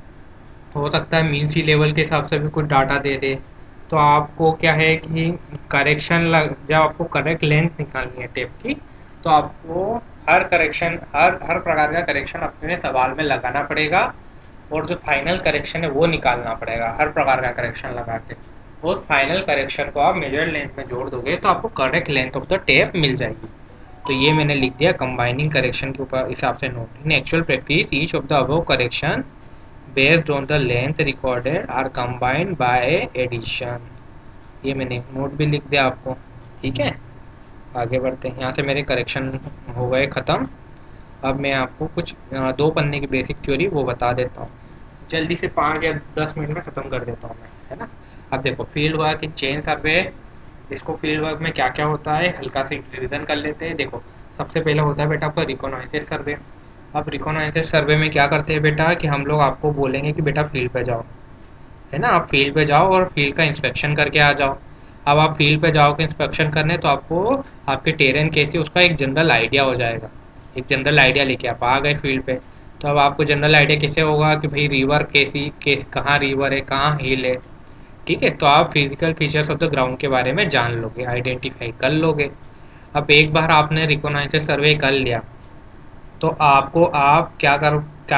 हो सकता है मीन सी लेवल के हिसाब से भी कुछ डाटा दे दे। तो आपको क्या है कि जब आपको करेक्ट लेंथ निकालनी है टेप की, तो आपको हर प्रकार का करेक्शन अपने सवाल में लगाना पड़ेगा, और जो फाइनल करेक्शन है वो निकालना पड़ेगा हर प्रकार का करेक्शन लगा के। उस फाइनल करेक्शन को आप मेजर लेंथ में जोड़ दोगे तो आपको correct length of the tape मिल जाएगी। तो ये मैंने लिख दिया कंबाइनिंग करेक्शन के ऊपर हिसाब से note. In actual practice each of the above correction based on the length recorded are combined by addition, ये मैंने नोट भी लिख दिया आपको। ठीक है, आगे बढ़ते हैं, यहाँ से मेरे करेक्शन हो गए ख़त्म। अब मैं आपको कुछ 2 पन्ने की बेसिक थ्योरी वो बता देता हूँ, जल्दी से 5 या 10 मिनट में ख़त्म कर देता हूँ मैं, है ना। अब देखो field work in chain survey, इसको फील्ड वर्क में क्या क्या होता है हल्का से रिविजन कर लेते हैं। देखो सबसे पहले होता है बेटा आपका रिकॉनाइसेस सर्वे। अब रिकॉनाइसेस सर्वे में क्या करते हैं बेटा कि हम लोग आपको बोलेंगे कि बेटा फील्ड पे जाओ, है ना, आप फील्ड पे जाओ और फील्ड का इंस्पेक्शन करके आ जाओ। अब आप फील्ड पे जाओगे इंस्पेक्शन करने तो आपको आपके टेरेन कैसी उसका एक जनरल आइडिया हो जाएगा, एक जनरल आइडिया लेके आप आ गए फील्ड पे। तो अब आपको जनरल आइडिया कैसे होगा कि भाई रिवर कहाँ रिवर है, कहाँ हिल है। ठीक है, तो आप physical features of the ground के बारे में जान लोगे, आइडेंटिफाई कर लोगे। अब एक बार आपने रिकॉनाइसेस सर्वे कर लिया तो आप क्या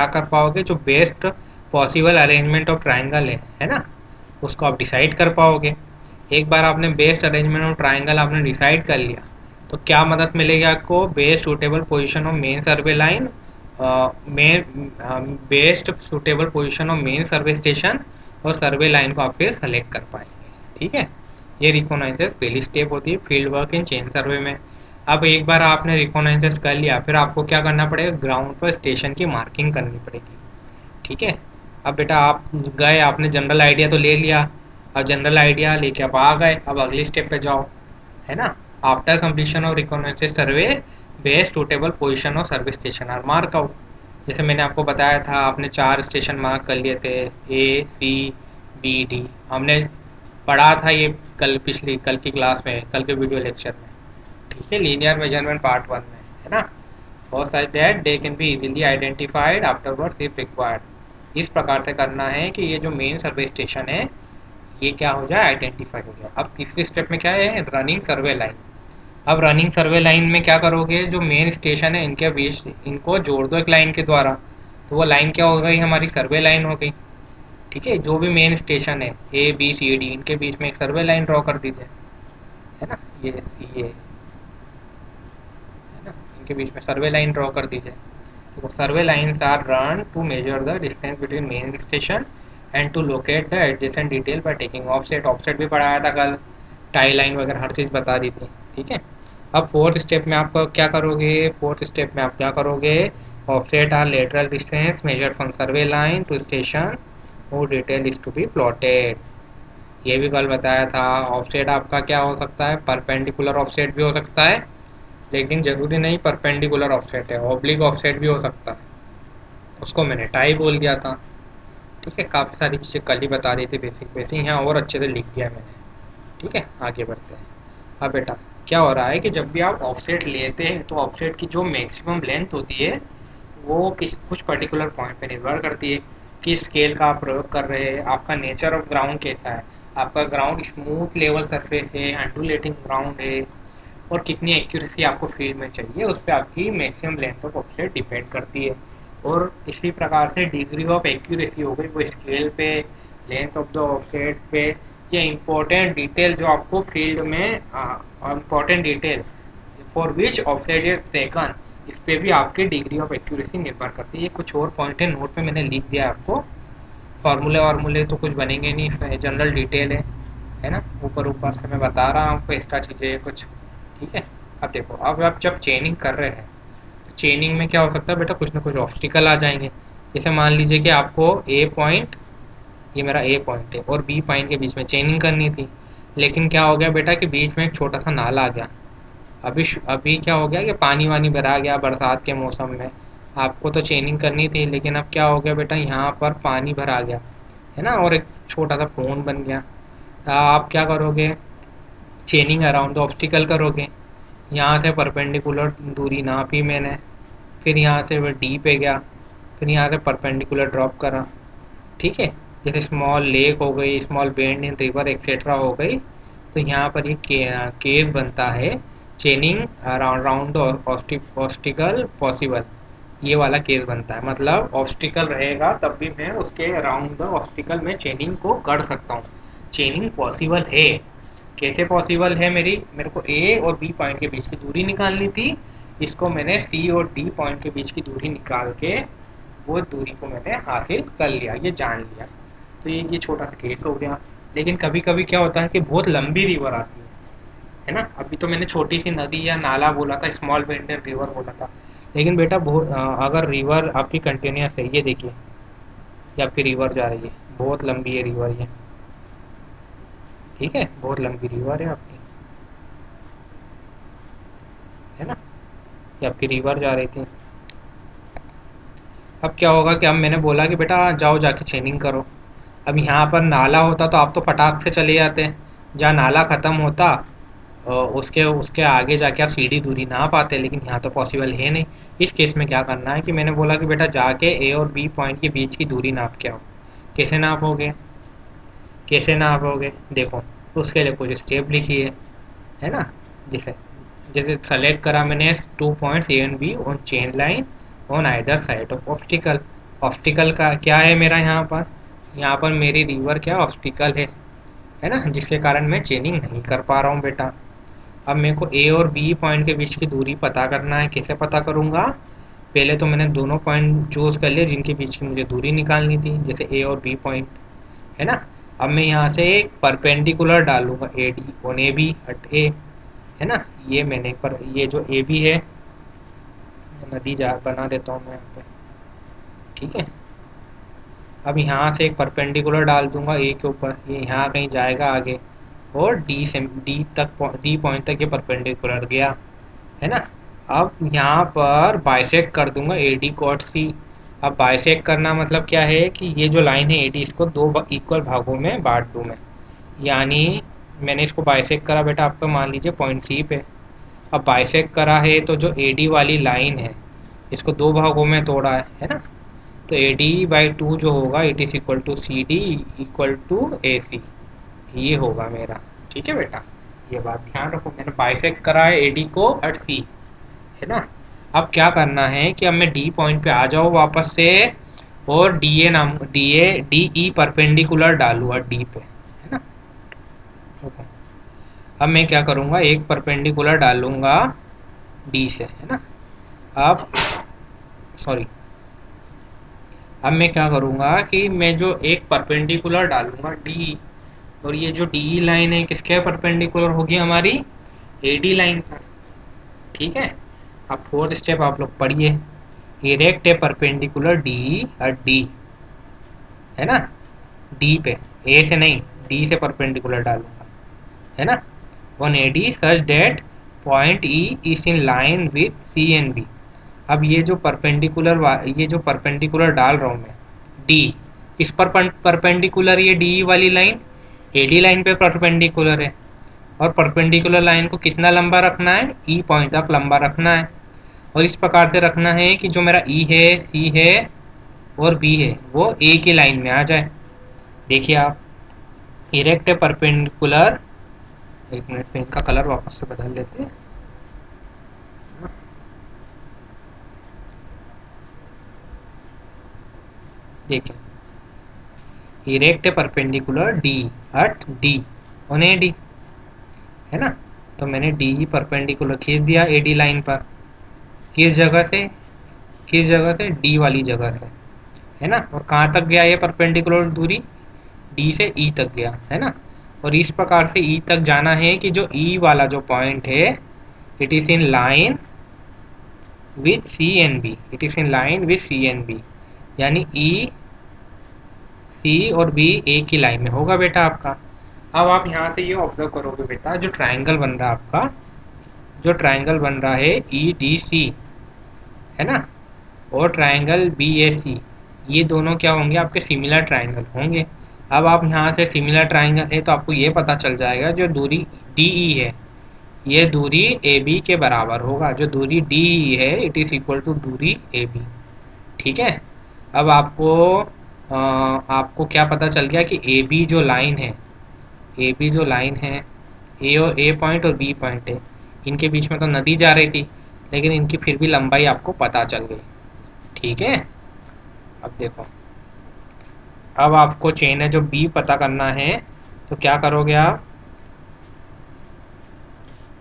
कर पाओगे, जो best possible arrangement of triangle है ना, उसको आप डिसाइड कर पाओगे। एक बार आपने बेस्ट अरेंजमेंट ऑफ ट्राइंगल आपने डिसाइड कर लिया तो क्या मदद मिलेगी आपको, best suitable position of main survey line main best suitable position of main survey station और सर्वे लाइन को आप फिर सेलेक्ट कर पाएंगे। ठीक है, ये रिकॉग्नाइजेस पहली स्टेप होती है field work in chain survey में। अब एक बार आपने रिकॉग्नाइजेस कर लिया, फिर आपको क्या करना पड़ेगा, ग्राउंड पर स्टेशन की मार्किंग करनी पड़ेगी। ठीक है, अब बेटा आप गए, आपने जनरल आइडिया तो ले लिया, अब जनरल आइडिया लेके आप आ गए, अब अगली स्टेप पे जाओ, है ना। After completion of reconnaissance survey best suitable position of service station are mark out. जैसे मैंने आपको बताया था, आपने 4 स्टेशन मार्क कर लिए थे, ए सी बी डी। हमने पढ़ा था ये कल की क्लास में, कल के वीडियो लेक्चर में। ठीक है, लीनियर मेजरमेंट पार्ट 1 में, है ना। और such that they can be easily identified afterwards if required. इस प्रकार से करना है कि ये जो मेन सर्वे स्टेशन है ये क्या हो जाए, आइडेंटिफाई हो जाए। अब तीसरे स्टेप में क्या है, रनिंग सर्वे लाइन। अब रनिंग सर्वे लाइन में क्या करोगे, जो मेन स्टेशन है इनके बीच इनको जोड़ दो एक लाइन के द्वारा, तो वो लाइन क्या हो गई, हमारी सर्वे लाइन हो गई। ठीक है, जो भी मेन स्टेशन है ए बी सी डी, इनके बीच में एक सर्वे लाइन ड्रॉ कर दीजिए, है ना, ये सी ए, है ना, इनके बीच में सर्वे लाइन ड्रॉ कर दीजिए। तो survey lines are run to measure the distance between main station and to locate the adjacent detail by taking offset. Offset भी पढ़ाया था कल, टाई लाइन वगैरह हर चीज़ बता दी थी। ठीक है, अब फोर्थ स्टेप में आप क्या करोगे, फोर्थ स्टेप में आप क्या करोगे, offset are lateral distance measure from survey line to station वो detail is to be plotted. ये भी कल बताया था। ऑफसेट आपका क्या हो सकता है, परपेंडिकुलर ऑफसेट भी हो सकता है, लेकिन जरूरी नहीं परपेंडिकुलर ऑफसेट है, ऑब्लिक ऑफसेट भी हो सकता है, उसको मैंने टाई बोल दिया था। ठीक है, काफ़ी सारी चीज़ें कल ही बता दी थी, बेसिक बेसिक यहाँ और अच्छे से लिख दिया मैंने। ठीक है, आगे बढ़ते हैं। अब बेटा क्या हो रहा है कि जब भी आप ऑफसेट लेते हैं तो ऑफसेट की जो मैक्सिमम लेंथ होती है वो कुछ पर्टिकुलर पॉइंट पे निर्भर करती है कि स्केल का आप प्रयोग कर रहे हैं, आपका नेचर ऑफ ग्राउंड कैसा है, आपका ग्राउंड स्मूथ लेवल सरफेस है, अंडुलेटिंग ग्राउंड है, और कितनी एक्यूरेसी आपको फील्ड में चाहिए, उस पर आपकी maximum length of offset depend करती है। और इसी प्रकार से डिग्री ऑफ एक्यूरेसी हो गई वो स्केल पे, लेंथ ऑफ द ऑफसेट पे, ये इम्पोर्टेंट डिटेल जो आपको फील्ड में important detail for which offset is taken, इस पे भी आपकी डिग्री ऑफ एक्यूरेसी निर्भर करती है। ये कुछ और पॉइंट है, नोट में मैंने लिख दिया आपको। फार्मूले वार्मूले तो कुछ बनेंगे नहीं इसमें, जनरल डिटेल है ना, ऊपर ऊपर से मैं बता रहा हूँ आपको, एक्स्ट्रा चीज़ें है कुछ। ठीक है, अब देखो, अब आप जब चेनिंग कर रहे हैं तो चेनिंग में क्या हो सकता है बेटा, कुछ ना कुछ ऑब्स्टिकल आ जाएंगे। जैसे मान लीजिए कि आपको ए पॉइंट, ये मेरा ए पॉइंट है, और बी पॉइंट के बीच में चेनिंग करनी थी, लेकिन क्या हो गया बेटा कि बीच में एक छोटा सा नाला आ गया। अभी क्या हो गया कि पानी वानी भरा गया बरसात के मौसम में, आपको तो चेनिंग करनी थी, लेकिन अब क्या हो गया बेटा, यहाँ पर पानी भरा गया, है ना, और एक छोटा सा पोन बन गया। आप क्या करोगे, चेनिंग अराउंड द ऑब्स्टिकल करोगे। यहाँ से परपेंडिकुलर दूरी नापी मैंने, फिर यहाँ से वो डी पे गया, फिर यहाँ से परपेंडिकुलर ड्रॉप करा। ठीक है, जैसे स्मॉल लेक हो गई, स्मॉल बेंड इन रिवर एक्सेट्रा हो गई, तो यहाँ पर ये केस बनता है, चेनिंग अराउंड राउंड ऑब्स्टिकल पॉसिबल, ये वाला केस बनता है। मतलब ऑब्स्टिकल रहेगा तब भी मैं उसके अराउंड द ऑब्स्टिकल में चेनिंग को कर सकता हूँ, चेनिंग पॉसिबल है। कैसे पॉसिबल है, मेरे को ए और बी पॉइंट के बीच की दूरी निकालनी थी, इसको मैंने सी और डी पॉइंट के बीच की दूरी निकाल के वो दूरी को मैंने हासिल कर लिया, ये जान लिया। तो ये छोटा सा केस हो गया। लेकिन कभी कभी क्या होता है कि बहुत लंबी रिवर आती है ना। अभी तो मैंने छोटी सी नदी या नाला बोला था, स्मॉल बेंडन रिवर बोला था, लेकिन बेटा बहुत अगर रिवर आपकी कंटिन्यूस है, ये देखिए, ये आपकी रिवर जा रही है, बहुत लंबी है रिवर ये। ठीक है, बहुत लंबी रिवर है आपकी, है ना, ये आपकी रिवर जा रही थी। अब क्या होगा कि अब मैंने बोला कि बेटा जाओ जाके चेनिंग करो। अब यहाँ पर नाला होता तो आप तो फटाक से चले जाते, जहाँ नाला ख़त्म होता उसके उसके आगे जाके आप सीधी दूरी ना पाते, लेकिन यहाँ तो पॉसिबल है नहीं। इस केस में क्या करना है कि मैंने बोला कि बेटा जाके ए और बी पॉइंट के बीच की दूरी नाप के आओ। कैसे नापोगे, कैसे नापोगे, देखो, उसके लिए कुछ स्टेप लिखिए, है ना। जैसे जैसे सेलेक्ट करा मैंने 2 points A and be on chain line on either side of obstacle. Obstacle का क्या है मेरा, यहाँ पर मेरी रिवर क्या ऑब्स्टिकल है ना, जिसके कारण मैं चेनिंग नहीं कर पा रहा हूँ बेटा। अब मेरे को ए और बी पॉइंट के बीच की दूरी पता करना है, कैसे पता करूँगा, पहले तो मैंने दोनों पॉइंट चूज़ कर लिए जिनके बीच की मुझे दूरी निकालनी थी, जैसे ए और बी पॉइंट, है ना। अब मैं यहाँ से एक परपेंडिकुलर डालूंगा A D on A B at A, है ना। ये मैंने पर ये जो ए बी है, नदी जा बना देता हूँ मैं यहाँ पे, ठीक है। अब यहाँ से एक परपेंडिकुलर डाल दूंगा ए के ऊपर, ये यहाँ कहीं जाएगा आगे, और डी पॉइंट तक ये परपेंडिकुलर गया, है ना। अब यहाँ पर बाइसेक्ट कर दूंगा ए डी कॉट सी। अब बाइसेक्ट करना मतलब क्या है कि ये जो लाइन है ए डी, इसको दो इक्वल भागों में बांट दूँ मैं, यानी मैंने इसको बाइसेक्ट करा बेटा आपका, मान लीजिए पॉइंट सी पे। अब बाइसेक्ट करा है तो जो ए डी वाली लाइन है, इसको दो भागों में तोड़ा है ना। तो ए डी बाई टू जो होगा, it is equal to C D equal to A C, ये होगा मेरा, ठीक है बेटा। ये बात ध्यान रखो, मैंने बाइसेक्ट करा है ए डी को एट सी, है ना। अब क्या करना है कि अब मैं डी पॉइंट पे आ जाऊँ वापस से, और डी ई परपेंडिकुलर डालूँगा डी पे, है ना। देखो, अब मैं क्या करूँगा, एक परपेंडिकुलर डालूँगा डी से, है ना। अब सॉरी, अब मैं क्या करूँगा कि मैं जो एक परपेंडिकुलर डालूँगा डी, और ये जो डी लाइन है किसके परपेंडिकुलर होगी, हमारी ए डी लाइन पर, ठीक है। अब फोर्थ स्टेप आप लोग पढ़िए, erect A perpendicular D at D, है ना। डी पे, ए से नहीं, डी से परपेंडिकुलर डालूंगा, है ना, on A D such that point E is in line with C and B. अब ये जो परपेंडिकुलर डाल रहा हूँ मैं डी, किस पर परपेंडिकुलर, ये डी वाली लाइन ए डी लाइन पे परपेंडिकुलर है, और परपेंडिकुलर लाइन को कितना लंबा रखना है, ई पॉइंट तक लंबा रखना है। और इस प्रकार से रखना है कि जो मेरा ई है, सी है और बी है, वो ए की लाइन में आ जाए। देखिए आप, इरेक्ट परपेंडिकुलर, एक मिनट पेन का कलर वापस से बदल लेते हैं। देखिए, erect perpendicular D at D on A D, है ना। तो मैंने डी परपेंडिकुलर खींच दिया ए डी लाइन पर, किस जगह से, किस जगह से, डी वाली जगह से, है ना। और कहाँ तक गया ये परपेंडिकुलर दूरी, डी से ई तक गया, है ना। और इस प्रकार से ई तक जाना है कि जो ई वाला जो पॉइंट है, it is in line with C and B, it is in line with C and B, यानी ई, सी और बी एक ही लाइन में होगा बेटा आपका। अब आप यहाँ से ये ऑब्जर्व करोगे बेटा, जो ट्राइंगल बन रहा है आपका, जो ट्राइंगल बन रहा है ई डी सी, है ना, और ट्राइंगल बी ए सी, ये दोनों क्या होंगे, आपके सिमिलर ट्राइंगल होंगे। अब आप यहाँ से सिमिलर ट्राइंगल है तो आपको ये पता चल जाएगा, जो दूरी डी ई है, ये दूरी ए बी के बराबर होगा। जो दूरी डी ई है, इट इज इक्वल टू दूरी ए बी, ठीक है। अब आपको क्या पता चल गया कि ए बी जो लाइन है, ए बी जो लाइन है, ए पॉइंट और बी पॉइंट है, इनके बीच में तो नदी जा रही थी, लेकिन इनकी फिर भी लंबाई आपको पता चल गई, ठीक है। अब देखो, अब आपको चेन है जो बी पता करना है, तो क्या करोगे आप,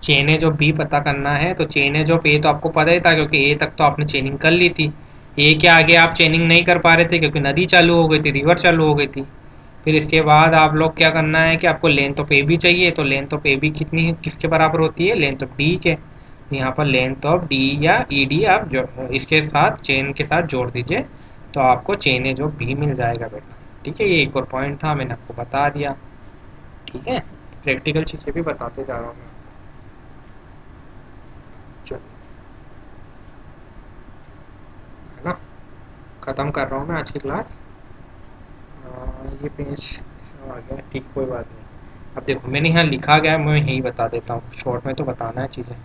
चेन है जो बी पता करना है, तो चेन है जो ए तो आपको पता ही था, क्योंकि ए तक तो आपने चेनिंग कर ली थी। ए के आगे आप चेनिंग नहीं कर पा रहे थे क्योंकि नदी चालू हो गई थी, रिवर चालू हो गई थी। फिर इसके बाद आप लोग क्या करना है कि आपको लेंथ ऑफ ए बी चाहिए, तो लेंथ ऑफ ए बी कितनी है, किसके बराबर होती है, लेंथ ऑफ डी के। तो यहाँ पर लेंथ ऑफ डी या ई डी आप जो इसके साथ चेन के साथ जोड़ दीजिए, तो आपको चेन है जो बी मिल जाएगा बेटा, ठीक है। ये एक और पॉइंट था, मैंने आपको बता दिया, ठीक है। प्रैक्टिकल चीज़ें भी बताते जा रहा हूँ मैं। चलो, है ना, ख़त्म कर रहा हूँ मैं आज की क्लास। ये पेज आ गया, ठीक, कोई बात नहीं। अब देखो, मैंने यहाँ लिखा गया है, मैं यही बता देता हूँ, शॉर्ट में तो बताना है चीज़ें।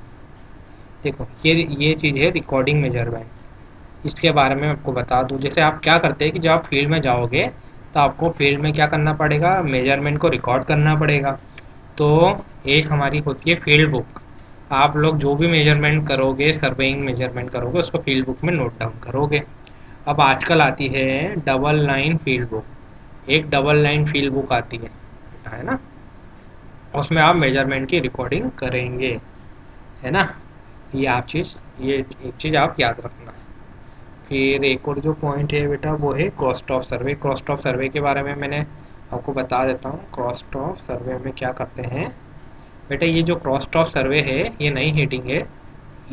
देखो, ये चीज़ है रिकॉर्डिंग मेजरमेंट, इसके बारे में आपको बता दूँ। जैसे आप क्या करते हैं कि जब आप फील्ड में जाओगे, तो आपको फील्ड में क्या करना पड़ेगा, मेजरमेंट को रिकॉर्ड करना पड़ेगा। तो एक हमारी होती है फील्ड बुक, आप लोग जो भी मेजरमेंट करोगे, सर्वेइंग मेजरमेंट करोगे, उसको फील्ड बुक में नोट डाउन करोगे। अब आजकल आती है डबल लाइन फील्ड बुक, एक डबल लाइन फील्ड बुक आती है ना, उसमें आप मेजरमेंट की रिकॉर्डिंग करेंगे, है ना। ये एक चीज़ आप याद रखना है, फिर एक और जो पॉइंट है बेटा वो है क्रॉस टॉप सर्वे। क्रॉस टॉप सर्वे के बारे में मैंने आपको बता देता हूँ। क्रॉस टॉप सर्वे में क्या करते हैं बेटा, ये जो क्रॉस टॉप सर्वे है ये नई हेडिंग है,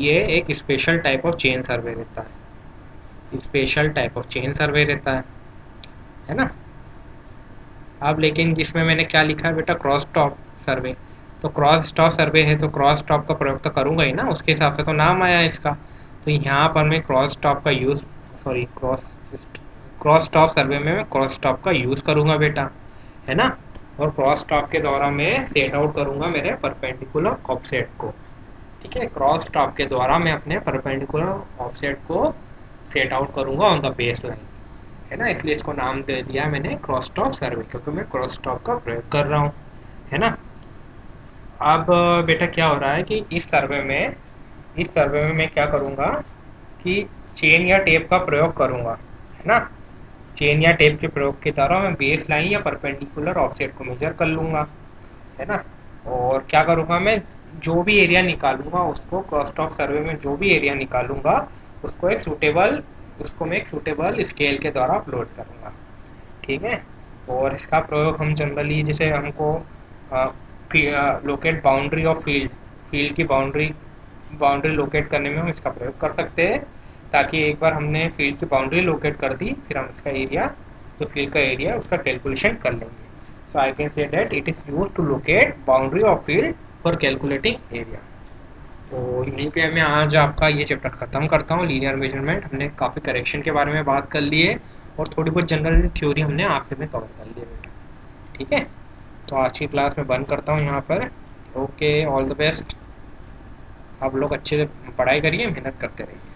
ये एक special type of chain survey रहता है, special type of chain survey रहता है ना। अब लेकिन जिसमें मैंने क्या लिखा है बेटा, क्रॉस टॉप सर्वे, तो क्रॉस टॉप सर्वे है तो क्रॉस टॉप का प्रयोग तो करूँगा ही ना, उसके हिसाब से तो नाम आया है इसका। तो यहाँ पर मैं क्रॉस टॉप का यूज़, सॉरी क्रॉस टॉप सर्वे में मैं क्रॉस टॉप का यूज़ करूँगा बेटा, है ना। और क्रॉस टॉप के द्वारा मैं सेट आउट करूँगा मेरे परपेंडिकुलर ऑफसेट को। ठीक है, क्रॉस टॉप के द्वारा मैं अपने परपेंडिकुलर ऑफसेट को सेट आउट करूँगा ऑन द बेस लाइन, है ना। इसलिए इसको नाम दे दिया मैंने क्रॉस टॉप सर्वे, क्योंकि मैं क्रॉस टॉप का प्रयोग कर रहा हूँ, है ना। अब बेटा क्या हो रहा है कि इस सर्वे में मैं क्या करूँगा कि चेन या टेप का प्रयोग करूँगा, है ना। चेन या टेप के प्रयोग के द्वारा मैं बेस लाइन या परपेंडिकुलर ऑफसेट को मेजर कर लूँगा, है ना। और क्या करूँगा मैं, जो भी एरिया निकालूंगा उसको, क्रॉस टॉप सर्वे में जो भी एरिया निकालूंगा उसको मैं एक सूटेबल स्केल के द्वारा अपलोड करूँगा, ठीक है। और इसका प्रयोग हम जनरली, जैसे हमको लोकेट बाउंड्री ऑफ फील्ड की बाउंड्री लोकेट करने में हम इसका प्रयोग कर सकते हैं, ताकि एक बार हमने फील्ड की बाउंड्री लोकेट कर दी फिर हम इसका एरिया, जो फील्ड का एरिया उसका कैलकुलेशन कर लेंगे। So I can say that it is use to locate boundary of field for calculating area. तो यहीं पे मैं आज आपका ये चैप्टर ख़त्म करता हूँ, लीनियर मेजरमेंट। हमने काफ़ी करेक्शन के बारे में बात कर ली है और थोड़ी बहुत जनरल थ्योरी हमने आखिर में कवर कर ली है बेटा, ठीक है। तो आज की क्लास में बंद करता हूँ यहाँ पर। Okay, all the best. आप लोग अच्छे से पढ़ाई करिए, मेहनत करते रहिए।